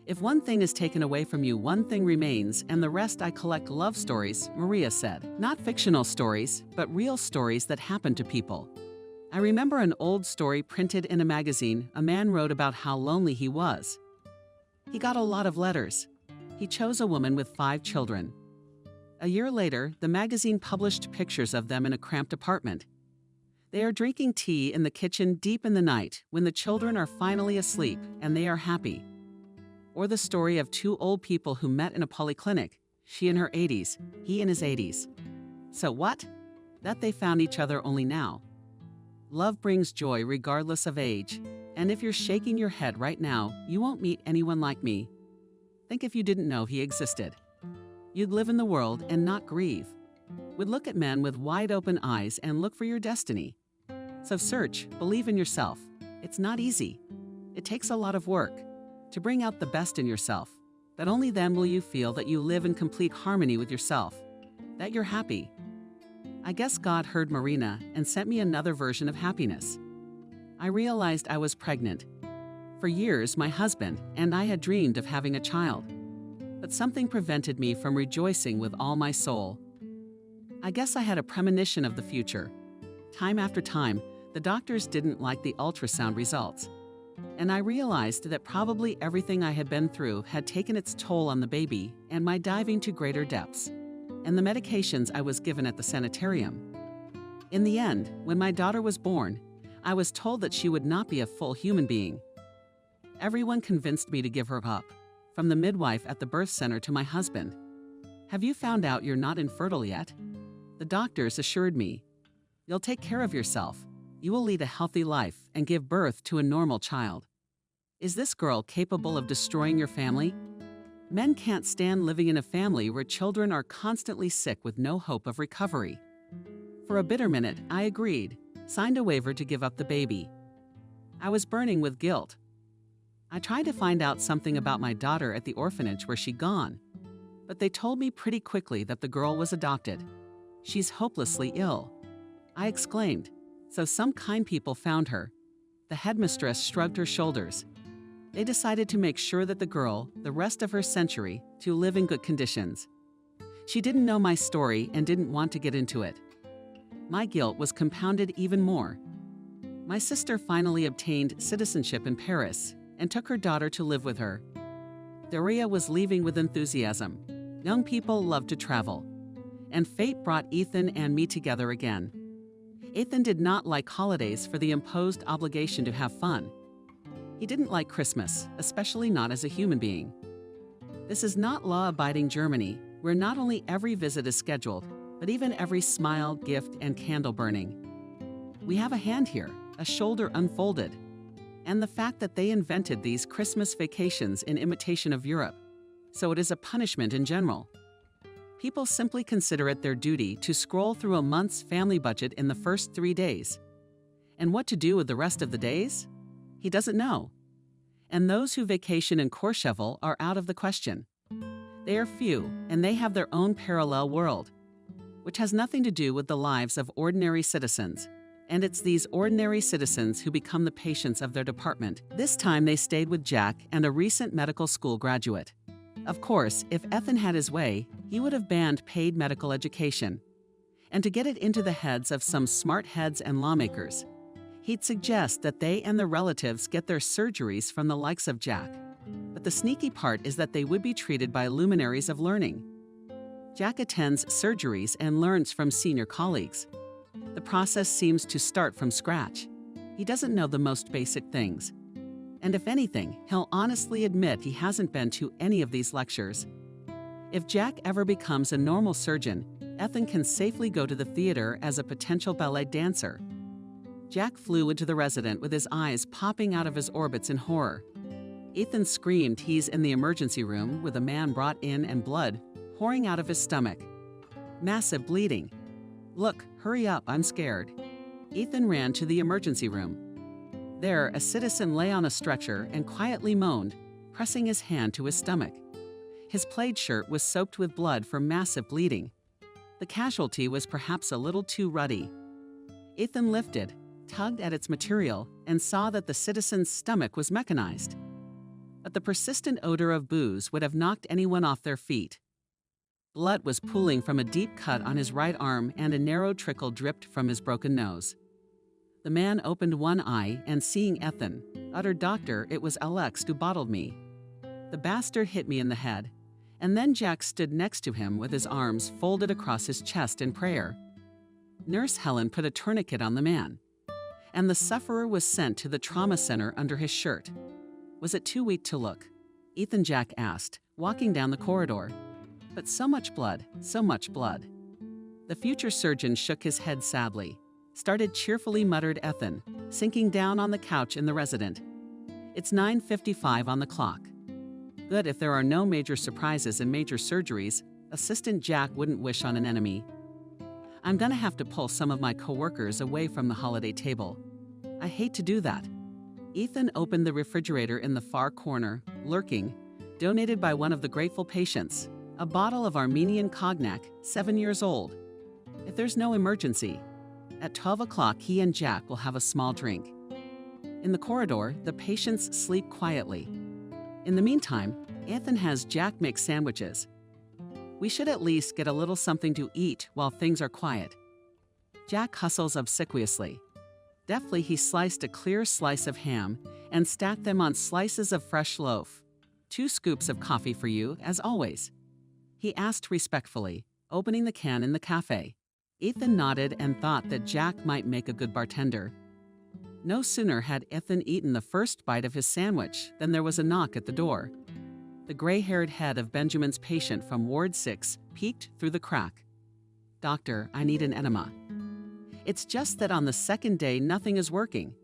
If one thing is taken away from you, one thing remains, and the rest I collect love stories, Maria said. Not fictional stories, but real stories that happen to people. I remember an old story printed in a magazine. A man wrote about how lonely he was. He got a lot of letters. He chose a woman with 5 children. A year later, the magazine published pictures of them in a cramped apartment. They are drinking tea in the kitchen deep in the night when the children are finally asleep and they are happy. Or the story of 2 old people who met in a polyclinic, she in her 80s, he in his 80s. So what? That they found each other only now. Love brings joy regardless of age, and if you're shaking your head right now, you won't meet anyone like me. Think if you didn't know he existed. You'd live in the world and not grieve. Would look at men with wide open eyes and look for your destiny. So search, believe in yourself. It's not easy. It takes a lot of work to bring out the best in yourself, that only then will you feel that you live in complete harmony with yourself, that you're happy. I guess God heard Marina and sent me another version of happiness. I realized I was pregnant. For years, my husband and I had dreamed of having a child, but something prevented me from rejoicing with all my soul. I guess I had a premonition of the future. Time after time, the doctors didn't like the ultrasound results. And I realized that probably everything I had been through had taken its toll on the baby and my diving to greater depths, and the medications I was given at the sanitarium. In the end, when my daughter was born, I was told that she would not be a full human being. Everyone convinced me to give her up, from the midwife at the birth center to my husband. Have you found out you're not infertile yet? The doctors assured me, you'll take care of yourself. You will lead a healthy life and give birth to a normal child. Is this girl capable of destroying your family? Men can't stand living in a family where children are constantly sick with no hope of recovery. For a bitter minute, I agreed, signed a waiver to give up the baby. I was burning with guilt. I tried to find out something about my daughter at the orphanage where she'd gone, but they told me pretty quickly that the girl was adopted. She's hopelessly ill. I exclaimed, so some kind people found her. The headmistress shrugged her shoulders. They decided to make sure that the girl, the rest of her century, to live in good conditions. She didn't know my story and didn't want to get into it. My guilt was compounded even more. My sister finally obtained citizenship in Paris and took her daughter to live with her. Daria was leaving with enthusiasm. Young people love to travel. And fate brought Ethan and me together again. Ethan did not like holidays for the imposed obligation to have fun. He didn't like Christmas, especially not as a human being. This is not law-abiding Germany, where not only every visit is scheduled, but even every smile, gift, and candle burning. We have a hand here, a shoulder unfolded. And the fact that they invented these Christmas vacations in imitation of Europe, so it is a punishment in general. People simply consider it their duty to scroll through a month's family budget in the first 3 days. And what to do with the rest of the days? He doesn't know. And those who vacation in Courchevel are out of the question. They are few, and they have their own parallel world, which has nothing to do with the lives of ordinary citizens. And it's these ordinary citizens who become the patients of their department. This time they stayed with Jack and a recent medical school graduate. Of course, if Ethan had his way, he would have banned paid medical education. And to get it into the heads of some smart heads and lawmakers, he'd suggest that they and their relatives get their surgeries from the likes of Jack. But the sneaky part is that they would be treated by luminaries of learning. Jack attends surgeries and learns from senior colleagues. The process seems to start from scratch. He doesn't know the most basic things. And if anything, he'll honestly admit he hasn't been to any of these lectures. If Jack ever becomes a normal surgeon, Ethan can safely go to the theater as a potential ballet dancer. Jack flew into the resident with his eyes popping out of his orbits in horror. Ethan screamed he's in the emergency room with a man brought in and blood pouring out of his stomach. Massive bleeding. Look, hurry up, I'm scared. Ethan ran to the emergency room. There, a citizen lay on a stretcher and quietly moaned, pressing his hand to his stomach. His plaid shirt was soaked with blood from massive bleeding. The casualty was perhaps a little too ruddy. Ethan lifted, tugged at its material, and saw that the citizen's stomach was mechanized. But the persistent odor of booze would have knocked anyone off their feet. Blood was pooling from a deep cut on his right arm and a narrow trickle dripped from his broken nose. The man opened one eye and, seeing Ethan, uttered, "Doctor, it was Alex who bottled me." The bastard hit me in the head, and then Jack stood next to him with his arms folded across his chest in prayer. Nurse Helen put a tourniquet on the man, and the sufferer was sent to the trauma center under his shirt. Was it too weak to look? Ethan Jack asked, walking down the corridor. But so much blood, so much blood. The future surgeon shook his head sadly, started cheerfully muttered Ethan, sinking down on the couch in the resident. It's 9:55 on the clock. Good if there are no major surprises and major surgeries, Assistant Jack wouldn't wish on an enemy. I'm gonna have to pull some of my coworkers away from the holiday table. I hate to do that. Ethan opened the refrigerator in the far corner, lurking, donated by one of the grateful patients, a bottle of Armenian cognac, 7 years old. If there's no emergency, at 12 o'clock he and Jack will have a small drink. In the corridor, the patients sleep quietly. In the meantime, Ethan has Jack make sandwiches. We should at least get a little something to eat while things are quiet. Jack hustles obsequiously. Deftly, he sliced a clear slice of ham and stacked them on slices of fresh loaf. 2 scoops of coffee for you, as always. He asked respectfully, opening the can in the cafe. Ethan nodded and thought that Jack might make a good bartender. No sooner had Ethan eaten the first bite of his sandwich than there was a knock at the door. The gray-haired head of Benjamin's patient from Ward 6 peeked through the crack. "Doctor, I need an enema." It's just that on the second day nothing is working.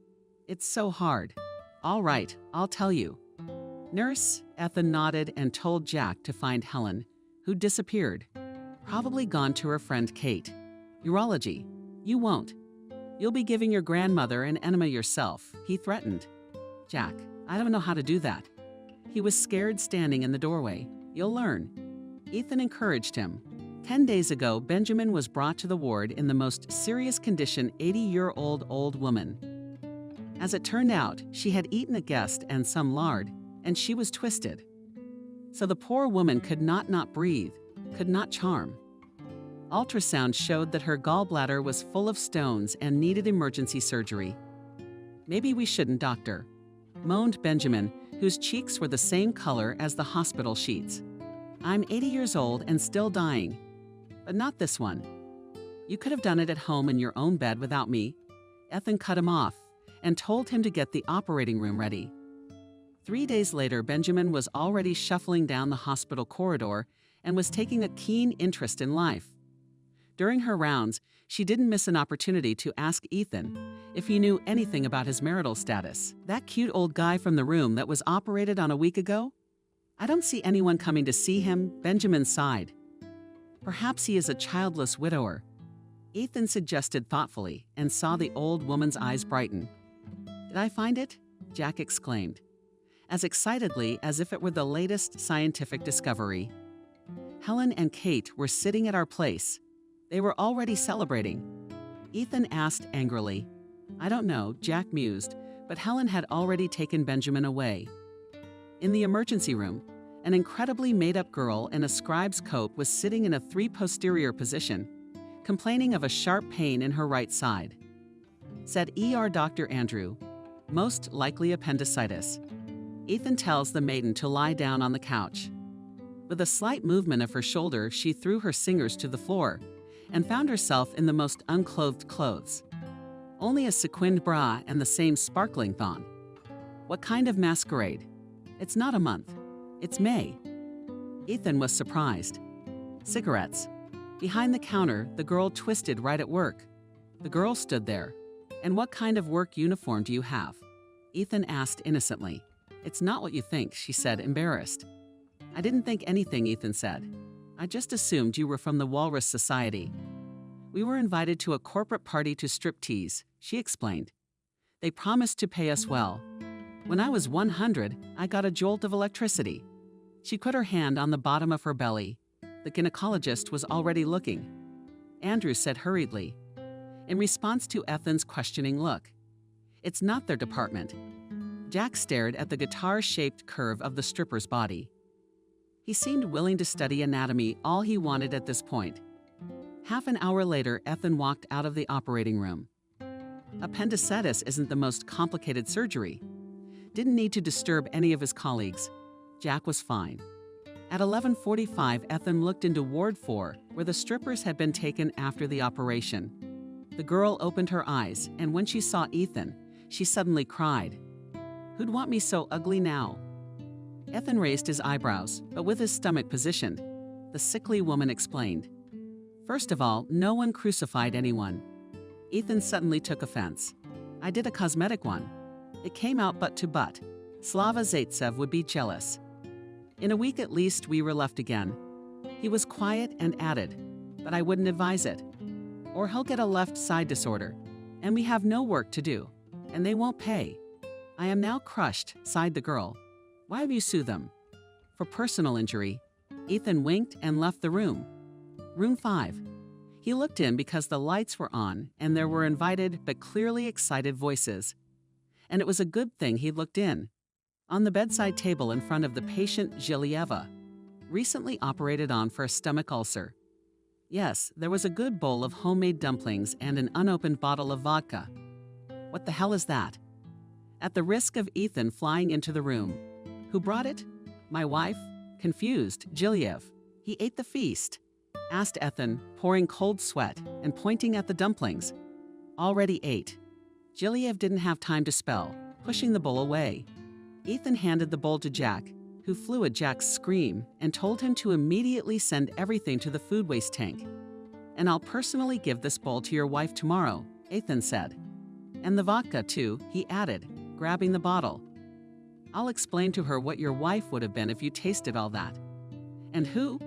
It's so hard. All right, I'll tell you. Nurse Ethan nodded and told Jack to find Helen, who disappeared. Probably gone to her friend Kate. Urology. You won't. You'll be giving your grandmother an enema yourself, he threatened. Jack, I don't know how to do that. He was scared standing in the doorway. You'll learn. Ethan encouraged him. 10 days ago, Benjamin was brought to the ward in the most serious condition 80-year-old old woman. As it turned out, she had eaten a guest and some lard, and she was twisted. So the poor woman could not breathe, could not charm. Ultrasound showed that her gallbladder was full of stones and needed emergency surgery. Maybe we shouldn't, doctor, moaned Benjamin, whose cheeks were the same color as the hospital sheets. I'm 80 years old and still dying. But not this one. You could have done it at home in your own bed without me. Ethan cut him off and told him to get the operating room ready. 3 days later, Benjamin was already shuffling down the hospital corridor and was taking a keen interest in life. During her rounds, she didn't miss an opportunity to ask Ethan if he knew anything about his marital status. That cute old guy from the room that was operated on a week ago? I don't see anyone coming to see him, Benjamin sighed. Perhaps he is a childless widower. Ethan suggested thoughtfully and saw the old woman's eyes brighten. Did I find it? Jack exclaimed, as excitedly as if it were the latest scientific discovery. Helen and Kate were sitting at our place. They were already celebrating. Ethan asked angrily. I don't know, Jack mused, but Helen had already taken Benjamin away. In the emergency room, an incredibly made-up girl in a scribe's coat was sitting in a 3 posterior position, complaining of a sharp pain in her right side. Said ER Dr. Andrew, most likely appendicitis. Ethan tells the maiden to lie down on the couch. With a slight movement of her shoulder, she threw her singers to the floor and found herself in the most unclothed clothes. Only a sequined bra and the same sparkling thong. What kind of masquerade? It's not a month. It's May. Ethan was surprised. Cigarettes. Behind the counter, the girl twisted right at work. The girl stood there. And what kind of work uniform do you have? Ethan asked innocently. It's not what you think, she said, embarrassed. I didn't think anything, Ethan said. I just assumed you were from the Walrus Society. We were invited to a corporate party to striptease, she explained. They promised to pay us well. When I was 100, I got a jolt of electricity. She put her hand on the bottom of her belly. The gynecologist was already looking. Andrew said hurriedly, in response to Ethan's questioning look, it's not their department. Jack stared at the guitar-shaped curve of the stripper's body. He seemed willing to study anatomy all he wanted at this point. Half an hour later, Ethan walked out of the operating room. Appendicitis isn't the most complicated surgery. Didn't need to disturb any of his colleagues. Jack was fine. At 11:45, Ethan looked into Ward 4, where the strippers had been taken after the operation. The girl opened her eyes, and when she saw Ethan, she suddenly cried. Who'd want me so ugly now? Ethan raised his eyebrows, but with his stomach positioned. The sickly woman explained. First of all, no one crucified anyone. Ethan suddenly took offense. I did a cosmetic one. It came out butt to butt. Slava Zaitsev would be jealous. In a week at least, we were left again. He was quiet and added, but I wouldn't advise it. Or he'll get a left side disorder, and we have no work to do, and they won't pay. I am now crushed, sighed the girl. Why have you sued them? For personal injury. Ethan winked and left the room. Room 5. He looked in because the lights were on and there were invited but clearly excited voices. And it was a good thing he looked in. On the bedside table in front of the patient Zhilieva, recently operated on for a stomach ulcer. Yes, there was a good bowl of homemade dumplings and an unopened bottle of vodka. What the hell is that? At the risk of Ethan flying into the room. Who brought it? My wife? Confused, Zhiliev. He ate the feast. Asked Ethan, pouring cold sweat and pointing at the dumplings. Already ate. Zhiliev didn't have time to spell, pushing the bowl away. Ethan handed the bowl to Jack, who flew at Jack's scream and told him to immediately send everything to the food waste tank. And I'll personally give this bowl to your wife tomorrow, Ethan said. And the vodka, too, he added, grabbing the bottle. I'll explain to her what your wife would have been if you tasted all that. And who?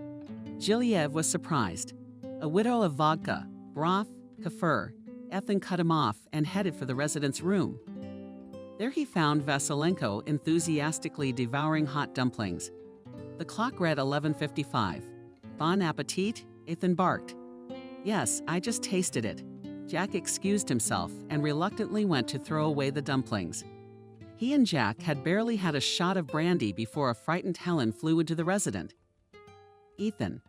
Giliev was surprised. A widow of vodka, broth, kefir. Ethan cut him off and headed for the resident's room. There he found Vasilenko enthusiastically devouring hot dumplings. The clock read 11:55. Bon appetit, Ethan barked. Yes, I just tasted it. Jack excused himself and reluctantly went to throw away the dumplings. He and Jack had barely had a shot of brandy before a frightened Helen flew into the resident. Ethan,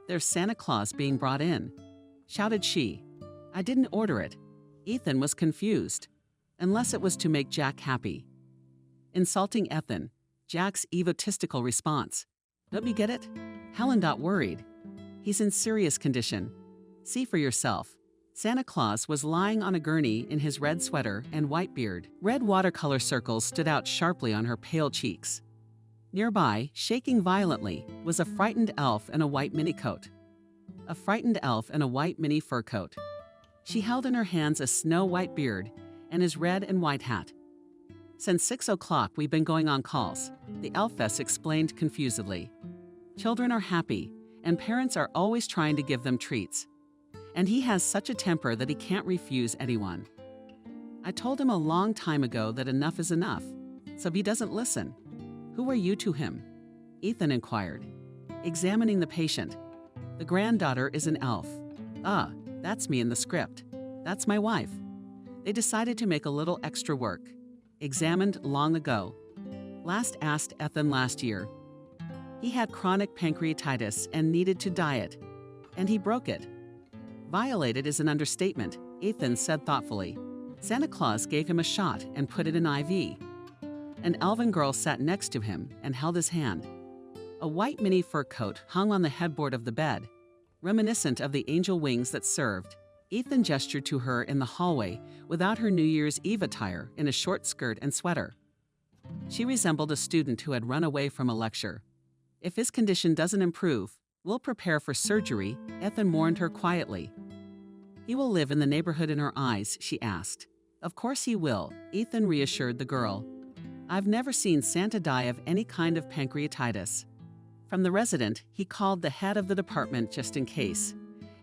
there's Santa Claus being brought in, shouted she. I didn't order it. Ethan was confused, unless it was to make Jack happy. Insulting Ethan, Jack's egotistical response. Don't you get it? Helen got worried. He's in serious condition. See for yourself. Santa Claus was lying on a gurney in his red sweater and white beard. Red watercolor circles stood out sharply on her pale cheeks. Nearby, shaking violently, was a frightened elf in a white minicoat. A frightened elf in a white mini fur coat. She held in her hands a snow-white beard and his red and white hat. Since 6 o'clock, we've been going on calls, the elfess explained confusedly. Children are happy, and parents are always trying to give them treats. And he has such a temper that he can't refuse anyone. I told him a long time ago that enough is enough, so he doesn't listen. Who are you to him? Ethan inquired, examining the patient. The granddaughter is an elf. Ah, that's me in the script. That's my wife. They decided to make a little extra work. Examined long ago. Last asked Ethan last year. He had chronic pancreatitis and needed to diet, and he broke it. Violated is an understatement, Ethan said thoughtfully. Santa Claus gave him a shot and put it in IV. An elven girl sat next to him and held his hand. A white mini fur coat hung on the headboard of the bed, reminiscent of the angel wings that served. Ethan gestured to her in the hallway without her New Year's Eve attire in a short skirt and sweater. She resembled a student who had run away from a lecture. If his condition doesn't improve, we'll prepare for surgery, Ethan warned her quietly. He will live in the neighborhood in her eyes, she asked. Of course he will, Ethan reassured the girl. I've never seen Santa die of any kind of pancreatitis. From the resident, he called the head of the department just in case,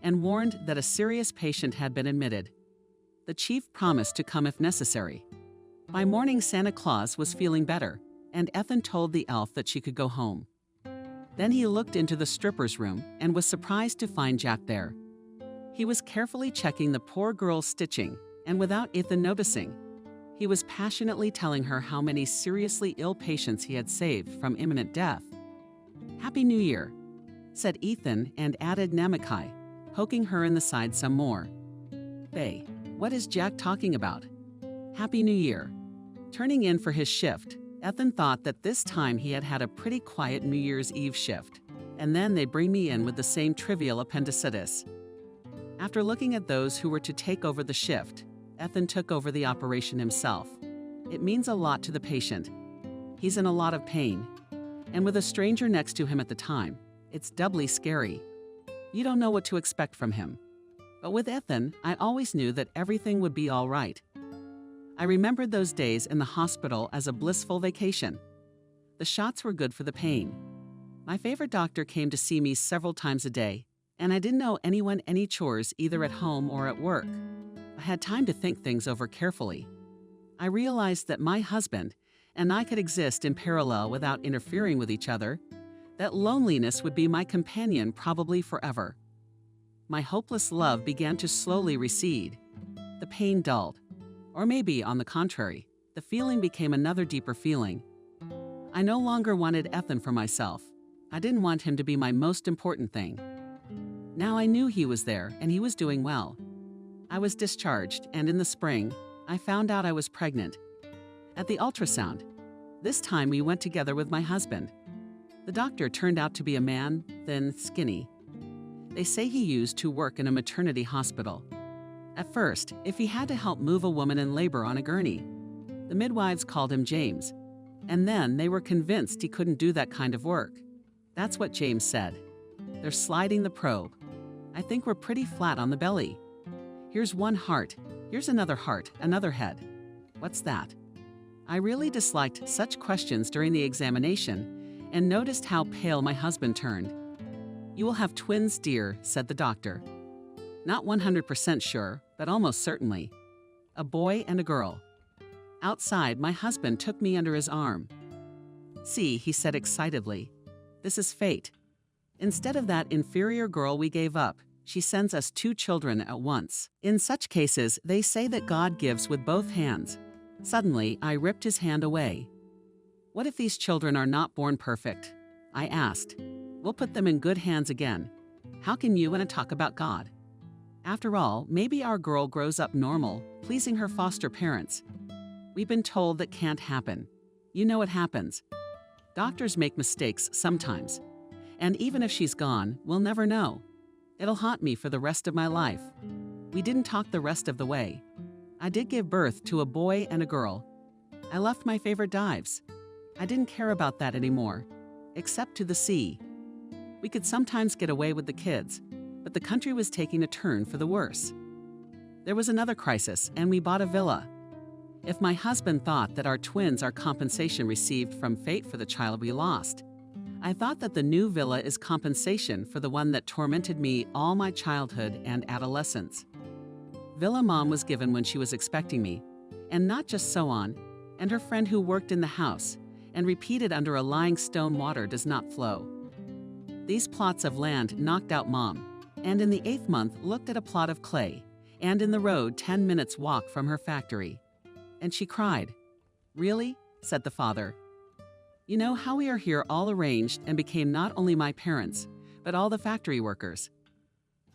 and warned that a serious patient had been admitted. The chief promised to come if necessary. By morning, Santa Claus was feeling better, and Ethan told the elf that she could go home. Then he looked into the stripper's room and was surprised to find Jack there. He was carefully checking the poor girl's stitching, and without Ethan noticing, he was passionately telling her how many seriously ill patients he had saved from imminent death. Happy New Year, said Ethan and added Namakai, poking her in the side some more. Bae, what is Jack talking about? Happy New Year. Turning in for his shift, Ethan thought that this time he had had a pretty quiet New Year's Eve shift, and then they'd bring me in with the same trivial appendicitis. After looking at those who were to take over the shift, Ethan took over the operation himself. It means a lot to the patient. He's in a lot of pain, and with a stranger next to him at the time, it's doubly scary. You don't know what to expect from him. But with Ethan, I always knew that everything would be all right. I remembered those days in the hospital as a blissful vacation. The shots were good for the pain. My favorite doctor came to see me several times a day, and I didn't owe anyone any chores either at home or at work. I had time to think things over carefully. I realized that my husband and I could exist in parallel without interfering with each other, that loneliness would be my companion probably forever. My hopeless love began to slowly recede. The pain dulled. Or maybe, on the contrary, the feeling became another deeper feeling. I no longer wanted Ethan for myself. I didn't want him to be my most important thing. Now I knew he was there and he was doing well. I was discharged, and in the spring, I found out I was pregnant. At the ultrasound, this time we went together with my husband. The doctor turned out to be a man, thin, skinny. They say he used to work in a maternity hospital. At first, if he had to help move a woman in labor on a gurney, the midwives called him James, and then they were convinced he couldn't do that kind of work. That's what James said. They're sliding the probe. I think we're pretty flat on the belly. Here's one heart, here's another heart, another head. What's that? I really disliked such questions during the examination and noticed how pale my husband turned. "You will have twins, dear," said the doctor. Not 100% sure, but almost certainly. A boy and a girl. Outside, my husband took me under his arm. "See," he said excitedly, "this is fate. Instead of that inferior girl we gave up, she sends us 2 children at once. In such cases, they say that God gives with both hands." Suddenly, I ripped his hand away. "What if these children are not born perfect?" I asked. "We'll put them in good hands again. How can you and I talk about God? After all, maybe our girl grows up normal, pleasing her foster parents. We've been told that can't happen. You know what happens. Doctors make mistakes sometimes. And even if she's gone, we'll never know. It'll haunt me for the rest of my life." We didn't talk the rest of the way. I did give birth to a boy and a girl. I left my favorite dives. I didn't care about that anymore, except to the sea. We could sometimes get away with the kids, but the country was taking a turn for the worse. There was another crisis, and we bought a villa. If my husband thought that our twins are compensation received from fate for the child we lost, I thought that the new villa is compensation for the one that tormented me all my childhood and adolescence. Villa Mom was given when she was expecting me, and not just so on, and her friend who worked in the house and repeated under a lying stone water does not flow. These plots of land knocked out Mom, and in the 8th month looked at a plot of clay, and in the road 10 minutes walk from her factory. And she cried. "Really?" said the father. "You know how we are here all arranged and became not only my parents, but all the factory workers.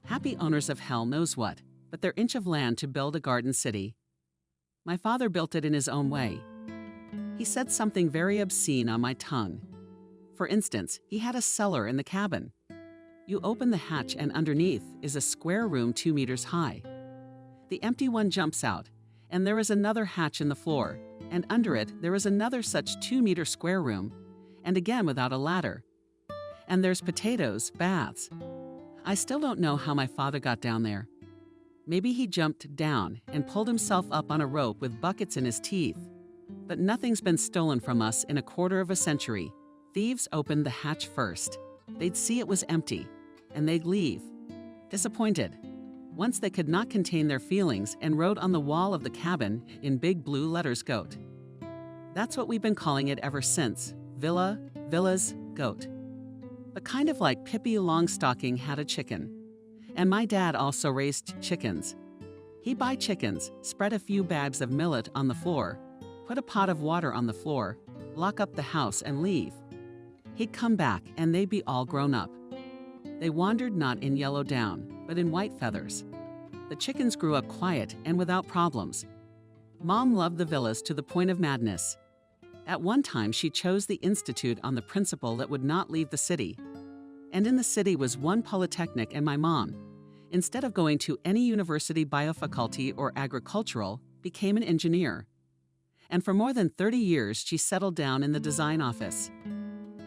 Happy owners of hell knows what, but their inch of land to build a garden city. My father built it in his own way. He said something very obscene on my tongue. For instance, he had a cellar in the cabin. You open the hatch and underneath is a square room 2 meters high. The empty one jumps out, and there is another hatch in the floor, and under it there is another such 2-meter square room, and again without a ladder. And there's potatoes, baths. I still don't know how my father got down there. Maybe he jumped down and pulled himself up on a rope with buckets in his teeth. But nothing's been stolen from us in a quarter of a century. Thieves opened the hatch first. They'd see it was empty, and they'd leave, disappointed. Once they could not contain their feelings and wrote on the wall of the cabin in big blue letters, GOAT. That's what we've been calling it ever since, Villa, Villas, GOAT. But kind of like Pippi Longstocking had a chicken. And my dad also raised chickens. He'd buy chickens, spread a few bags of millet on the floor, put a pot of water on the floor, lock up the house and leave. He'd come back and they'd be all grown up. They wandered not in yellow down, but in white feathers. The chickens grew up quiet and without problems. Mom loved the villas to the point of madness. At one time, she chose the institute on the principle that would not leave the city. And in the city was one polytechnic, and my mom, instead of going to any university biofaculty or agricultural, became an engineer. And for more than 30 years, she settled down in the design office.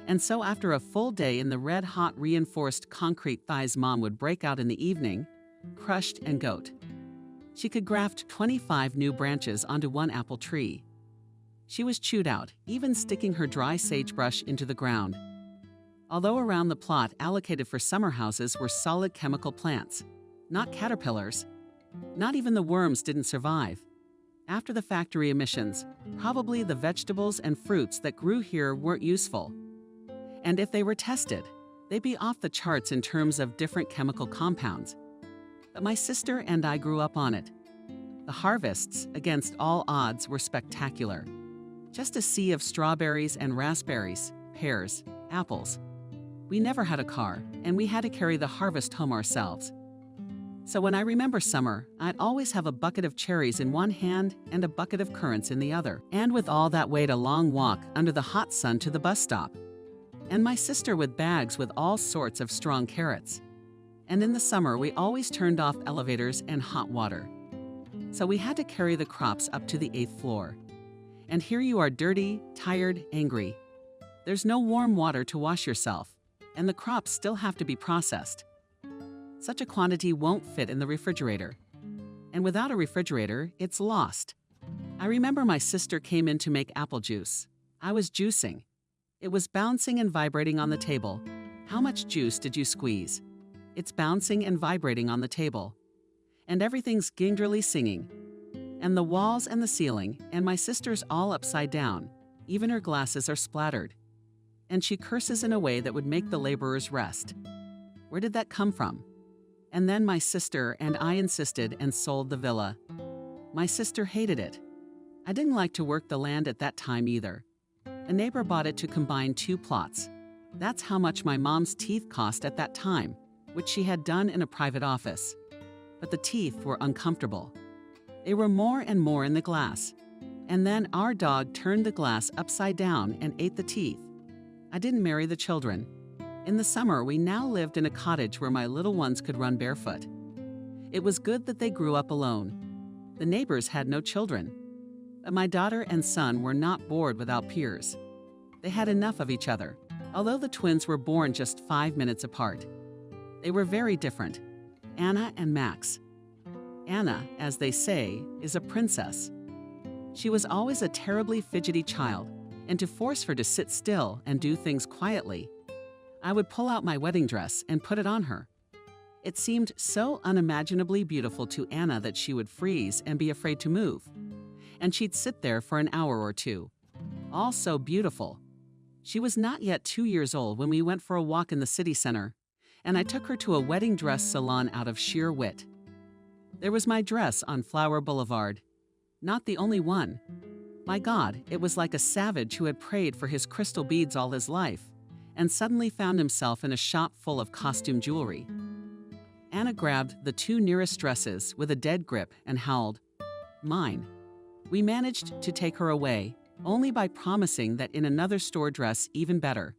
And so after a full day in the red-hot reinforced concrete thighs, Mom would break out in the evening, crushed and goat. She could graft 25 new branches onto one apple tree. She was chewed out, even sticking her dry sagebrush into the ground. Although around the plot allocated for summer houses were solid chemical plants, not caterpillars. Not even the worms didn't survive. After the factory emissions, probably the vegetables and fruits that grew here weren't useful. And if they were tested, they'd be off the charts in terms of different chemical compounds. But my sister and I grew up on it. The harvests, against all odds, were spectacular. Just a sea of strawberries and raspberries, pears, apples. We never had a car, and we had to carry the harvest home ourselves. So when I remember summer, I'd always have a bucket of cherries in one hand and a bucket of currants in the other, and with all that weight a long walk under the hot sun to the bus stop. And my sister with bags with all sorts of strong carrots. And in the summer, we always turned off elevators and hot water. So we had to carry the crops up to the 8th floor. And here you are dirty, tired, angry. There's no warm water to wash yourself, and the crops still have to be processed. Such a quantity won't fit in the refrigerator. And without a refrigerator, it's lost. I remember my sister came in to make apple juice. I was juicing. It was bouncing and vibrating on the table. How much juice did you squeeze? It's bouncing and vibrating on the table. And everything's gingerly singing. And the walls and the ceiling, and my sister's all upside down. Even her glasses are splattered. And she curses in a way that would make the laborers rest. Where did that come from? And then my sister and I insisted and sold the villa. My sister hated it. I didn't like to work the land at that time either. A neighbor bought it to combine 2 plots. That's how much my mom's teeth cost at that time, which she had done in a private office. But the teeth were uncomfortable. They were more and more in the glass. And then our dog turned the glass upside down and ate the teeth. I didn't marry the children. In the summer, we now lived in a cottage where my little ones could run barefoot. It was good that they grew up alone. The neighbors had no children. But my daughter and son were not bored without peers. They had enough of each other, although the twins were born just 5 minutes apart. They were very different, Anna and Max. Anna, as they say, is a princess. She was always a terribly fidgety child, and to force her to sit still and do things quietly, I would pull out my wedding dress and put it on her. It seemed so unimaginably beautiful to Anna that she would freeze and be afraid to move. And she'd sit there for an hour or two. All so beautiful. She was not yet 2 years old when we went for a walk in the city center, and I took her to a wedding dress salon out of sheer wit. There was my dress on Flower Boulevard. Not the only one. My God, it was like a savage who had prayed for his crystal beads all his life, and suddenly found himself in a shop full of costume jewelry. Anna grabbed the 2 nearest dresses with a dead grip and howled, "Mine." We managed to take her away, only by promising that in another store dress even better.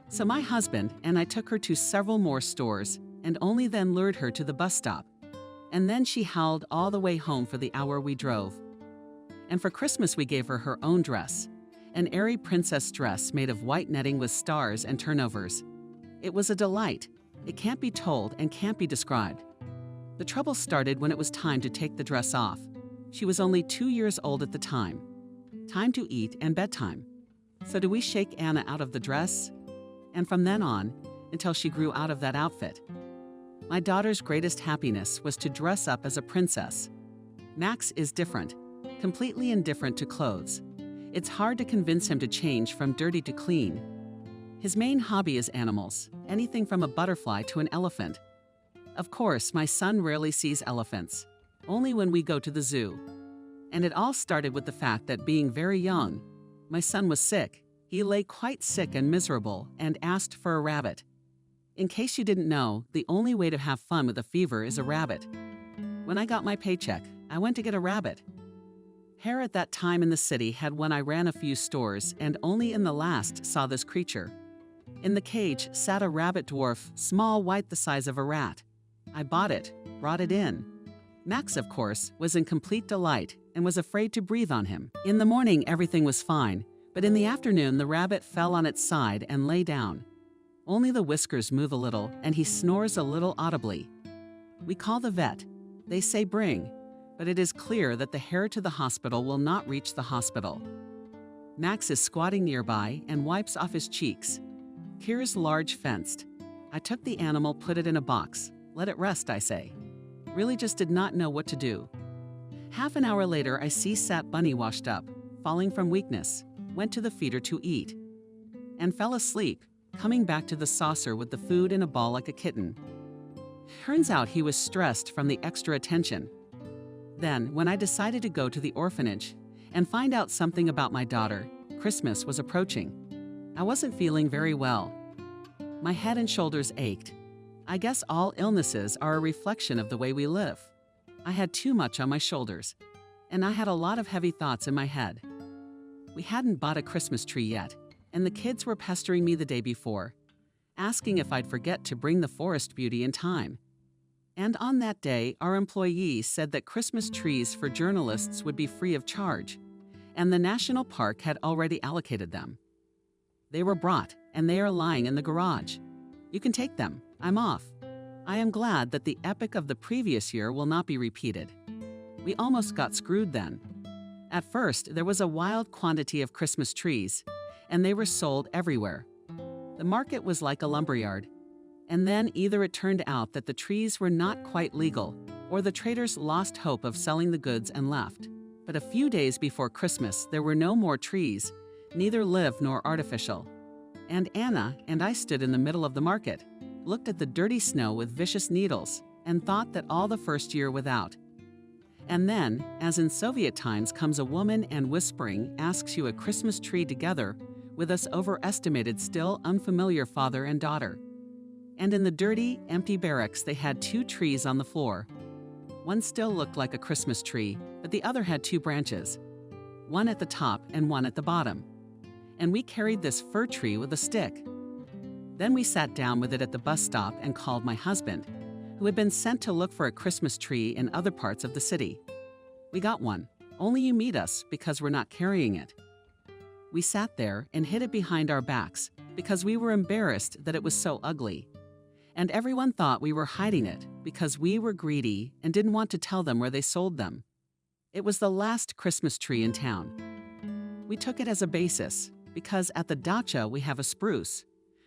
So my husband and I took her to several more stores and only then lured her to the bus stop. And then she howled all the way home for the hour we drove. And for Christmas we gave her her own dress, an airy princess dress made of white netting with stars and turnovers. It was a delight. It can't be told and can't be described. The trouble started when it was time to take the dress off. She was only 2 years old at the time. Time to eat and bedtime. So do we shake Anna out of the dress? And from then on, until she grew out of that outfit. My daughter's greatest happiness was to dress up as a princess. Max is different, completely indifferent to clothes. It's hard to convince him to change from dirty to clean. His main hobby is animals, anything from a butterfly to an elephant. Of course, my son rarely sees elephants. Only when we go to the zoo. And it all started with the fact that being very young, my son was sick. He lay quite sick and miserable and asked for a rabbit. In case you didn't know, the only way to have fun with a fever is a rabbit. When I got my paycheck, I went to get a rabbit. Hare at that time in the city had when I ran a few stores and only in the last saw this creature. In the cage sat a rabbit dwarf, small, white, the size of a rat. I bought it, brought it in. Max, of course, was in complete delight and was afraid to breathe on him. In the morning, everything was fine, but in the afternoon, the rabbit fell on its side and lay down. Only the whiskers move a little, and he snores a little audibly. We call the vet. They say bring, but it is clear that the hare to the hospital will not reach the hospital. Max is squatting nearby and wipes off his cheeks. Here's large fenced. I took the animal, put it in a box. Let it rest, I say. Really just did not know what to do. Half an hour later, I see Sat Bunny washed up, falling from weakness, went to the feeder to eat, and fell asleep, coming back to the saucer with the food in a ball like a kitten. Turns out he was stressed from the extra attention. Then, when I decided to go to the orphanage and find out something about my daughter, Christmas was approaching. I wasn't feeling very well. My head and shoulders ached. I guess all illnesses are a reflection of the way we live. I had too much on my shoulders, and I had a lot of heavy thoughts in my head. We hadn't bought a Christmas tree yet, and the kids were pestering me the day before, asking if I'd forget to bring the forest beauty in time. And on that day, our employee said that Christmas trees for journalists would be free of charge, and the national park had already allocated them. They were brought, and they are lying in the garage. You can take them. I'm off. I am glad that the epic of the previous year will not be repeated. We almost got screwed then. At first, there was a wild quantity of Christmas trees, and they were sold everywhere. The market was like a lumberyard. And then either it turned out that the trees were not quite legal, or the traders lost hope of selling the goods and left. But a few days before Christmas, there were no more trees, neither live nor artificial. And Anna and I stood in the middle of the market, looked at the dirty snow with vicious needles, and thought that all the first year without. And then, as in Soviet times, comes a woman and whispering asks you a Christmas tree together with us overestimated, still unfamiliar father and daughter. And in the dirty, empty barracks, they had 2 trees on the floor. One still looked like a Christmas tree, but the other had 2 branches, one at the top and one at the bottom. And we carried this fir tree with a stick. Then we sat down with it at the bus stop and called my husband, who had been sent to look for a Christmas tree in other parts of the city. We got one, only you meet us because we're not carrying it. We sat there and hid it behind our backs because we were embarrassed that it was so ugly. And everyone thought we were hiding it because we were greedy and didn't want to tell them where they sold them. It was the last Christmas tree in town. We took it as a basis because at the dacha we have a spruce,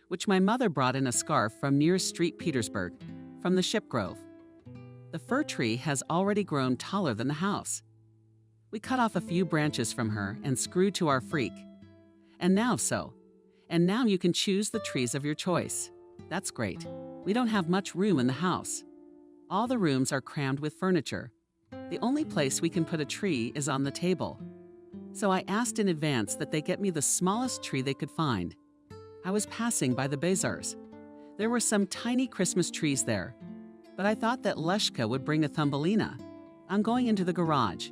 which my mother brought in a scarf from near Street Petersburg, from the Ship Grove. The fir tree has already grown taller than the house. We cut off a few branches from her and screwed to our freak. And now you can choose the trees of your choice. That's great. We don't have much room in the house. All the rooms are crammed with furniture. The only place we can put a tree is on the table. So I asked in advance that they get me the smallest tree they could find. I was passing by the bazaars. There were some tiny Christmas trees there, but I thought that Leshka would bring a Thumbelina. I'm going into the garage.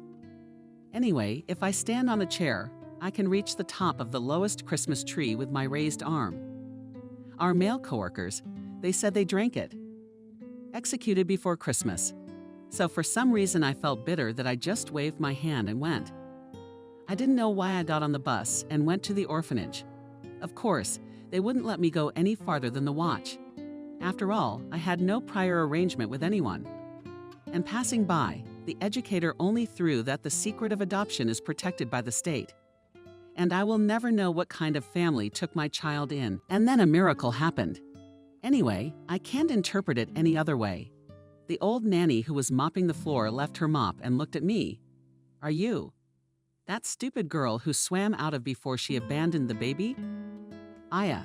Anyway, if I stand on a chair, I can reach the top of the lowest Christmas tree with my raised arm. Our male coworkers, they said they drank it. Executed before Christmas. So for some reason I felt bitter that I just waved my hand and went. I didn't know why I got on the bus and went to the orphanage. Of course, they wouldn't let me go any farther than the watch. After all, I had no prior arrangement with anyone. And passing by, the educator only threw that the secret of adoption is protected by the state. And I will never know what kind of family took my child in. And then a miracle happened. Anyway, I can't interpret it any other way. The old nanny who was mopping the floor left her mop and looked at me. Are you that stupid girl who swam out of before she abandoned the baby? Aya,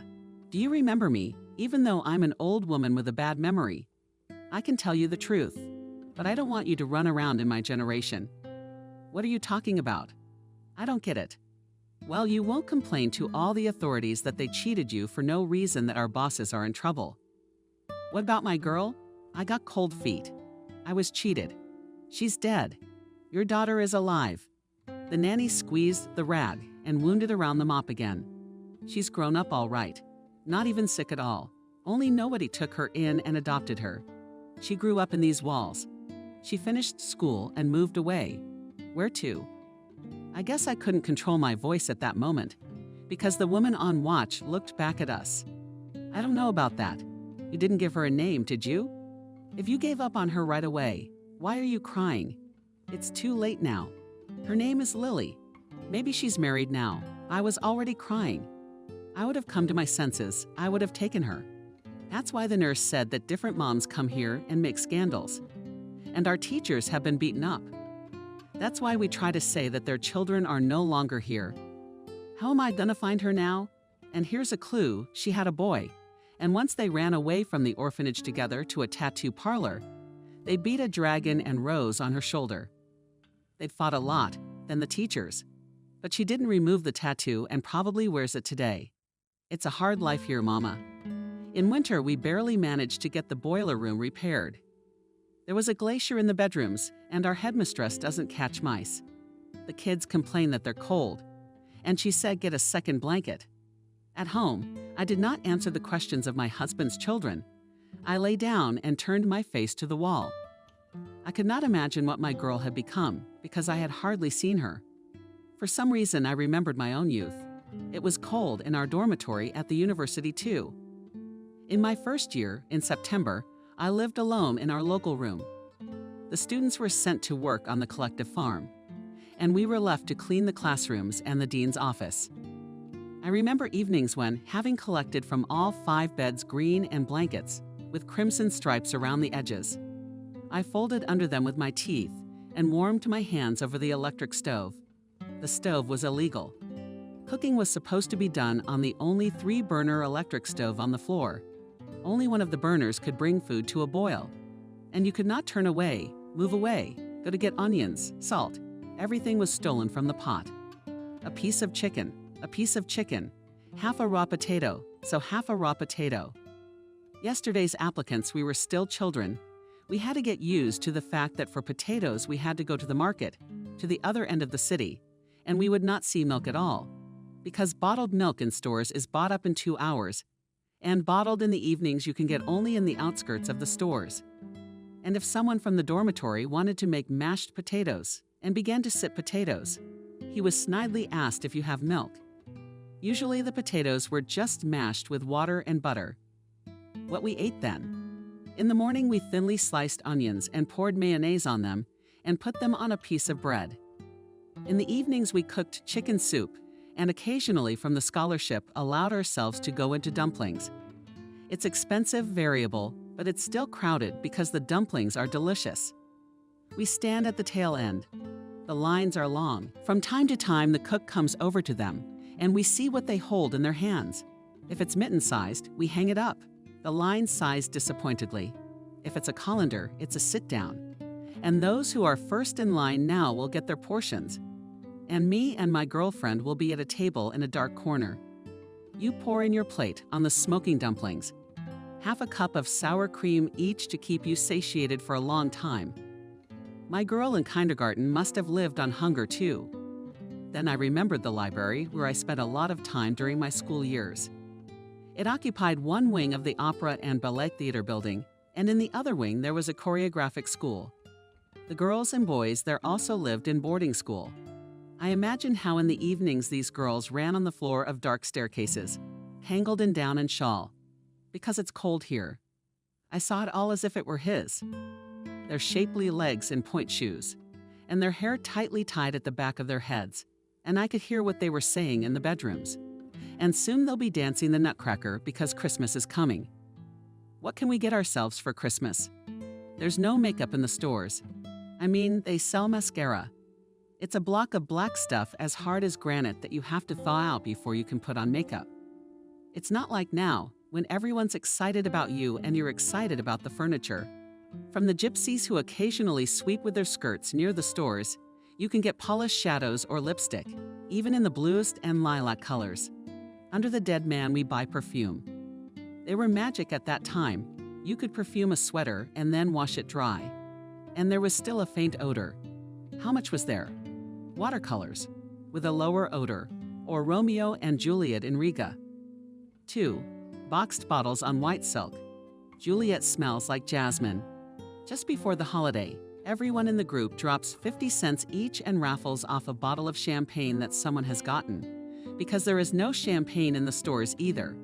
do you remember me, even though I'm an old woman with a bad memory? I can tell you the truth, but I don't want you to run around in my generation. What are you talking about? I don't get it. Well, you won't complain to all the authorities that they cheated you for no reason that our bosses are in trouble. What about my girl? I got cold feet. I was cheated. She's dead. Your daughter is alive. The nanny squeezed the rag and wounded around the mop again. She's grown up all right. Not even sick at all. Only nobody took her in and adopted her. She grew up in these walls. She finished school and moved away. Where to? I guess I couldn't control my voice at that moment, because the woman on watch looked back at us. I don't know about that. You didn't give her a name, did you? If you gave up on her right away, why are you crying? It's too late now. Her name is Lily. Maybe she's married now. I was already crying. I would have come to my senses. I would have taken her. That's why the nurse said that different moms come here and make scandals. And our teachers have been beaten up. That's why we try to say that their children are no longer here. How am I gonna find her now? And here's a clue, she had a boy. And once they ran away from the orphanage together to a tattoo parlor, they beat a dragon and rose on her shoulder. They'd fought a lot, then the teachers. But she didn't remove the tattoo and probably wears it today. It's a hard life here, Mama. In winter, we barely managed to get the boiler room repaired. There was a glacier in the bedrooms, and our headmistress doesn't catch mice. The kids complain that they're cold, and she said get a second blanket. At home, I did not answer the questions of my husband's children. I lay down and turned my face to the wall. I could not imagine what my girl had become, because I had hardly seen her. For some reason, I remembered my own youth. It was cold in our dormitory at the university, too. In my first year, in September, I lived alone in our local room. The students were sent to work on the collective farm, and we were left to clean the classrooms and the dean's office. I remember evenings when, having collected from all 5 beds green and blankets with crimson stripes around the edges, I folded under them with my teeth and warmed my hands over the electric stove. The stove was illegal. Cooking was supposed to be done on the only 3-burner electric stove on the floor. Only one of the burners could bring food to a boil. And you could not turn away, move away, go to get onions, salt. Everything was stolen from the pot. A piece of chicken, half a raw potato, so half a raw potato. Yesterday's applicants, we were still children. We had to get used to the fact that for potatoes we had to go to the market, to the other end of the city, and we would not see milk at all, because bottled milk in stores is bought up in 2 hours, and bottled in the evenings you can get only in the outskirts of the stores. And if someone from the dormitory wanted to make mashed potatoes and began to sip potatoes, he was snidely asked if you have milk. Usually the potatoes were just mashed with water and butter. What we ate then? In the morning we thinly sliced onions and poured mayonnaise on them and put them on a piece of bread. In the evenings we cooked chicken soup and occasionally from the scholarship allowed ourselves to go into dumplings. It's expensive, variable, but it's still crowded because the dumplings are delicious. We stand at the tail end. The lines are long. From time to time the cook comes over to them and we see what they hold in their hands. If it's mitten-sized, we hang it up. The line sighs disappointedly. If it's a colander, it's a sit-down. And those who are first in line now will get their portions. And me and my girlfriend will be at a table in a dark corner. You pour in your plate on the smoking dumplings. Half a cup of sour cream each to keep you satiated for a long time. My girl in kindergarten must have lived on hunger too. Then I remembered the library where I spent a lot of time during my school years. It occupied one wing of the Opera and Ballet Theater building, and in the other wing there was a choreographic school. The girls and boys there also lived in boarding school. I imagine how in the evenings these girls ran on the floor of dark staircases, tangled in down and shawl, because it's cold here. I saw it all as if it were his. Their shapely legs in point shoes, and their hair tightly tied at the back of their heads, and I could hear what they were saying in the bedrooms. And soon they'll be dancing the Nutcracker because Christmas is coming. What can we get ourselves for Christmas? There's no makeup in the stores. I mean, they sell mascara. It's a block of black stuff as hard as granite that you have to thaw out before you can put on makeup. It's not like now, when everyone's excited about you and you're excited about the furniture. From the gypsies who occasionally sweep with their skirts near the stores, you can get polished shadows or lipstick, even in the bluest and lilac colors. Under the dead man, we buy perfume. They were magic at that time. You could perfume a sweater and then wash it dry. And there was still a faint odor. How much was there? Watercolors, with a lower odor, or Romeo and Juliet in Riga. 2. Boxed bottles on white silk. Juliet smells like jasmine. Just before the holiday, everyone in the group drops 50 cents each and raffles off a bottle of champagne that someone has gotten, because there is no champagne in the stores either.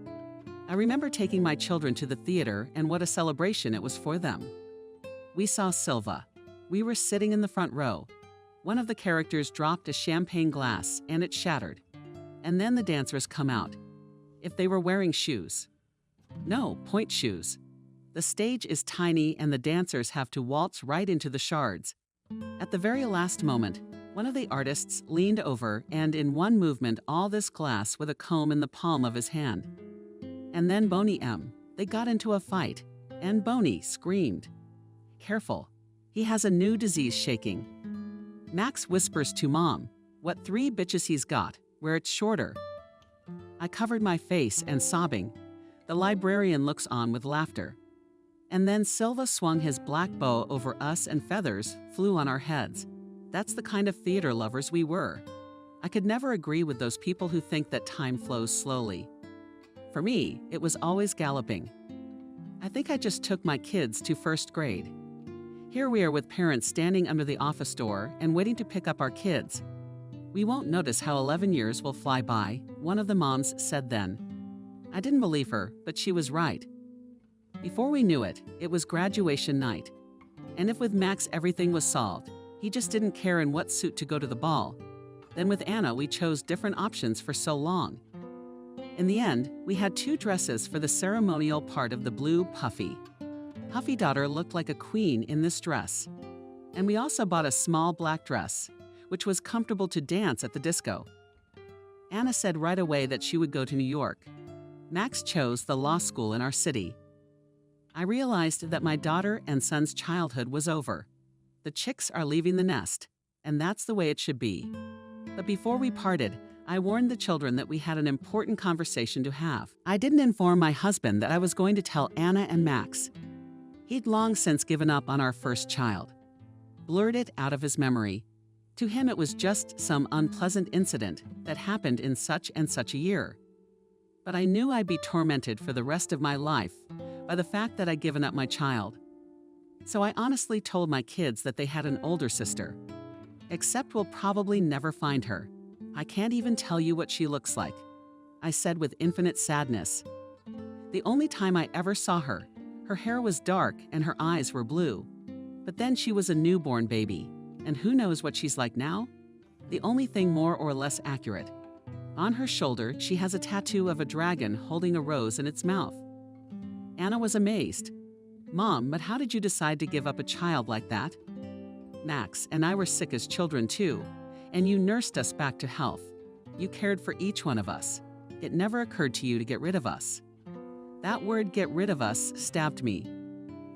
I remember taking my children to the theater and what a celebration it was for them. We saw Silva. We were sitting in the front row. One of the characters dropped a champagne glass and it shattered. And then the dancers come out. If they were wearing shoes. No, point shoes. The stage is tiny and the dancers have to waltz right into the shards. At the very last moment, one of the artists leaned over and in one movement all this glass with a comb in the palm of his hand. And then Boney M. They got into a fight, and Boney screamed. Careful, he has a new disease shaking. Max whispers to Mom, what 3 bitches he's got, where it's shorter. I covered my face and sobbing. The librarian looks on with laughter. And then Silva swung his black bow over us and feathers flew on our heads. That's the kind of theater lovers we were. I could never agree with those people who think that time flows slowly. For me, it was always galloping. I think I just took my kids to first grade. Here we are with parents standing under the office door and waiting to pick up our kids. We won't notice how 11 years will fly by, one of the moms said then. I didn't believe her, but she was right. Before we knew it, it was graduation night. And if with Max everything was solved, He just didn't care in what suit to go to the ball. Then with Anna, we chose different options for so long. In the end, we had 2 dresses for the ceremonial part of the blue puffy. Puffy daughter looked like a queen in this dress. And we also bought a small black dress, which was comfortable to dance at the disco. Anna said right away that she would go to New York. Max chose the law school in our city. I realized that my daughter and son's childhood was over. The chicks are leaving the nest, and that's the way it should be. But before we parted, I warned the children that we had an important conversation to have. I didn't inform my husband that I was going to tell Anna and Max. He'd long since given up on our first child, blurred it out of his memory. To him, it was just some unpleasant incident that happened in such and such a year. But I knew I'd be tormented for the rest of my life by the fact that I'd given up my child. So I honestly told my kids that they had an older sister. Except we'll probably never find her. I can't even tell you what she looks like, I said with infinite sadness. The only time I ever saw her, her hair was dark and her eyes were blue. But then she was a newborn baby, and who knows what she's like now? The only thing more or less accurate. On her shoulder, she has a tattoo of a dragon holding a rose in its mouth. Anna was amazed. Mom, but how did you decide to give up a child like that? Max and I were sick as children too, and you nursed us back to health. You cared for each one of us. It never occurred to you to get rid of us. That word, get rid of us, stabbed me.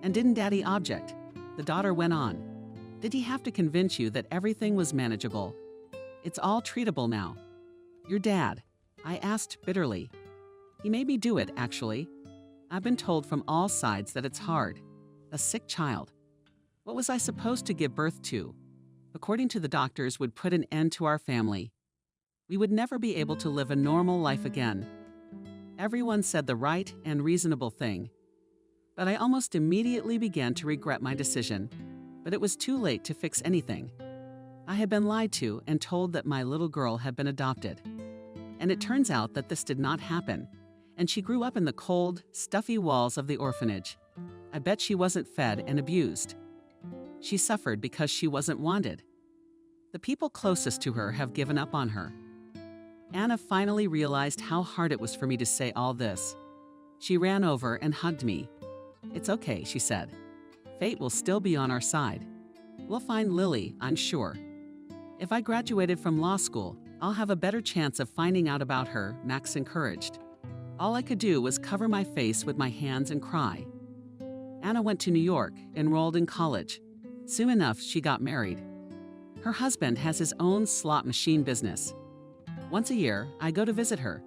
And didn't Daddy object? The daughter went on. Did he have to convince you that everything was manageable? It's all treatable now. Your dad, I asked bitterly. He made me do it, actually. I've been told from all sides that it's hard. A sick child. What was I supposed to give birth to? According to the doctors, would put an end to our family. We would never be able to live a normal life again. Everyone said the right and reasonable thing. But I almost immediately began to regret my decision. But it was too late to fix anything. I had been lied to and told that my little girl had been adopted. And it turns out that this did not happen, and she grew up in the cold, stuffy walls of the orphanage. I bet she wasn't fed and abused. She suffered because she wasn't wanted. The people closest to her have given up on her. Anna finally realized how hard it was for me to say all this. She ran over and hugged me. It's okay, she said. Fate will still be on our side. We'll find Lily, I'm sure. If I graduated from law school, I'll have a better chance of finding out about her, Max encouraged. All I could do was cover my face with my hands and cry. Anna went to New York, enrolled in college. Soon enough, she got married. Her husband has his own slot machine business. Once a year, I go to visit her.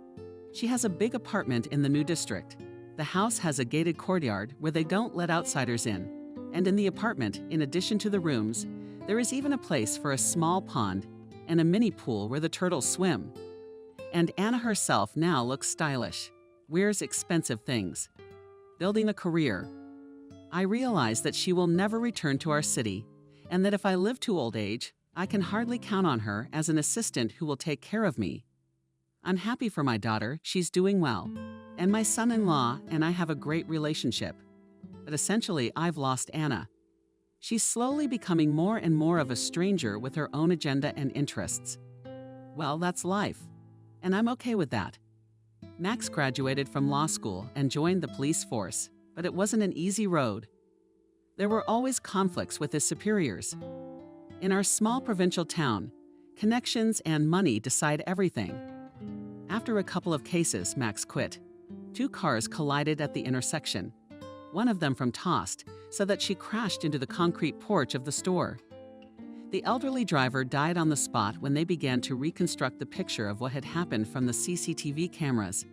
She has a big apartment in the new district. The house has a gated courtyard where they don't let outsiders in. And in the apartment, in addition to the rooms, there is even a place for a small pond and a mini pool where the turtles swim. And Anna herself now looks stylish, wears expensive things, building a career. I realize that she will never return to our city, and that if I live to old age, I can hardly count on her as an assistant who will take care of me. I'm happy for my daughter, she's doing well, and my son-in-law and I have a great relationship. But essentially, I've lost Anna. She's slowly becoming more and more of a stranger with her own agenda and interests. Well, that's life, and I'm okay with that. Max graduated from law school and joined the police force, but it wasn't an easy road. There were always conflicts with his superiors. In our small provincial town, connections and money decide everything. After a couple of cases, Max quit. 2 cars collided at the intersection, one of them from Tost, so that she crashed into the concrete porch of the store. The elderly driver died on the spot when they began to reconstruct the picture of what had happened from the CCTV cameras.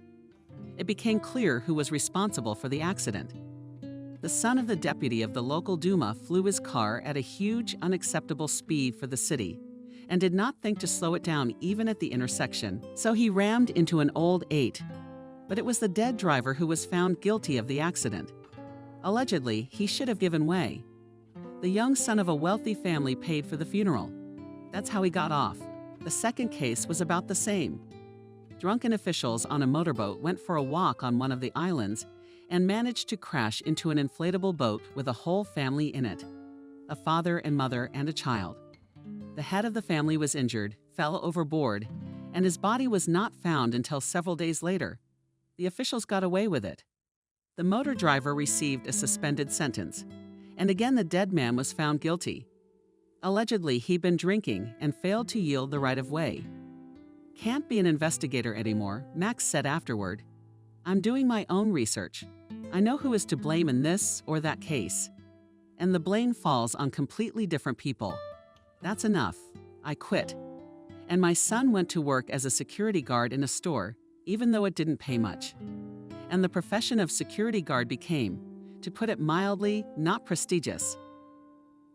It became clear who was responsible for the accident. The son of the deputy of the local Duma flew his car at a huge, unacceptable speed for the city and did not think to slow it down even at the intersection, so he rammed into an old 8. But it was the dead driver who was found guilty of the accident. Allegedly, he should have given way. The young son of a wealthy family paid for the funeral. That's how he got off. The second case was about the same. Drunken officials on a motorboat went for a walk on one of the islands and managed to crash into an inflatable boat with a whole family in it, a father and mother and a child. The head of the family was injured, fell overboard, and his body was not found until several days later. The officials got away with it. The motor driver received a suspended sentence, and again the dead man was found guilty. Allegedly, he'd been drinking and failed to yield the right of way. "Can't be an investigator anymore," Max said afterward. "I'm doing my own research. I know who is to blame in this or that case. And the blame falls on completely different people. That's enough. I quit. And my son went to work as a security guard in a store, even though it didn't pay much. And the profession of security guard became, to put it mildly, not prestigious.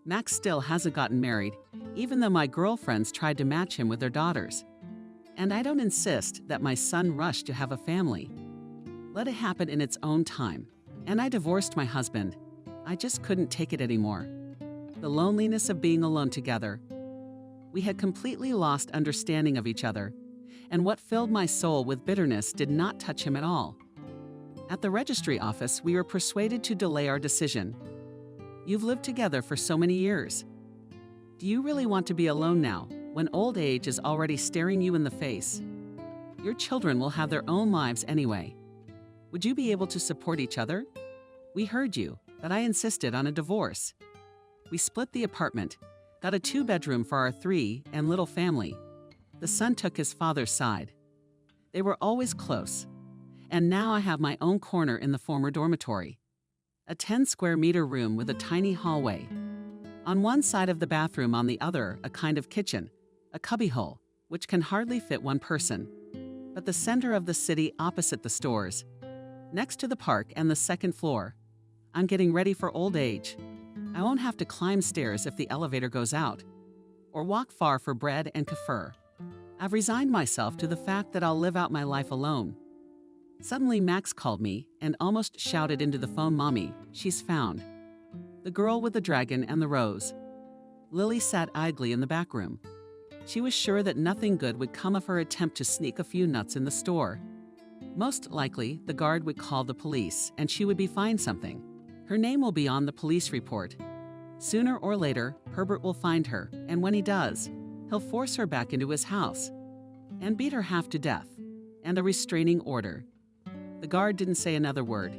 Max still hasn't gotten married, even though my girlfriends tried to match him with their daughters. And I don't insist that my son rush to have a family. Let it happen in its own time. And I divorced my husband. I just couldn't take it anymore. The loneliness of being alone together. We had completely lost understanding of each other, and what filled my soul with bitterness did not touch him at all. At the registry office, we were persuaded to delay our decision. You've lived together for so many years. Do you really want to be alone now, when old age is already staring you in the face? Your children will have their own lives anyway. Would you be able to support each other? We heard you, but I insisted on a divorce. We split the apartment, got a 2-bedroom for our 3 and little family. The son took his father's side. They were always close. And now I have my own corner in the former dormitory. A 10-square-meter room with a tiny hallway. On one side of the bathroom, on the other, a kind of kitchen, a cubbyhole, which can hardly fit one person. But the center of the city opposite the stores, next to the park and the second floor. I'm getting ready for old age. I won't have to climb stairs if the elevator goes out, or walk far for bread and kefir. I've resigned myself to the fact that I'll live out my life alone. Suddenly Max called me and almost shouted into the phone, "Mommy, she's found. The girl with the dragon and the rose." Lily sat idly in the back room. She was sure that nothing good would come of her attempt to sneak a few nuts in the store. Most likely, the guard would call the police and she would be fined something. Her name will be on the police report. Sooner or later, Herbert will find her, and when he does, he'll force her back into his house and beat her half to death, and a restraining order. The guard didn't say another word.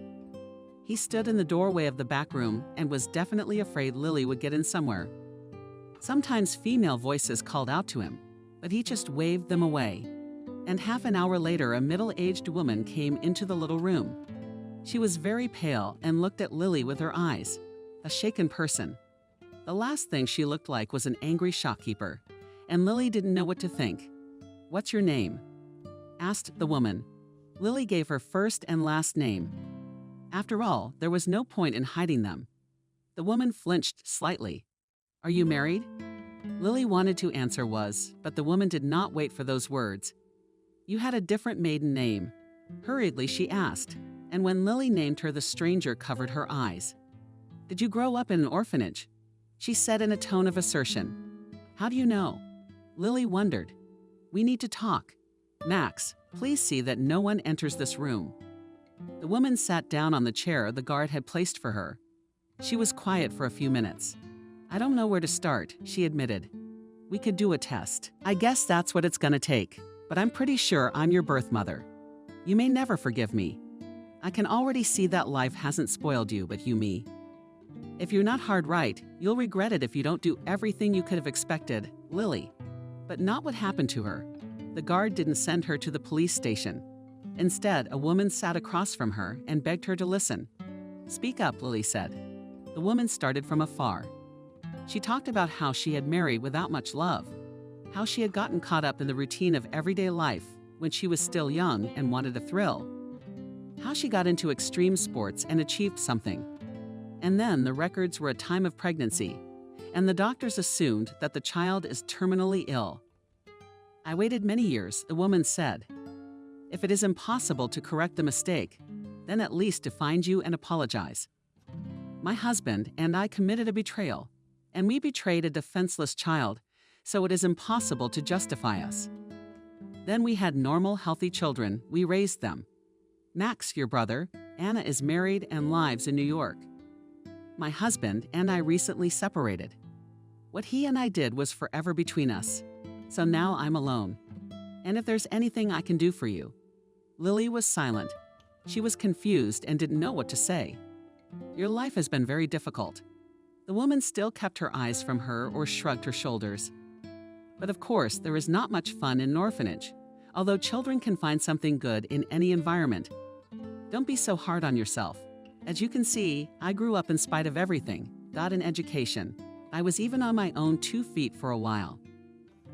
He stood in the doorway of the back room and was definitely afraid Lily would get in somewhere. Sometimes female voices called out to him, but he just waved them away. And half an hour later, a middle-aged woman came into the little room. She was very pale and looked at Lily with her eyes, a shaken person. The last thing she looked like was an angry shopkeeper, and Lily didn't know what to think. "What's your name?" asked the woman. Lily gave her first and last name. After all, there was no point in hiding them. The woman flinched slightly. "Are you married?" Lily wanted to answer was, but the woman did not wait for those words. "You had a different maiden name." Hurriedly she asked, and when Lily named her, the stranger covered her eyes. "Did you grow up in an orphanage?" she said in a tone of assertion. "How do you know?" Lily wondered. "We need to talk. Max, please see that no one enters this room." The woman sat down on the chair the guard had placed for her. She was quiet for a few minutes. "I don't know where to start," she admitted. "We could do a test. I guess that's what it's gonna take. But I'm pretty sure I'm your birth mother. You may never forgive me. I can already see that life hasn't spoiled you, but you me. If you're not hard right, you'll regret it if you don't do everything you could have expected, Lily." But not what happened to her. The guard didn't send her to the police station. Instead, a woman sat across from her and begged her to listen. "Speak up," Lily said. The woman started from afar. She talked about how she had married without much love, how she had gotten caught up in the routine of everyday life when she was still young and wanted a thrill, how she got into extreme sports and achieved something. And then the records were a time of pregnancy, and the doctors assumed that the child is terminally ill. "I waited many years," the woman said. "If it is impossible to correct the mistake, then at least to find you and apologize. My husband and I committed a betrayal, and we betrayed a defenseless child, so it is impossible to justify us. Then we had normal, healthy children. We raised them. Max, your brother, Anna is married and lives in New York. My husband and I recently separated. What he and I did was forever between us. So now I'm alone. And if there's anything I can do for you." Lily was silent. She was confused and didn't know what to say. "Your life has been very difficult." The woman still kept her eyes from her or shrugged her shoulders. "But of course, there is not much fun in an orphanage, although children can find something good in any environment. Don't be so hard on yourself. As you can see, I grew up in spite of everything, got an education. I was even on my own 2 feet for a while.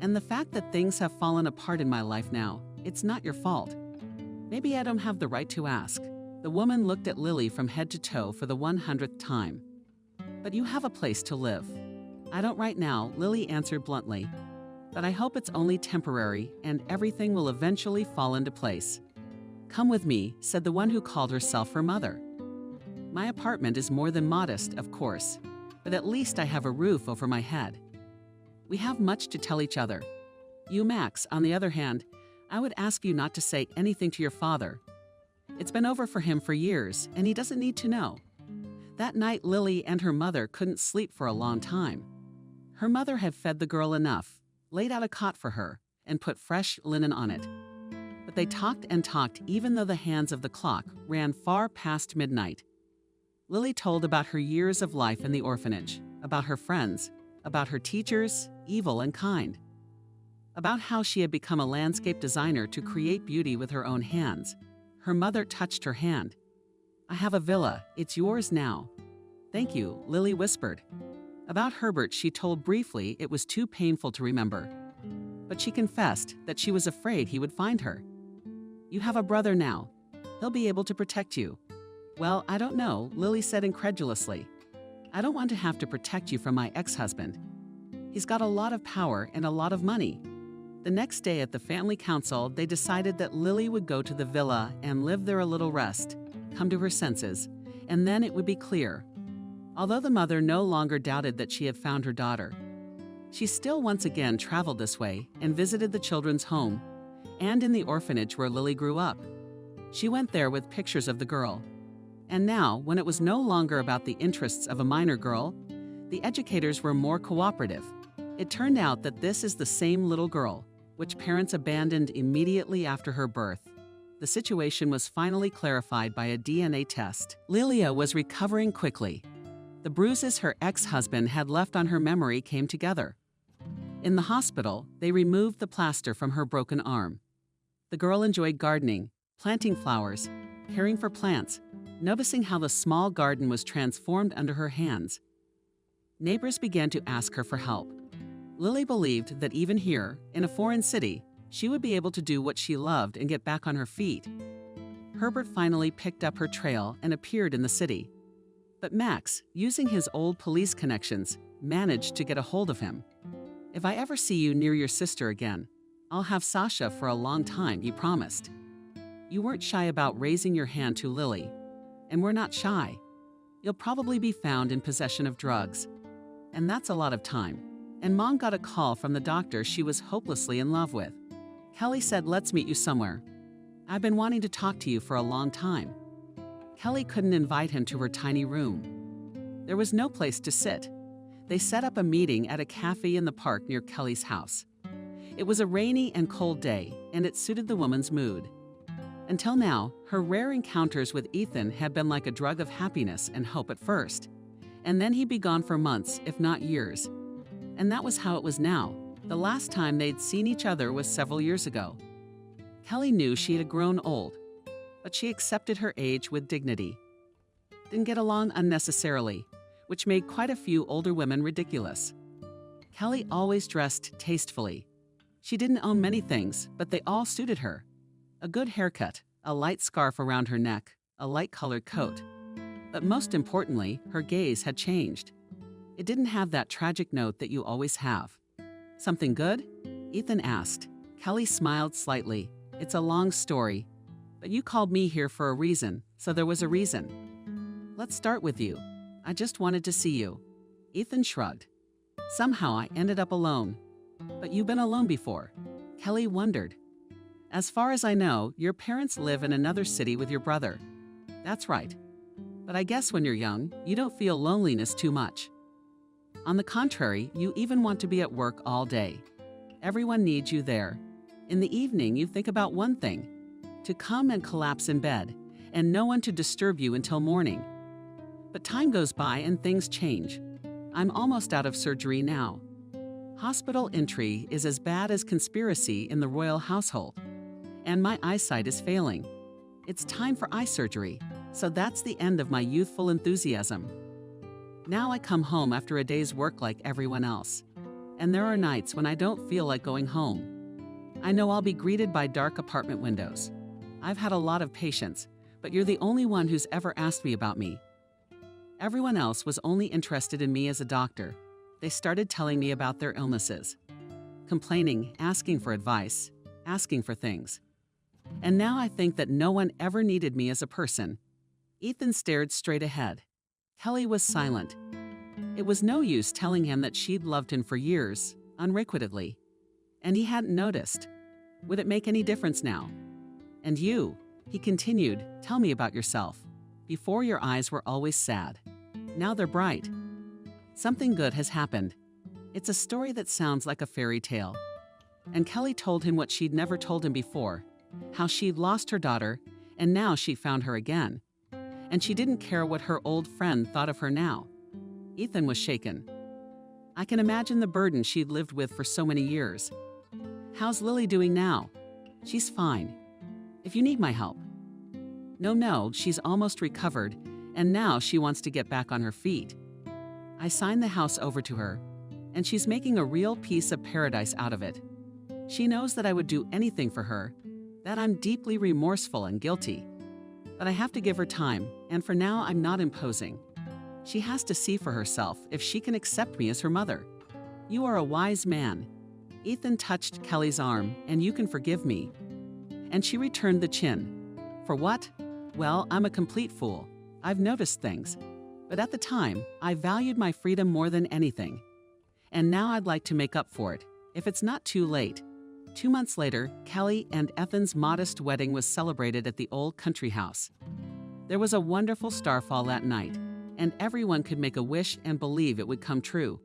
And the fact that things have fallen apart in my life now, it's not your fault. Maybe I don't have the right to ask." The woman looked at Lily from head to toe for the 100th time. "But you have a place to live." "I don't right now," Lily answered bluntly. "But I hope it's only temporary and everything will eventually fall into place." "Come with me," said the one who called herself her mother. "My apartment is more than modest, of course, but at least I have a roof over my head. We have much to tell each other. You, Max, on the other hand, I would ask you not to say anything to your father. It's been over for him for years, and he doesn't need to know." That night, Lily and her mother couldn't sleep for a long time. Her mother had fed the girl enough, laid out a cot for her, and put fresh linen on it. But they talked and talked even though the hands of the clock ran far past midnight. Lily told about her years of life in the orphanage, about her friends, about her teachers, evil and kind, about how she had become a landscape designer to create beauty with her own hands. Her mother touched her hand. "I have a villa. It's yours now." "Thank you," Lily whispered. About Herbert, she told briefly it was too painful to remember. But she confessed that she was afraid he would find her. "You have a brother now. He'll be able to protect you." "Well, I don't know," Lily said incredulously. "I don't want to have to protect you from my ex-husband. He's got a lot of power and a lot of money." The next day at the family council, they decided that Lily would go to the villa and live there a little rest, come to her senses, and then it would be clear. Although the mother no longer doubted that she had found her daughter, she still once again traveled this way and visited the children's home and in the orphanage where Lily grew up. She went there with pictures of the girl. And now, when it was no longer about the interests of a minor girl, the educators were more cooperative. It turned out that this is the same little girl, which parents abandoned immediately after her birth. The situation was finally clarified by a DNA test. Lilia was recovering quickly. The bruises her ex-husband had left on her memory came together. In the hospital, they removed the plaster from her broken arm. The girl enjoyed gardening, planting flowers, caring for plants, noticing how the small garden was transformed under her hands. Neighbors began to ask her for help. Lily believed that even here, in a foreign city, she would be able to do what she loved and get back on her feet. Herbert finally picked up her trail and appeared in the city. But Max, using his old police connections, managed to get a hold of him. "If I ever see you near your sister again, I'll have Sasha for a long time," he promised. "You weren't shy about raising your hand to Lily, and we're not shy. You'll probably be found in possession of drugs, and that's a lot of time." And Mom got a call from the doctor she was hopelessly in love with. Kelly said, "Let's meet you somewhere. I've been wanting to talk to you for a long time." Kelly couldn't invite him to her tiny room. There was no place to sit. They set up a meeting at a cafe in the park near Kelly's house. It was a rainy and cold day, and it suited the woman's mood. Until now, her rare encounters with Ethan had been like a drug of happiness and hope at first. And then he'd be gone for months, if not years. And that was how it was now. The last time they'd seen each other was several years ago. Kelly knew she had grown old, but she accepted her age with dignity. Didn't get along unnecessarily, which made quite a few older women ridiculous. Kelly always dressed tastefully. She didn't own many things, but they all suited her. A good haircut, a light scarf around her neck, a light-colored coat. But most importantly, her gaze had changed. It didn't have that tragic note that you always have. "Something good?" Ethan asked. Kelly smiled slightly. "It's a long story, but you called me here for a reason, so there was a reason." "Let's start with you. I just wanted to see you." Ethan shrugged. "Somehow I ended up alone." "But you've been alone before." Kelly wondered. "As far as I know, your parents live in another city with your brother." "That's right. But I guess when you're young, you don't feel loneliness too much." On the contrary, you even want to be at work all day. Everyone needs you there. In the evening, you think about one thing: to come and collapse in bed, and no one to disturb you until morning. But time goes by and things change. I'm almost out of surgery now. Hospital entry is as bad as conspiracy in the royal household. And my eyesight is failing. It's time for eye surgery, so that's the end of my youthful enthusiasm. Now I come home after a day's work like everyone else. And there are nights when I don't feel like going home. I know I'll be greeted by dark apartment windows. I've had a lot of patients, but you're the only one who's ever asked me about me. Everyone else was only interested in me as a doctor. They started telling me about their illnesses, complaining, asking for advice, asking for things. And now I think that no one ever needed me as a person. Ethan stared straight ahead. Kelly was silent. It was no use telling him that she'd loved him for years, unrequitedly. And he hadn't noticed. Would it make any difference now? And you, he continued, tell me about yourself. Before your eyes were always sad. Now they're bright. Something good has happened. It's a story that sounds like a fairy tale. And Kelly told him what she'd never told him before, how she'd lost her daughter, and now she found her again. And she didn't care what her old friend thought of her now. Ethan was shaken. I can imagine the burden she'd lived with for so many years. How's Lily doing now? She's fine. If you need my help. No, she's almost recovered, and now she wants to get back on her feet. I signed the house over to her, and she's making a real piece of paradise out of it. She knows that I would do anything for her, that I'm deeply remorseful and guilty. But I have to give her time, and for now I'm not imposing. She has to see for herself if she can accept me as her mother. You are a wise man. Ethan touched Kelly's arm, and you can forgive me. And she returned the chin. For what? Well, I'm a complete fool. I've noticed things. But at the time, I valued my freedom more than anything. And now I'd like to make up for it, if it's not too late. 2 months later, Kelly and Ethan's modest wedding was celebrated at the old country house. There was a wonderful starfall that night, and everyone could make a wish and believe it would come true.